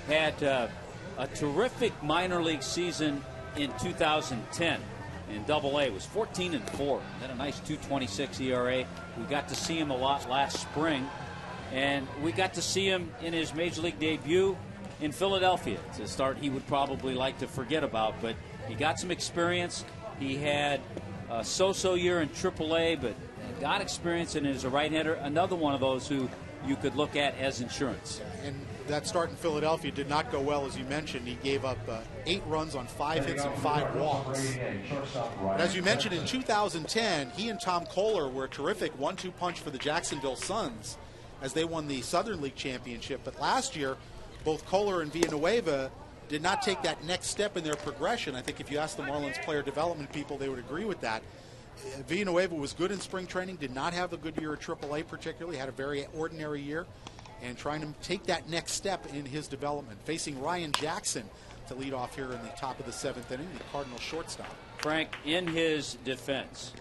Had a terrific minor league season in 2010 in Double-A. Was 14-4. Had a nice 2.26 ERA. We got to see him a lot last spring. And we got to see him in his major league debut in Philadelphia. It's a start he would probably like to forget about. But he got some experience. He had a so-so year in Triple-A, but got experience and is a right-hander. Another one of those who you could look at as insurance. And that start in Philadelphia did not go well, as you mentioned. He gave up 8 runs on 5 hits and 5 walks. But as you mentioned, in 2010, he and Tom Kohler were a terrific 1-2 punch for the Jacksonville Suns as they won the Southern League Championship. But last year, both Kohler and Villanueva did not take that next step in their progression. I think if you ask the Marlins player development people, they would agree with that. Villanueva was good in spring training, did not have a good year at AAA particularly, had a very ordinary year, and trying to take that next step in his development. Facing Ryan Jackson to lead off here in the top of the 7th inning, the Cardinal shortstop. Frank, in his defense,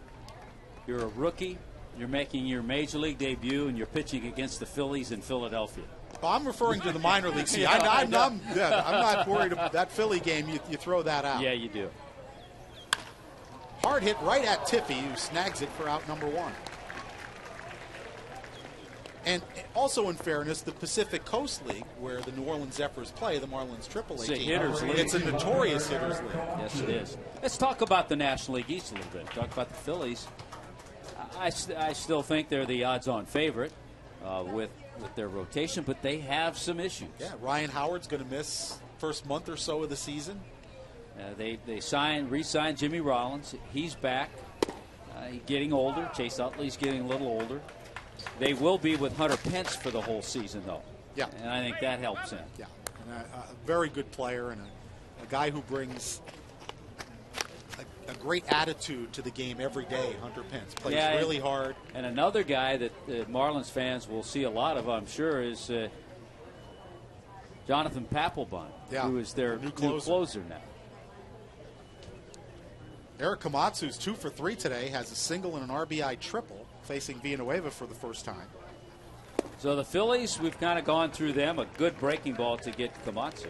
you're a rookie, you're making your major league debut, and you're pitching against the Phillies in Philadelphia. Well, I'm referring to the minor league scene. I'm not worried about that Philly game. You throw that out. Yeah, you do. Hard hit right at Tiffy, who snags it for out number 1. And also, in fairness, the Pacific Coast League, where the New Orleans Zephyrs play, the Marlins AAA It's a team, hitters league. it's a notorious hitters league. Yes, it is. Let's talk about the National League East a little bit. Talk about the Phillies. I still think they're the odds-on favorite with their rotation, but they have some issues. Yeah, Ryan Howard's going to miss first month or so of the season. They re-signed Jimmy Rollins. He's back. He's getting older. Chase Utley's getting a little older. They will be with Hunter Pence for the whole season, though. Yeah. And I think that helps him. Yeah. And a very good player and a guy who brings a great attitude to the game every day. Hunter Pence plays really hard. And another guy that Marlins fans will see a lot of, I'm sure, is Jonathan Papelbon, who is their new closer now. Eric Komatsu's 2 for 3 today, has a single and an RBI triple, facing Villanueva for the first time. So the Phillies, we've kind of gone through them. A good breaking ball to get Komatsu.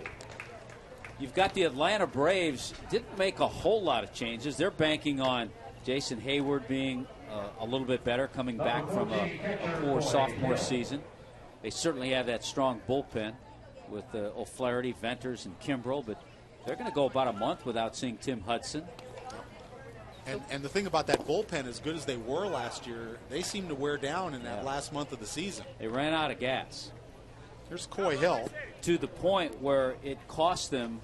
You've got the Atlanta Braves. Didn't make a whole lot of changes. They're banking on Jason Hayward being a little bit better, coming back from a poor sophomore season. They certainly have that strong bullpen with O'Flaherty, Venters, and Kimbrel, but they're going to go about a month without seeing Tim Hudson. And the thing about that bullpen, as good as they were last year, they seem to wear down in that last month of the season. They ran out of gas. Here's Coy Hill. To the point where it cost them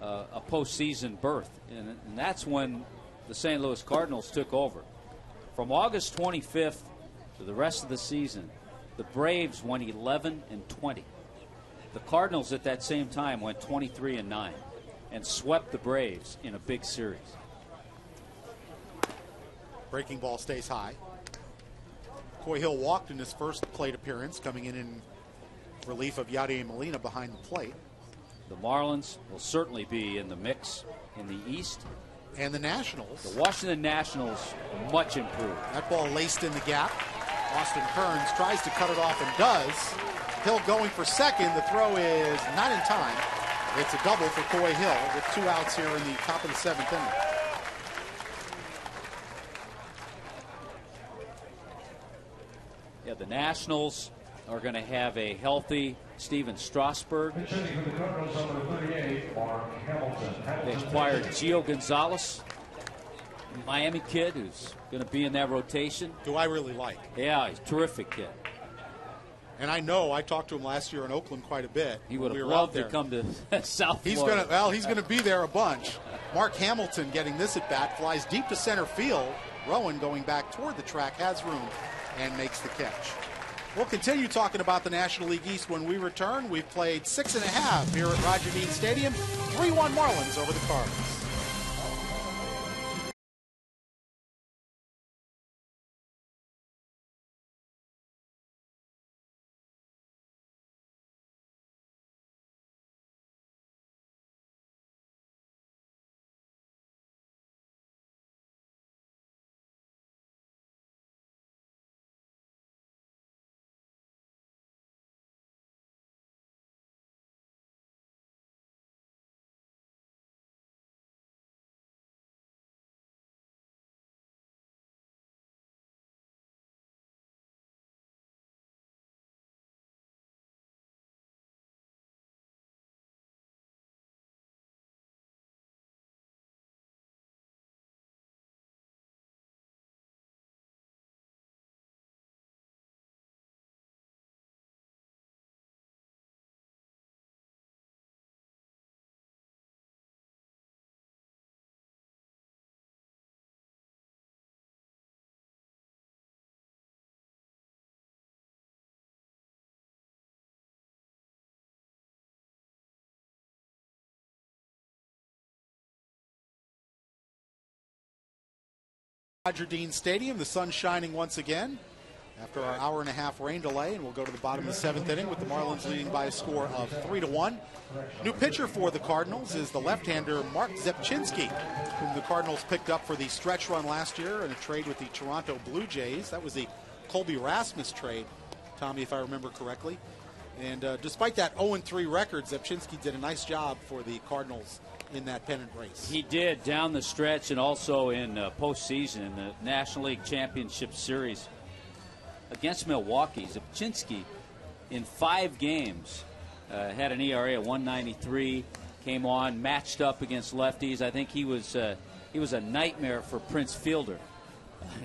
a postseason berth. And that's when the St. Louis Cardinals took over. From August 25th to the rest of the season, the Braves went 11-20. The Cardinals at that same time went 23-9 and swept the Braves in a big series. Breaking ball stays high. Coy Hill walked in his first plate appearance, coming in relief of Yadier Molina behind the plate. The Marlins will certainly be in the mix in the East. And the Nationals. The Washington Nationals, much improved. That ball laced in the gap. Austin Kearns tries to cut it off and does. Hill going for second. The throw is not in time. It's a double for Coy Hill with 2 outs here in the top of the 7th inning. Yeah, the Nationals are going to have a healthy Steven Strasburg. They acquired Gio Gonzalez, a Miami kid who's going to be in that rotation. Who I really like. Yeah, he's a terrific kid. And I talked to him last year in Oakland quite a bit. He would have loved to come to South Florida. He's going to be there a bunch. Mark Hamilton getting this at bat, flies deep to center field. Rowan going back toward the track, has room, and makes the catch. We'll continue talking about the National League East when we return. We've played 6.5 here at Roger Dean Stadium. 3-1 Marlins over the Cardinals. Roger Dean Stadium, the sun shining once again after our hour-and-a-half rain delay, and we'll go to the bottom of the 7th inning with the Marlins leading by a score of 3-1. New pitcher for the Cardinals is the left-hander Mark Zepchinski, whom the Cardinals picked up for the stretch run last year in a trade with the Toronto Blue Jays. That was the Colby Rasmus trade, Tommy, if I remember correctly. And despite that 0-3 record, Zepchinski did a nice job for the Cardinals in that pennant race. He did down the stretch and also in postseason in the National League Championship Series. against Milwaukee, Zapchinski in 5 games had an ERA of 1.93. Came on, matched up against lefties. I think he was a nightmare for Prince Fielder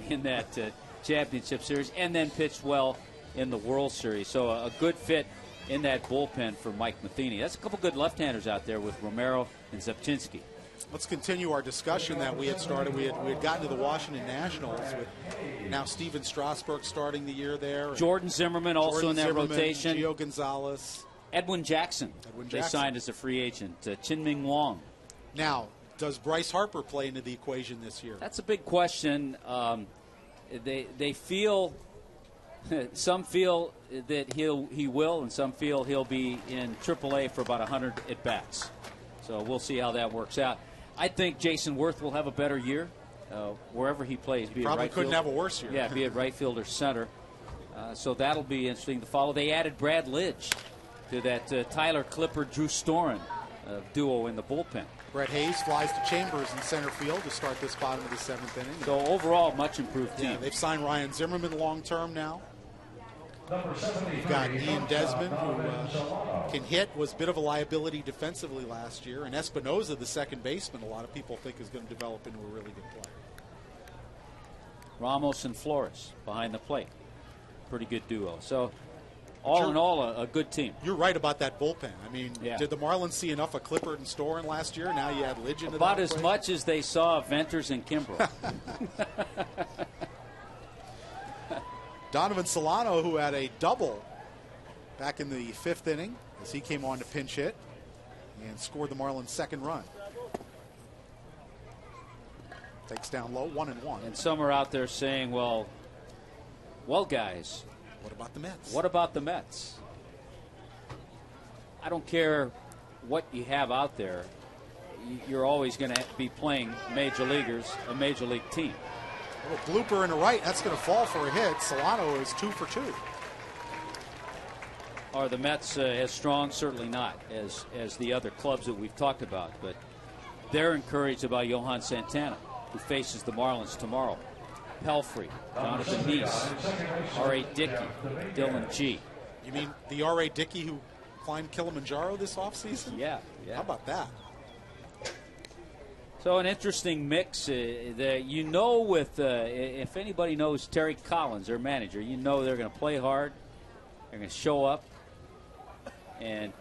in that championship series, and then pitched well in the World Series. So a good fit in that bullpen for Mike Matheny. That's a couple good left-handers out there with Romero and Zapchinski. Let's continue our discussion that we had started. We had gotten to the Washington Nationals with now Steven Strasburg starting the year there. Jordan Zimmerman also in that rotation. Gio Gonzalez. Edwin Jackson. They signed as a free agent. Chin-Ming Wong. Now, does Bryce Harper play into the equation this year? That's a big question. They feel, some feel that he will, and some feel he'll be in AAA for about 100 at bats. So we'll see how that works out. I think Jason Worth will have a better year wherever he plays. Be probably right couldn't field. have a worse year. Yeah, be it right field or center. So that'll be interesting to follow. They added Brad Lidge to that Tyler Clippard, Drew Storen duo in the bullpen. Brett Hayes flies to Chambers in center field to start this bottom of the 7th inning. So overall, much improved team. Yeah, they've signed Ryan Zimmerman long term now. We've got Ian Desmond, who can hit, was a bit of a liability defensively last year, and Espinoza, the second baseman, a lot of people think is going to develop into a really good player. Ramos and Flores behind the plate. Pretty good duo. So all in all, a good team. You're right about that bullpen. I mean, yeah. Did the Marlins see enough of Clippard and Storen last year? Now you add Lidge into about that as equation? much as they saw Venters and Kimbrough. Donovan Solano, who had a double back in the 5th inning as he came on to pinch hit and scored the Marlins' second run. Takes down low, 1-1. And some are out there saying, well, guys. What about the Mets? What about the Mets? I don't care what you have out there. You're always going to be playing major leaguers, a major league team. A little blooper in the right. That's going to fall for a hit. Solano is 2 for 2. Are the Mets as strong? Certainly not as the other clubs that we've talked about. But they're encouraged about Johan Santana, who faces the Marlins tomorrow. Pelfrey, Jonathan Neese, R.A. Dickey, Dylan G. You mean the R.A. Dickey who climbed Kilimanjaro this offseason? Yeah. How about that? So an interesting mix. That with if anybody knows Terry Collins, their manager, they're going to play hard. They're going to show up and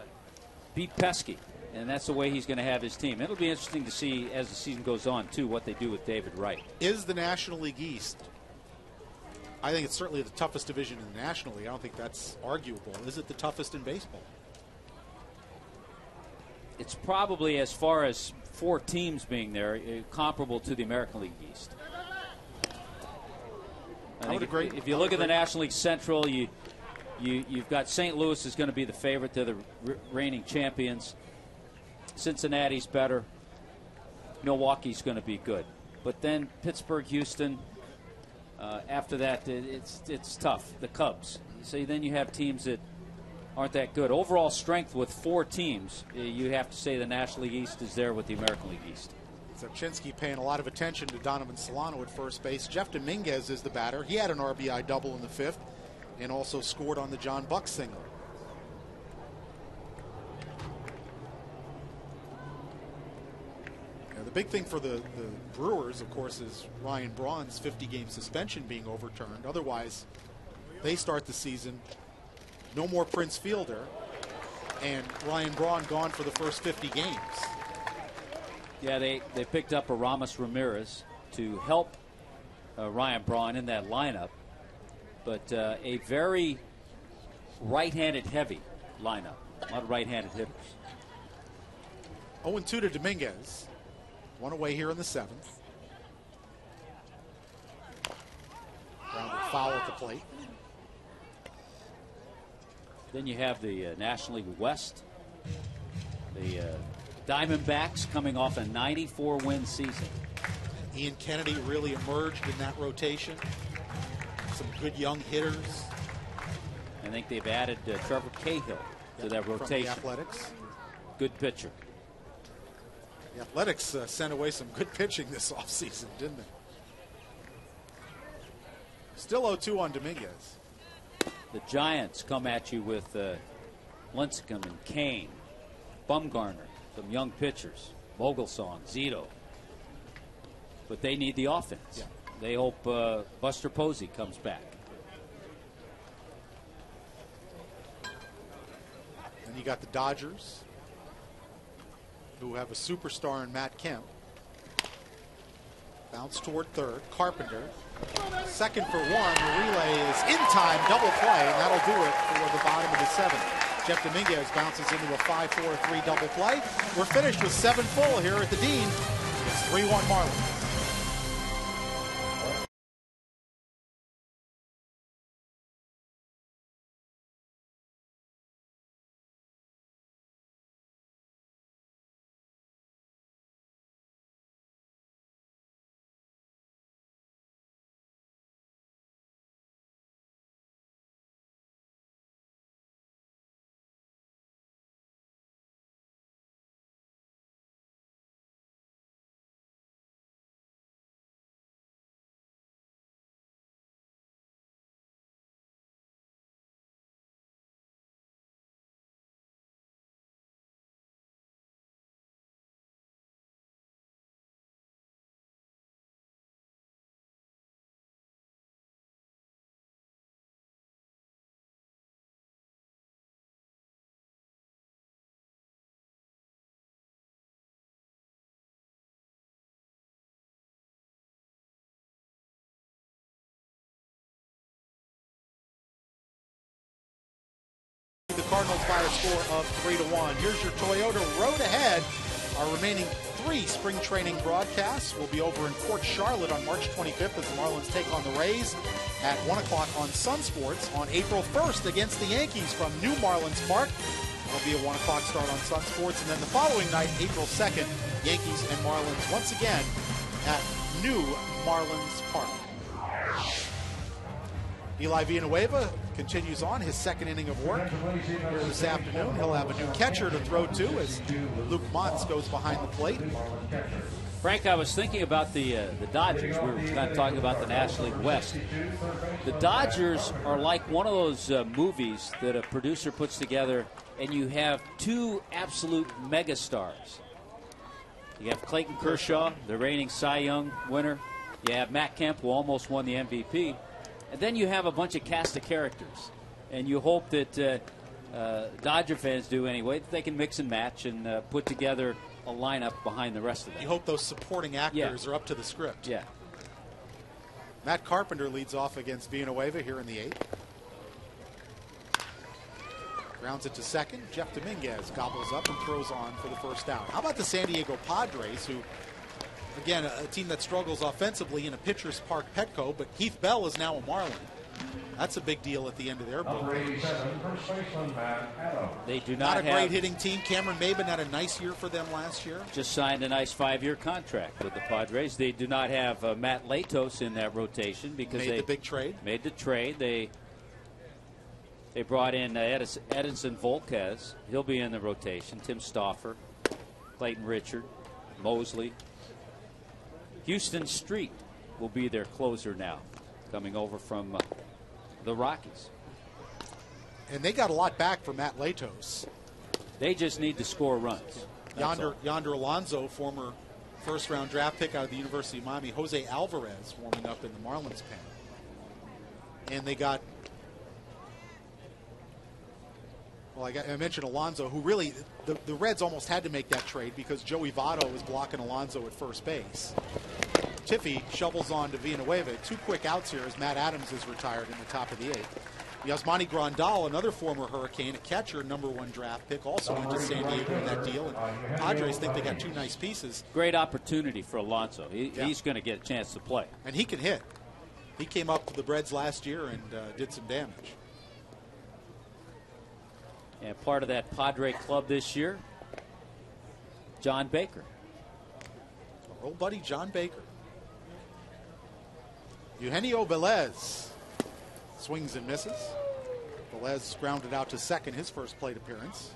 be pesky. And that's the way he's going to have his team. It'll be interesting to see as the season goes on, too, what they do with David Wright. Is the National League East, I think it's certainly the toughest division in the National League. I don't think that's arguable. Is it the toughest in baseball? It's probably, as far as 4 teams being there, comparable to the American League East. I would agree. If you look at the National League Central, you've got St. Louis is going to be the favorite. They're the reigning champions. Cincinnati's better. Milwaukee's going to be good. But then Pittsburgh, Houston, after that, it's tough. The Cubs. So then you have teams that aren't that good. Overall strength with 4 teams, you have to say the National League East is there with the American League East. Zapchinski paying a lot of attention to Donovan Solano at first base. Jeff Dominguez is the batter. He had an RBI double in the 5th and also scored on the John Buck single. The big thing for the Brewers, of course, is Ryan Braun's 50-game suspension being overturned. Otherwise, they start the season, no more Prince Fielder, and Ryan Braun gone for the first 50 games. Yeah, they picked up Aramis Ramirez to help Ryan Braun in that lineup, but a very right-handed heavy lineup. A lot of right-handed hitters. 0-2 to Dominguez. One away here in the 7th. Grounded foul at the plate. Then you have the National League West. The Diamondbacks coming off a 94-win season. Ian Kennedy really emerged in that rotation. Some good young hitters. I think they've added Trevor Cahill to that rotation. From the Athletics. Good pitcher. The Athletics sent away some good pitching this offseason, didn't they? Still 0-2 on Dominguez. The Giants come at you with Lincecum and Kane, Bumgarner, some young pitchers, Vogelsong, Zito. But they need the offense. Yeah. They hope Buster Posey comes back. And you got the Dodgers, who have a superstar in Matt Kemp. Bounce toward third. Carpenter. Second for one. The relay is in time. Double play, and that'll do it for the bottom of the seventh. Jeff Dominguez bounces into a 5-4-3 double play. We're finished with 7 full here at the Dean. It's 3-1 Marlins. The Cardinals by a score of 3-1. Here's your Toyota Road Ahead. Our remaining 3 spring training broadcasts will be over in Port Charlotte on March 25th as the Marlins take on the Rays at 1 o'clock on Sun Sports. On April 1st against the Yankees from New Marlins Park. It'll be a 1 o'clock start on Sun Sports. And then the following night, April 2nd, Yankees and Marlins once again at New Marlins Park. Eli Villanueva continues on his second inning of work here this afternoon. He'll have a new catcher to throw to as Luke Montz goes behind the plate. Frank, I was thinking about the Dodgers. We were kind of talking about the National League West. The Dodgers are like one of those movies that a producer puts together, and you have 2 absolute megastars. You have Clayton Kershaw, the reigning Cy Young winner. You have Matt Kemp, who almost won the MVP. And then you have a bunch of cast of characters. And you hope that Dodger fans do anyway, that they can mix and match and put together a lineup behind the rest of them. You hope those supporting actors are up to the script. Yeah. Matt Carpenter leads off against Villanueva here in the 8th. Grounds it to second. Jeff Dominguez gobbles up and throws on for the first out. How about the San Diego Padres, who, again, a team that struggles offensively in a pitcher's park Petco, but Heath Bell is now a Marlin. That's a big deal at the end of their bullpen. They do not not a great have, hitting team. Cameron Maben had a nice year for them last year. just signed a nice 5-year contract with the Padres. They do not have Matt Latos in that rotation because Made the big trade. Made the trade. They brought in Edinson Volquez. He'll be in the rotation. Tim Stauffer, Clayton Richard, Mosley. Houston Street will be their closer now, coming over from the Rockies. And they got a lot back for Matt Latos. They just need to score runs. Yonder Alonso, former first-round draft pick out of the University of Miami. Jose Alvarez warming up in the Marlins pen. And they got, well, I mentioned Alonso, who really, the Reds almost had to make that trade because Joey Votto was blocking Alonso at first base. Tiffy shovels on to Villanueva. 2 quick outs here as Matt Adams is retired in the top of the 8th. Yasmani Grandal, another former Hurricane, a catcher, #1 draft pick, also went to San Diego in that deal. And Padres think they got 2 nice pieces. Great opportunity for Alonso. He's going to get a chance to play. And he can hit. He came up to the Reds last year and did some damage. And part of that Padre club this year, John Baker. Our old buddy John Baker. Eugenio Velez swings and misses. Velez grounded out to second, his first plate appearance.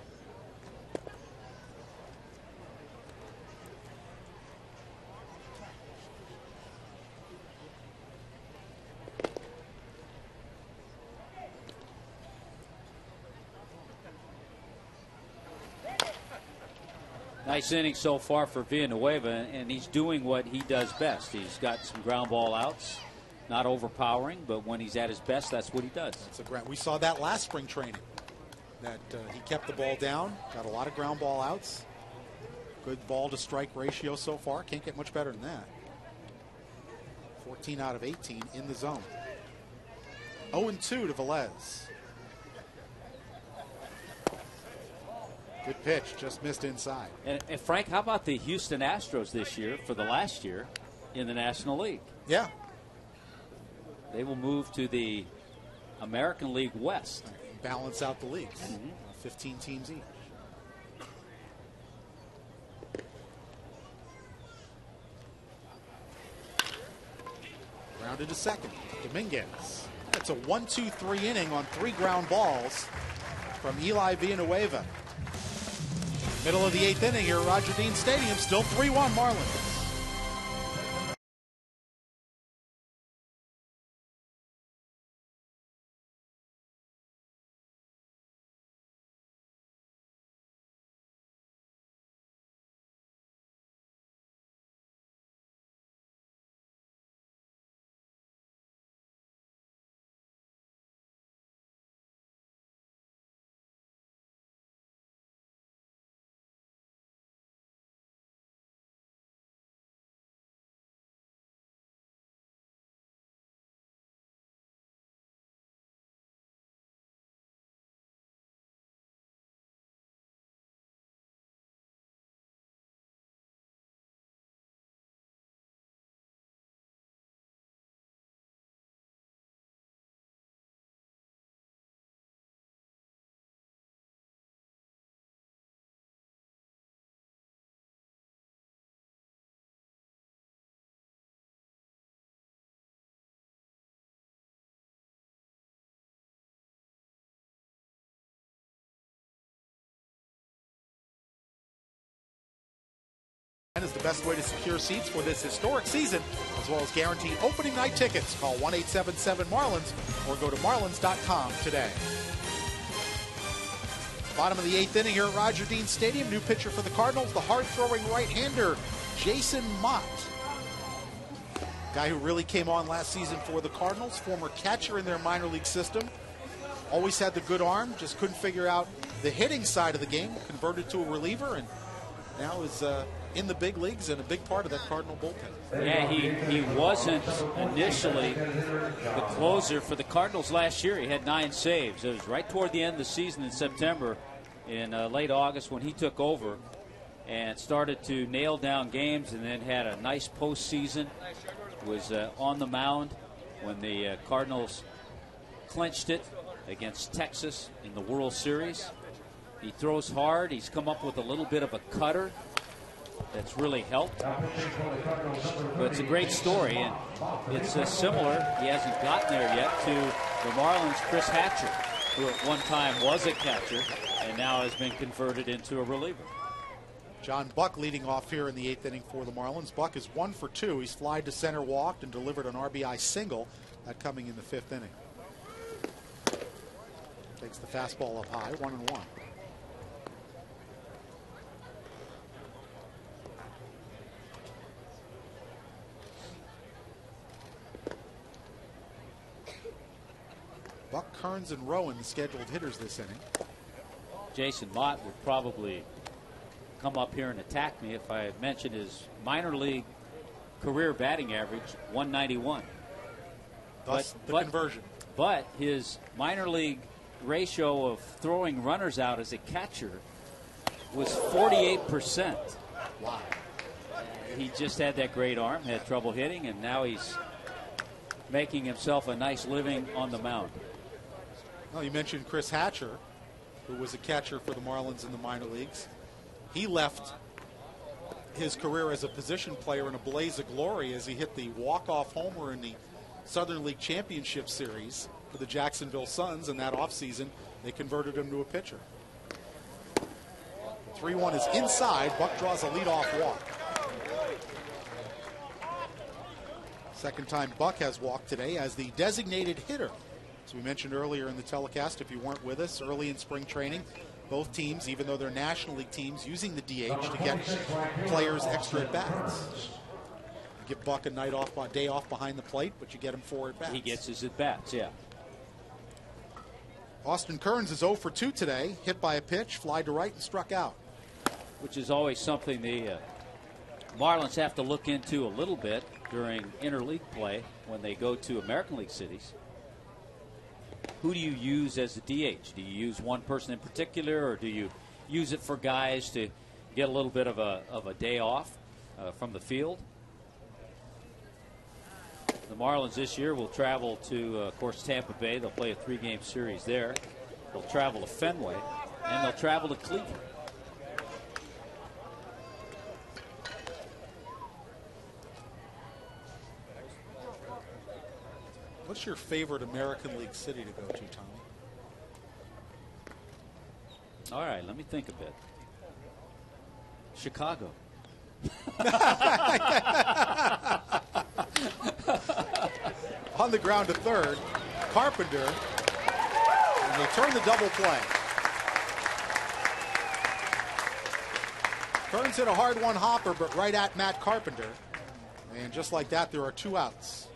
Nice inning so far for Villanueva, and he's doing what he does best. He's got some ground ball outs, not overpowering, but when he's at his best, that's what he does. We saw that last spring training, that he kept the ball down, got a lot of ground ball outs. Good ball to strike ratio so far. Can't get much better than that. 14 out of 18 in the zone. 0-2 to Velez. Good pitch, just missed inside. And Frank, how about the Houston Astros this year for the last year in the National League? Yeah. They will move to the American League West. Balance out the leagues. 15 teams each. Grounded to second. Dominguez. It's a 1-2-3 inning on 3 ground balls from Eli Villanueva. Middle of the 8th inning here at Roger Dean Stadium. Still 3-1 Marlins. Is the best way to secure seats for this historic season, as well as guaranteed opening night tickets. Call 1-877-MARLINS or go to marlins.com today. Bottom of the 8th inning here at Roger Dean Stadium. New pitcher for the Cardinals, the hard-throwing right-hander, Jason Mott. Guy who really came on last season for the Cardinals, former catcher in their minor league system. Always had the good arm, just couldn't figure out the hitting side of the game. Converted to a reliever, and now is in the big leagues and a big part of that Cardinal bullpen. Yeah, he wasn't initially the closer for the Cardinals last year. He had 9 saves. It was right toward the end of the season in September, in late August, when he took over and started to nail down games, and then had a nice postseason. Was on the mound when the Cardinals clinched it against Texas in the World Series. He throws hard. He's come up with a little bit of a cutter that's really helped. But it's a great story, and it's similar. He hasn't gotten there yet to the Marlins' Chris Hatcher, who at one time was a catcher and now has been converted into a reliever. John Buck leading off here in the 8th inning for the Marlins. Buck is 1 for 2. He's flied to center, walked, and delivered an RBI single. That coming in the 5th inning. Takes the fastball up high, 1-1. Buck, Kearns, and Rowan, the scheduled hitters this inning. Jason Mott would probably come up here and attack me if I had mentioned his minor league career batting average, 191. Thus the conversion. But his minor league ratio of throwing runners out as a catcher was 48%. Wow. He just had that great arm, had trouble hitting, and now he's making himself a nice living on the mound. Well, you mentioned Chris Hatcher, who was a catcher for the Marlins in the minor leagues. He left his career as a position player in a blaze of glory as he hit the walk-off homer in the Southern League Championship Series for the Jacksonville Suns. In that offseason, they converted him to a pitcher. 3-1 is inside. Buck draws a leadoff walk. Second time Buck has walked today as the designated hitter. As we mentioned earlier in the telecast, if you weren't with us, early in spring training, Both teams, even though they're National League teams, using the DH to get players extra at-bats. You give Buck a day off behind the plate, but you get him 4 at-bats. He gets his at-bats, yeah. Austin Kearns is 0 for 2 today. Hit by a pitch, fly to right, and struck out. Which is always something the Marlins have to look into a little bit during interleague play when they go to American League cities. Who do you use as the DH? Do you use one person in particular, or do you use it for guys to get a little bit of a day off from the field? The Marlins this year will travel to, of course, Tampa Bay. They'll play a 3-game series there. They'll travel to Fenway, and they'll travel to Cleveland. What's your favorite American League city to go to, Tommy? All right, let me think a bit. Chicago. On the ground to third, Carpenter, and they turn the double play. Kearns hit a hard one hopper, but right at Matt Carpenter. And just like that, there are 2 outs.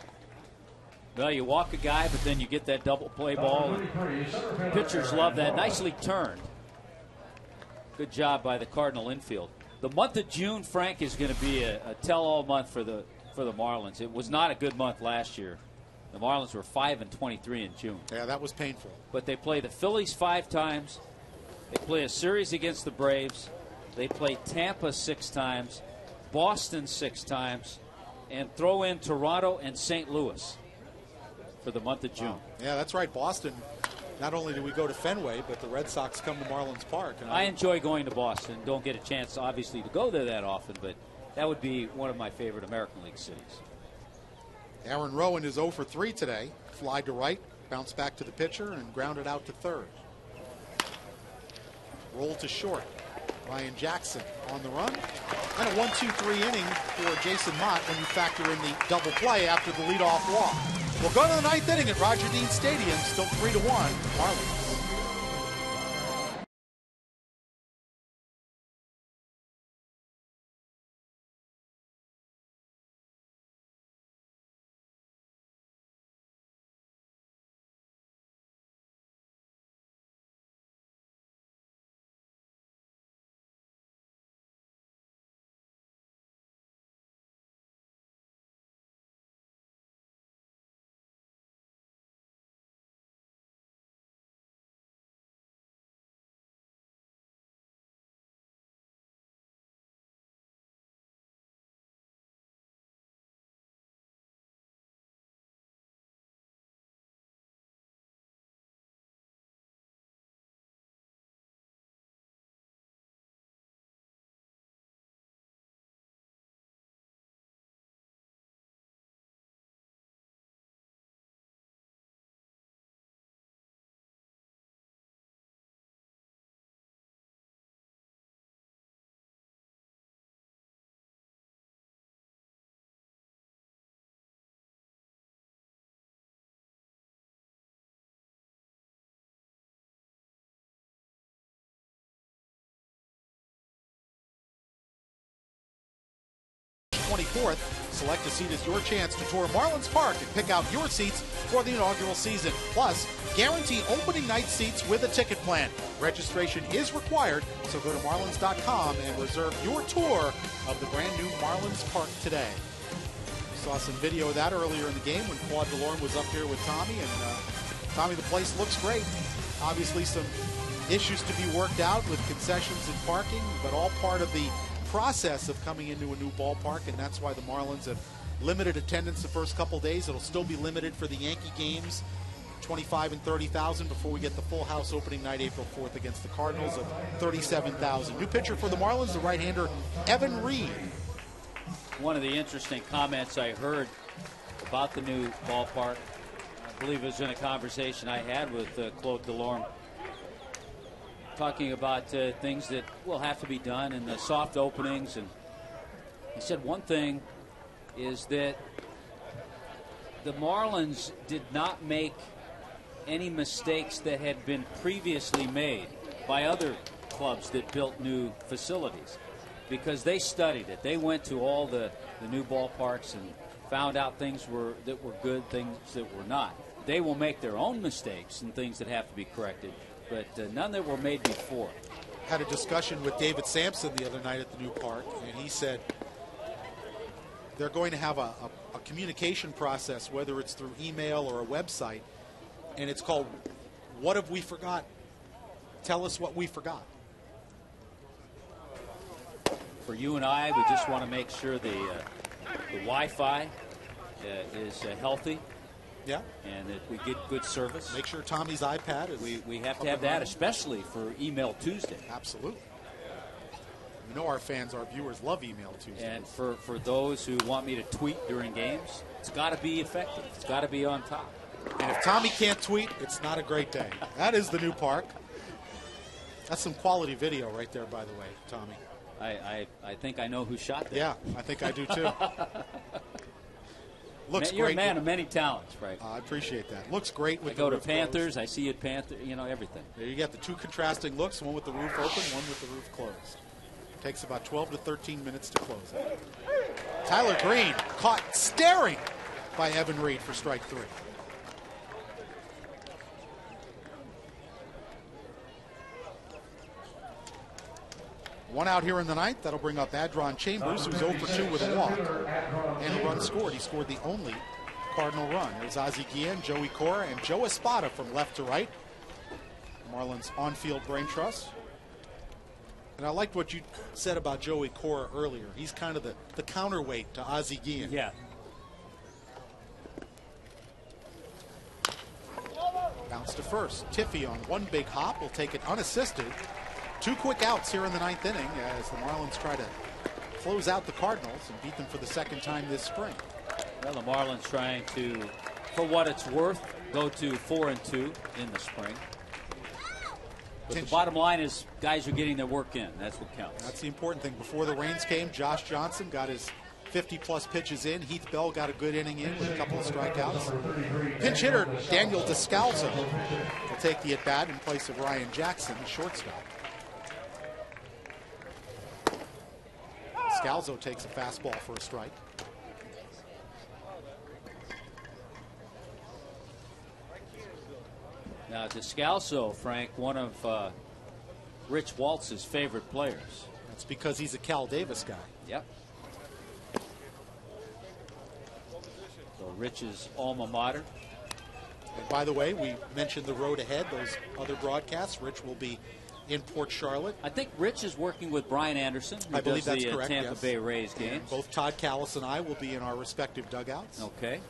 Well, you walk a guy, but then you get that double play ball. And pitchers love that. Nicely turned. Good job by the Cardinal infield. The month of June, Frank, is going to be a tell-all month for the Marlins. It was not a good month last year. The Marlins were 5-23 in June. Yeah, that was painful. But they play the Phillies 5 times. They play a series against the Braves. They play Tampa 6 times, Boston 6 times, and throw in Toronto and St. Louis for the month of June. Wow. Yeah, that's right. Boston, not only do we go to Fenway, but the Red Sox come to Marlins Park. I enjoy going to Boston. Don't get a chance, obviously, to go there that often, but that would be one of my favorite American League cities. Aaron Rowan is 0 for 3 today. Fly to right, bounce back to the pitcher, and grounded out to third. Roll to short. Ryan Jackson on the run. And a 1-2-3 inning for Jason Mott when you factor in the double play after the leadoff walk. We'll go to the 9th inning at Roger Dean Stadium. Still 3-1 Marlins. Select a seat as your chance to tour Marlins Park and pick out your seats for the inaugural season. Plus, guarantee opening night seats with a ticket plan. Registration is required, so go to marlins.com and reserve your tour of the brand new Marlins Park today. We saw some video of that earlier in the game when Claude DeLorme was up here with Tommy, and Tommy, the place looks great. Obviously some issues to be worked out with concessions and parking, but all part of the process of coming into a new ballpark, and that's why the Marlins have limited attendance the first couple days. It'll still be limited for the Yankee games, 25 and 30,000 before we get the full house opening night April 4th against the Cardinals of 37,000. New pitcher for the Marlins, the right-hander Evan Reed. One of the interesting comments I heard about the new ballpark, I believe it was in a conversation I had with Claude DeLorme, talking about things that will have to be done and the soft openings. And he said one thing is that the Marlins did not make any mistakes that had been previously made by other clubs that built new facilities because they studied it. They went to all the new ballparks and found out things that were good, things that were not. They will make their own mistakes and things that have to be corrected, but none that were made before. Had a discussion with David Sampson the other night at the new park, and he said they're going to have a communication process, whether it's through email or a website, and it's called "What Have We Forgot? Tell us what we forgot." For you and I, we just want to make sure the Wi-Fi is healthy. Yeah. And that we get good service. Make sure Tommy's iPad is. We have to have that, especially for Email Tuesday. Absolutely. We know our fans, our viewers, love Email Tuesday. And for those who want me to tweet during games, it's got to be effective. It's got to be on top. And if Tommy can't tweet, it's not a great day. That is the new park. That's some quality video right there, by the way, Tommy. I think I know who shot that. Yeah, I think I do too. Looks You're great. a man of many talents, right? I appreciate that. Looks great with I the go to roof Panthers. closed. I see it Panther. Everything. There you get the two contrasting looks, one with the roof open, one with the roof closed. Takes about 12 to 13 minutes to close it. Tyler Green caught staring by Evan Reed for strike 3. One out here in the ninth. That'll bring up Adron Chambers, who's 0 for 2 with a walk and a run scored. He scored the only Cardinal run. There's Ozzie Guillen, Joey Cora, and Joe Espada from left to right. Marlins on-field brain trust. And I liked what you said about Joey Cora earlier. He's kind of the counterweight to Ozzie Guillen. Yeah. Bounce to first. Tiffy on one big hop will take it unassisted. 2 quick outs here in the ninth inning as the Marlins try to close out the Cardinals and beat them for the second time this spring. Well, the Marlins trying to, for what it's worth, go to 4-2 in the spring. But the bottom line is guys are getting their work in. That's what counts. That's the important thing. Before the rains came, Josh Johnson got his 50-plus pitches in. Heath Bell got a good inning in with a couple of strikeouts. Pinch hitter Daniel Descalzo will take the at-bat in place of Ryan Jackson, the shortstop. Descalzo takes a fastball for a strike. Now, Descalzo, Frank, one of Rich Waltz's favorite players. That's because he's a Cal Davis guy. Yep. So Rich's alma mater. And by the way, we mentioned the road ahead, those other broadcasts. Rich will be in Port Charlotte. I think Rich is working with Brian Anderson, who I believe does that's the correct, Tampa yes. Bay Rays games. And both Todd Callis and I will be in our respective dugouts. Okay.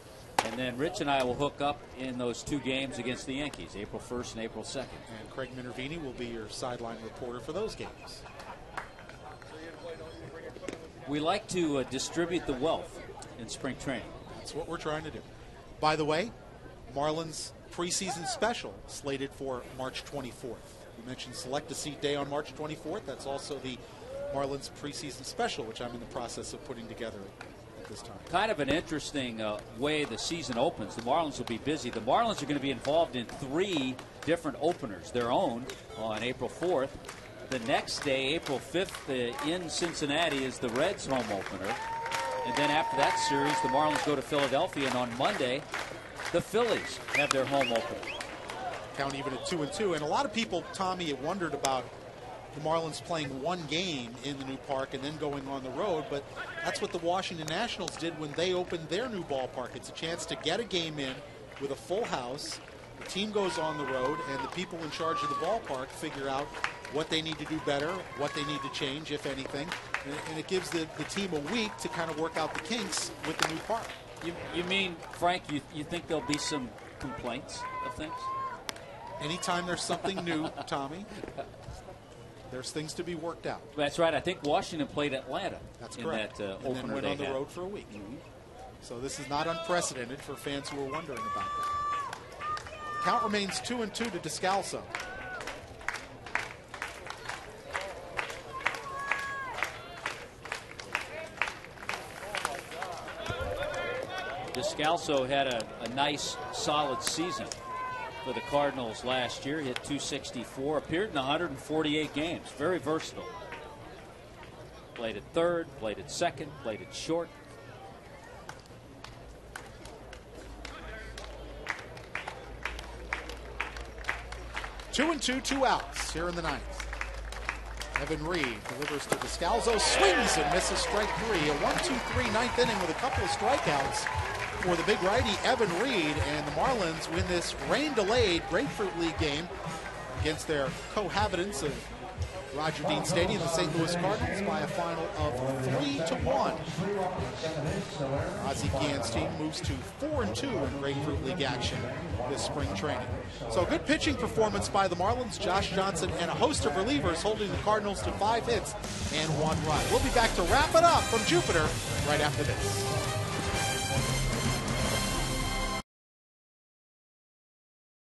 And then Rich and I will hook up in those 2 games against the Yankees, April 1st and April 2nd. And Craig Minervini will be your sideline reporter for those games. We like to distribute the wealth in spring training. That's what we're trying to do. By the way, Marlins preseason special slated for March 24th. We mentioned Select a Seat Day on March 24th. That's also the Marlins preseason special, which I'm in the process of putting together at this time. Kind of an interesting way the season opens. The Marlins will be busy. The Marlins are going to be involved in 3 different openers, their own on April 4th. The next day, April 5th, in Cincinnati is the Reds' home opener. And then after that series, the Marlins go to Philadelphia, and on Monday, the Phillies have their home opener. Count even at 2-2. And a lot of people, Tommy, have wondered about the Marlins playing 1 game in the new park and then going on the road, but that's what the Washington Nationals did when they opened their new ballpark. It's a chance to get a game in with a full house. The team goes on the road, and the people in charge of the ballpark figure out what they need to do better, what they need to change, if anything. And it gives the team a week to kind of work out the kinks with the new park. You mean, Frank, you think there'll be some complaints of things? Anytime there's something new, Tommy, there's things to be worked out. That's right. I think Washington played Atlanta. That's correct. In that and then went on the road for a week. Mm-hmm. So this is not unprecedented for fans who are wondering about that. Count remains 2-2 to Descalzo. Descalzo had a nice, solid season for the Cardinals last year. Hit .264, appeared in 148 games. Very versatile. Played at third, played at second, played at short. Two and two, 2 outs here in the ninth. Evan Reed delivers to Descalzo, swings and misses strike three. A 1-2-3 ninth inning with a couple of strikeouts for the big righty Evan Reed, and the Marlins win this rain-delayed Grapefruit League game against their cohabitants of Roger Dean Stadium, the St. Louis Cardinals, by a final of 3-1. Ozzie Guillen's team moves to 4-2 in Grapefruit League action this spring training. So a good pitching performance by the Marlins. Josh Johnson and a host of relievers holding the Cardinals to 5 hits and 1 run. We'll be back to wrap it up from Jupiter right after this.